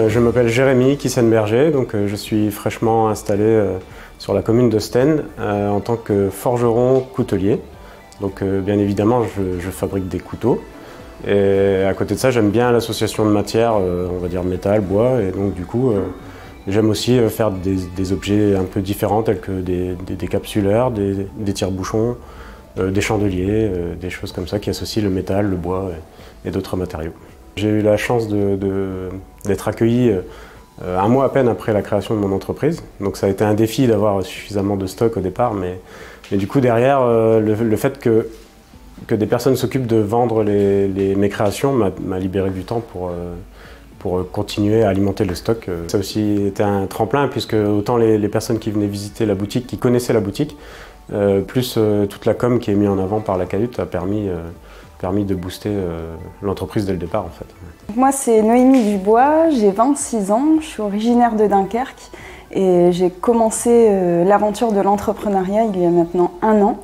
Je m'appelle Jérémy Kissenberger, donc je suis fraîchement installé sur la commune de Stène en tant que forgeron coutelier. Donc bien évidemment, je fabrique des couteaux. Et à côté de ça, j'aime bien l'association de matières, on va dire métal, bois. Et donc du coup, j'aime aussi faire des objets un peu différents tels que des capsuleurs, des tire-bouchons, des chandeliers, des choses comme ça qui associent le métal, le bois et d'autres matériaux. J'ai eu la chance d'être accueilli un mois à peine après la création de mon entreprise. Donc ça a été un défi d'avoir suffisamment de stock au départ, mais Et du coup, derrière, le fait que des personnes s'occupent de vendre mes créations m'a libéré du temps pour continuer à alimenter le stock. Ça a aussi été un tremplin, puisque autant les personnes qui venaient visiter la boutique, qui connaissaient la boutique, plus toute la com qui est mise en avant par la Cahute a permis de booster l'entreprise dès le départ, en fait. Moi, c'est Noémie Dubois, j'ai 26 ans, je suis originaire de Dunkerque et j'ai commencé l'aventure de l'entrepreneuriat il y a maintenant 1 an.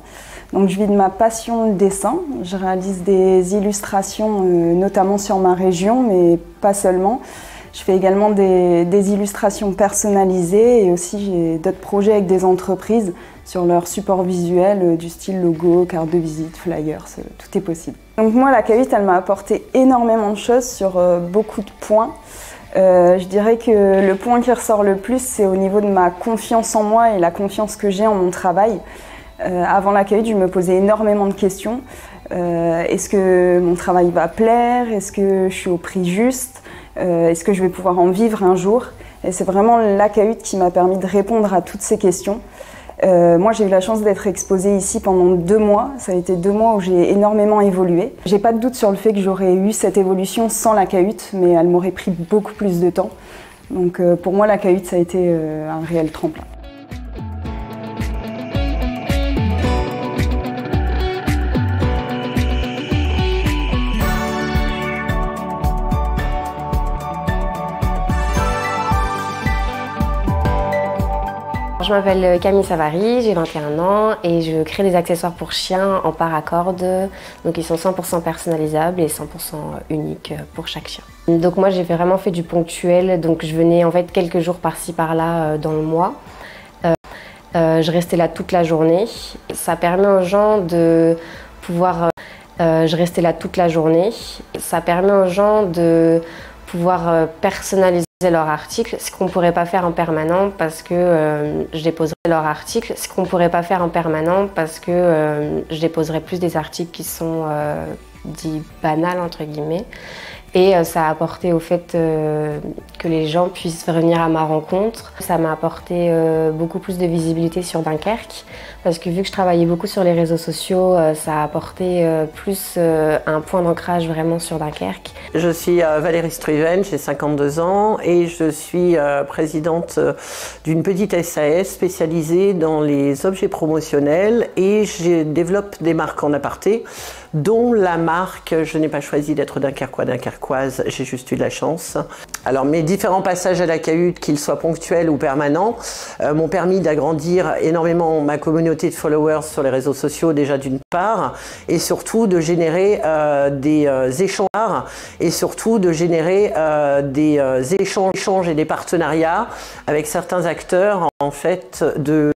Donc je vis de ma passion le dessin, je réalise des illustrations notamment sur ma région, mais pas seulement. Je fais également des illustrations personnalisées et aussi j'ai d'autres projets avec des entreprises sur leur support visuel du style logo, carte de visite, flyers, tout est possible. Donc moi, la Cahute, elle m'a apporté énormément de choses sur beaucoup de points. Je dirais que le point qui ressort le plus, c'est au niveau de ma confiance en moi et la confiance que j'ai en mon travail. Avant la Cahute, je me posais énormément de questions. Est-ce que mon travail va plaire? Est-ce que je suis au prix juste? Est-ce que je vais pouvoir en vivre un jour? Et c'est vraiment la Cahute qui m'a permis de répondre à toutes ces questions. Moi, j'ai eu la chance d'être exposée ici pendant 2 mois. Ça a été 2 mois où j'ai énormément évolué. J'ai pas de doute sur le fait que j'aurais eu cette évolution sans la Cahute, mais elle m'aurait pris beaucoup plus de temps. Donc pour moi, la Cahute, ça a été un réel tremplin. Je m'appelle Camille Savary, j'ai 21 ans et je crée des accessoires pour chiens en paracorde. Donc ils sont 100% personnalisables et 100% uniques pour chaque chien. Donc moi j'ai vraiment fait du ponctuel, donc je venais en fait quelques jours par-ci par-là dans le mois. Je restais là toute la journée. Ça permet aux gens de pouvoir... je restais là toute la journée. Ça permet aux gens de pouvoir personnaliser leur article, ce qu'on ne pourrait pas faire en permanent parce que je déposerais leur article, ce qu'on ne pourrait pas faire en permanent parce que je déposerais plus des articles qui sont dits banals entre guillemets. Et ça a apporté au fait que les gens puissent venir à ma rencontre. Ça m'a apporté beaucoup plus de visibilité sur Dunkerque parce que vu que je travaillais beaucoup sur les réseaux sociaux, ça a apporté plus un point d'ancrage vraiment sur Dunkerque. Je suis Valérie Struven, j'ai 52 ans et je suis présidente d'une petite SAS spécialisée dans les objets promotionnels et je développe des marques en aparté, dont la marque, je n'ai pas choisi d'être dunkerquois, dunkerquoise, j'ai juste eu de la chance. Alors mes différents passages à la Cahute, qu'ils soient ponctuels ou permanents, m'ont permis d'agrandir énormément ma communauté de followers sur les réseaux sociaux déjà d'une part, et surtout de générer des échanges, et surtout de générer des échanges et des partenariats avec certains acteurs en fait de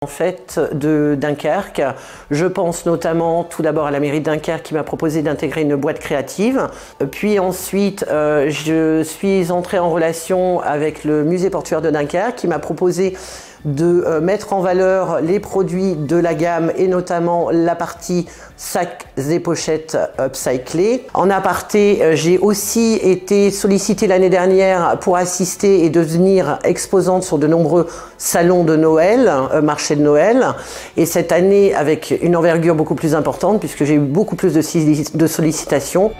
Dunkerque. Je pense notamment tout d'abord à la mairie de Dunkerque qui m'a proposé d'intégrer une boîte créative. Puis ensuite, je suis entrée en relation avec le musée portuaire de Dunkerque qui m'a proposé de mettre en valeur les produits de la gamme et notamment la partie sacs et pochettes upcyclés. En aparté, j'ai aussi été sollicitée l'année dernière pour assister et devenir exposante sur de nombreux salons de Noël, marchés de Noël. Et cette année, avec une envergure beaucoup plus importante puisque j'ai eu beaucoup plus de sollicitations.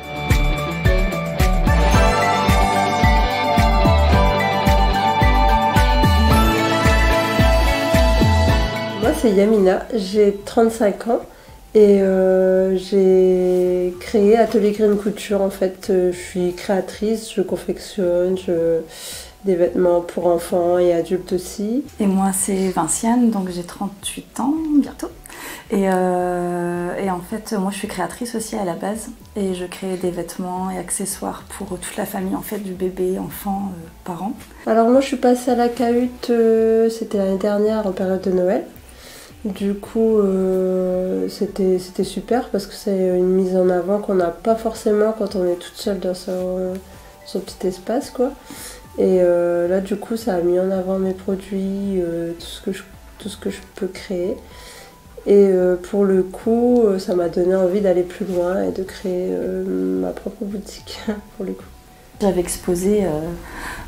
C'est Yamina, j'ai 35 ans et j'ai créé Atelier Green Couture. En fait, je suis créatrice, je confectionne des vêtements pour enfants et adultes aussi. Et moi, c'est Vinciane, donc j'ai 38 ans bientôt. Et en fait, moi, je suis créatrice aussi à la base et je crée des vêtements et accessoires pour toute la famille, en fait, du bébé, enfant, parents. Alors moi, je suis passée à la Cahute, c'était l'année dernière en période de Noël. Du coup, c'était super parce que c'est une mise en avant qu'on n'a pas forcément quand on est toute seule dans son petit espace, quoi. Et là, du coup, ça a mis en avant mes produits, tout ce que je peux créer. Et pour le coup, ça m'a donné envie d'aller plus loin et de créer ma propre boutique, pour le coup. J'avais exposé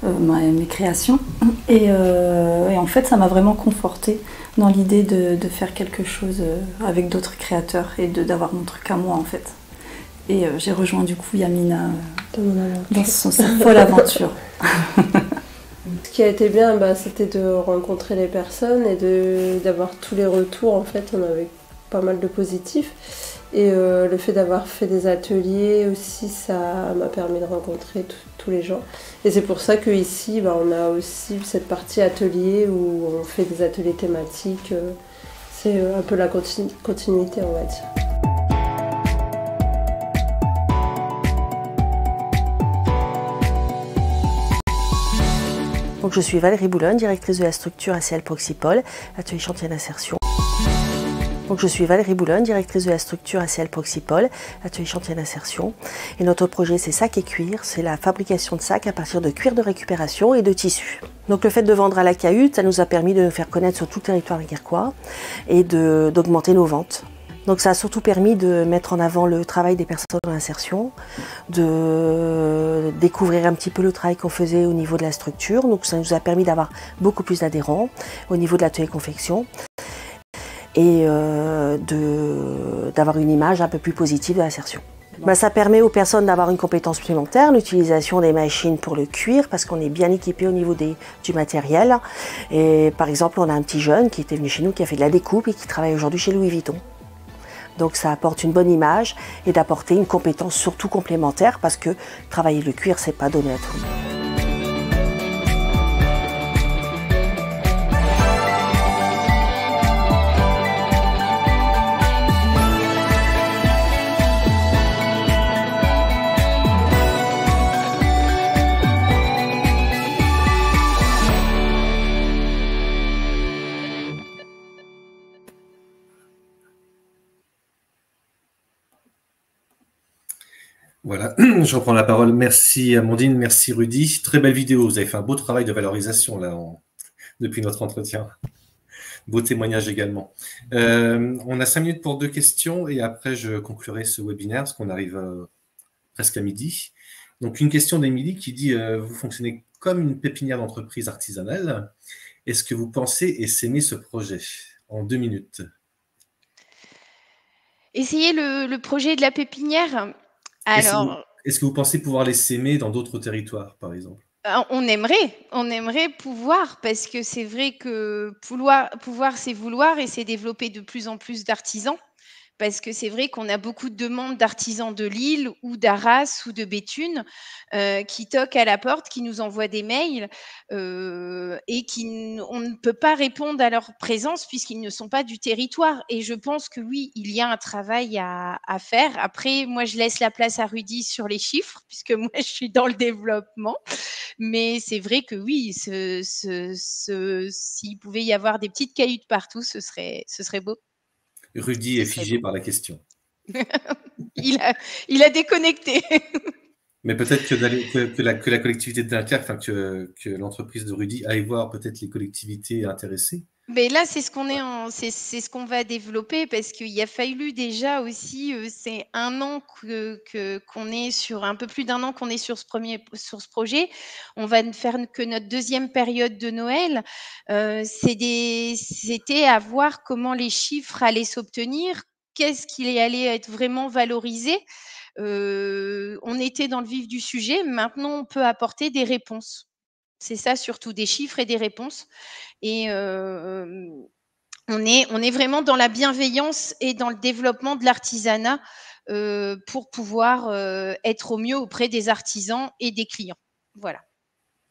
mes créations et en fait ça m'a vraiment confortée dans l'idée de faire quelque chose avec d'autres créateurs et d'avoir mon truc à moi en fait. Et j'ai rejoint du coup Yamina dans sa folle aventure. Ce qui a été bien, c'était de rencontrer les personnes et d'avoir tous les retours. En fait, on avait pas mal de positifs. Et le fait d'avoir fait des ateliers aussi, ça m'a permis de rencontrer tous les gens. Et c'est pour ça qu'ici, on a aussi cette partie atelier où on fait des ateliers thématiques. C'est un peu la continuité, on va dire. Donc, je suis Valérie Boulogne, directrice de la structure ACL Proxipol, atelier chantier d'insertion. Donc, je suis Valérie Boulogne, directrice de la structure ACL Proxipol, atelier chantier d'insertion. Et notre projet, c'est Sac et Cuir. C'est la fabrication de sacs à partir de cuir de récupération et de tissu. Donc, le fait de vendre à la cahute, ça nous a permis de nous faire connaître sur tout le territoire guerquois et d'augmenter nos ventes. Donc, ça a surtout permis de mettre en avant le travail des personnes en insertion, de découvrir un petit peu le travail qu'on faisait au niveau de la structure. Donc, ça nous a permis d'avoir beaucoup plus d'adhérents au niveau de l'atelier confection et d'avoir une image un peu plus positive de l'insertion. Ça permet aux personnes d'avoir une compétence supplémentaire, l'utilisation des machines pour le cuir, parce qu'on est bien équipé au niveau du matériel. Et par exemple, on a un petit jeune qui était venu chez nous, qui a fait de la découpe et qui travaille aujourd'hui chez Louis Vuitton. Donc ça apporte une bonne image et d'apporter une compétence surtout complémentaire, parce que travailler le cuir, c'est pas donné à tout le monde. Voilà, je reprends la parole. Merci Amandine, merci Rudy. Très belle vidéo, vous avez fait un beau travail de valorisation là, depuis notre entretien. Beau témoignage également. On a 5 minutes pour 2 questions et après je conclurai ce webinaire parce qu'on arrive presque à midi. Donc une question d'Émilie qui dit vous fonctionnez comme une pépinière d'entreprise artisanale. Est-ce que vous pensez et s'aimez ce projet? En 2 minutes. Essayer le projet de la pépinière. Alors, est-ce que vous pensez pouvoir les s'aimer dans d'autres territoires, par exemple? on aimerait pouvoir, parce que c'est vrai que pouvoir c'est vouloir et c'est développer de plus en plus d'artisans. Parce que c'est vrai qu'on a beaucoup de demandes d'artisans de Lille ou d'Arras ou de Béthune qui toquent à la porte, qui nous envoient des mails et on ne peut pas répondre à leur présence puisqu'ils ne sont pas du territoire. Et je pense que oui, il y a un travail à faire. Après, moi, je laisse la place à Rudy sur les chiffres puisque moi, je suis dans le développement. Mais c'est vrai que oui, s'il pouvait y avoir des petites cahutes partout, ce serait beau. Rudy est figé par la question. il a déconnecté. Mais peut-être que la collectivité de Dunkerque, que l'entreprise de Rudy aille voir peut-être les collectivités intéressées. Mais là, c'est ce qu'on va développer parce qu'il a fallu déjà aussi, c'est un an qu'on est sur un peu plus d'un an qu'on est sur ce projet. On va faire que notre 2e période de Noël. C'était à voir comment les chiffres allaient s'obtenir, qu'est-ce qui allait être vraiment valorisé. On était dans le vif du sujet. Maintenant, on peut apporter des réponses. C'est ça surtout, des chiffres et des réponses. Et on est vraiment dans la bienveillance et dans le développement de l'artisanat pour pouvoir être au mieux auprès des artisans et des clients. Voilà.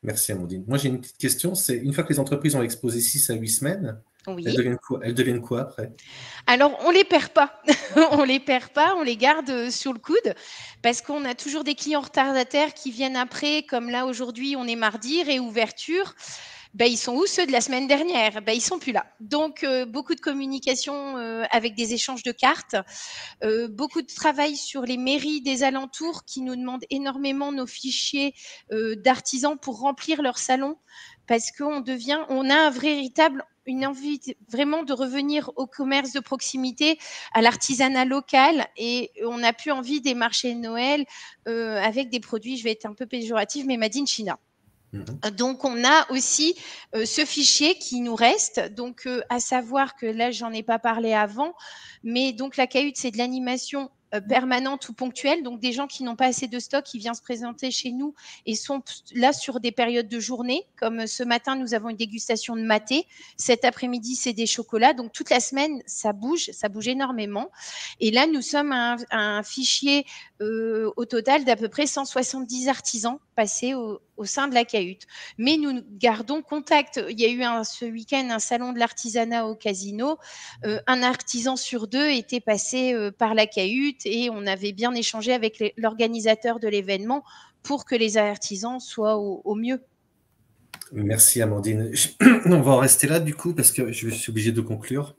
Merci Amandine. Moi, j'ai une petite question. C'est une fois que les entreprises ont exposé 6 à 8 semaines, oui. Elles deviennent quoi après? Alors, on les perd pas. On les perd pas, on les garde sur le coude parce qu'on a toujours des clients retardataires qui viennent après, comme là aujourd'hui, on est mardi, réouverture. Ils sont où ceux de la semaine dernière? Ils sont plus là. Donc, beaucoup de communication avec des échanges de cartes, beaucoup de travail sur les mairies des alentours qui nous demandent énormément nos fichiers d'artisans pour remplir leur salon parce qu'on a une envie vraiment de revenir au commerce de proximité, à l'artisanat local et on n'a plus envie des marchés de Noël avec des produits, je vais être un peu péjorative, mais made in China. Donc, on a aussi ce fichier qui nous reste. Donc, à savoir que là, j'en ai pas parlé avant, mais donc la cahute, c'est de l'animation permanente ou ponctuelle. Donc, des gens qui n'ont pas assez de stock, qui viennent se présenter chez nous et sont là sur des périodes de journée. Comme ce matin, nous avons une dégustation de maté. Cet après-midi, c'est des chocolats. Donc, toute la semaine, ça bouge énormément. Et là, nous sommes à un fichier au total d'à peu près 170 artisans passés au sein de la cahute. Mais nous gardons contact. Il y a eu ce week-end un salon de l'artisanat au Casino. Un artisan sur 2 était passé par la cahute et on avait bien échangé avec l'organisateur de l'événement pour que les artisans soient au mieux. Merci Amandine. On va en rester là du coup parce que je suis obligé de conclure.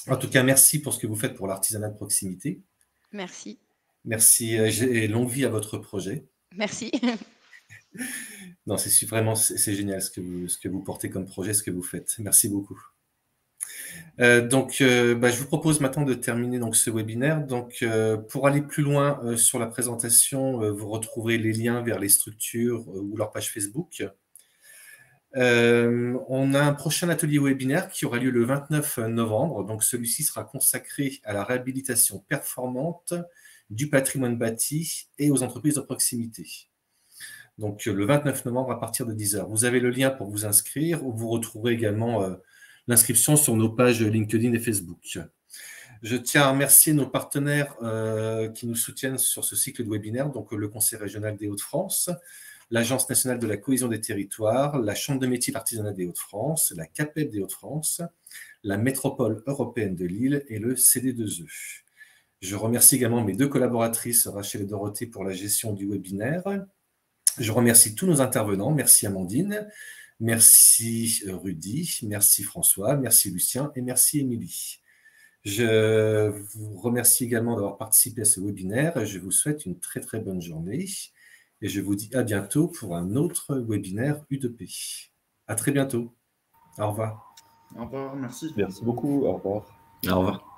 En tout cas, merci pour ce que vous faites pour l'artisanat de proximité. Merci. Merci et longue vie à votre projet. Merci. Non, c'est génial ce que vous portez comme projet, ce que vous faites. Merci beaucoup. Je vous propose maintenant de terminer donc ce webinaire. Donc, pour aller plus loin sur la présentation, vous retrouverez les liens vers les structures ou leur page Facebook. On a un prochain atelier webinaire qui aura lieu le 29 novembre. Donc, celui-ci sera consacré à la réhabilitation performante du patrimoine bâti et aux entreprises de proximité. Donc, le 29 novembre à partir de 10h. Vous avez le lien pour vous inscrire, où vous retrouverez également l'inscription sur nos pages LinkedIn et Facebook. Je tiens à remercier nos partenaires qui nous soutiennent sur ce cycle de webinaire, donc le Conseil régional des Hauts-de-France, l'Agence nationale de la cohésion des territoires, la Chambre de métiers de l'artisanat des Hauts-de-France, la CAPEB des Hauts-de-France, la Métropole européenne de Lille et le CD2E. Je remercie également mes 2 collaboratrices, Rachel et Dorothée, pour la gestion du webinaire. Je remercie tous nos intervenants. Merci Amandine, merci Rudy, merci François, merci Lucien et merci Émilie. Je vous remercie également d'avoir participé à ce webinaire. Je vous souhaite une très très bonne journée et je vous dis à bientôt pour un autre webinaire U2P. À très bientôt. Au revoir. Au revoir, merci. Merci beaucoup. Au revoir. Au revoir.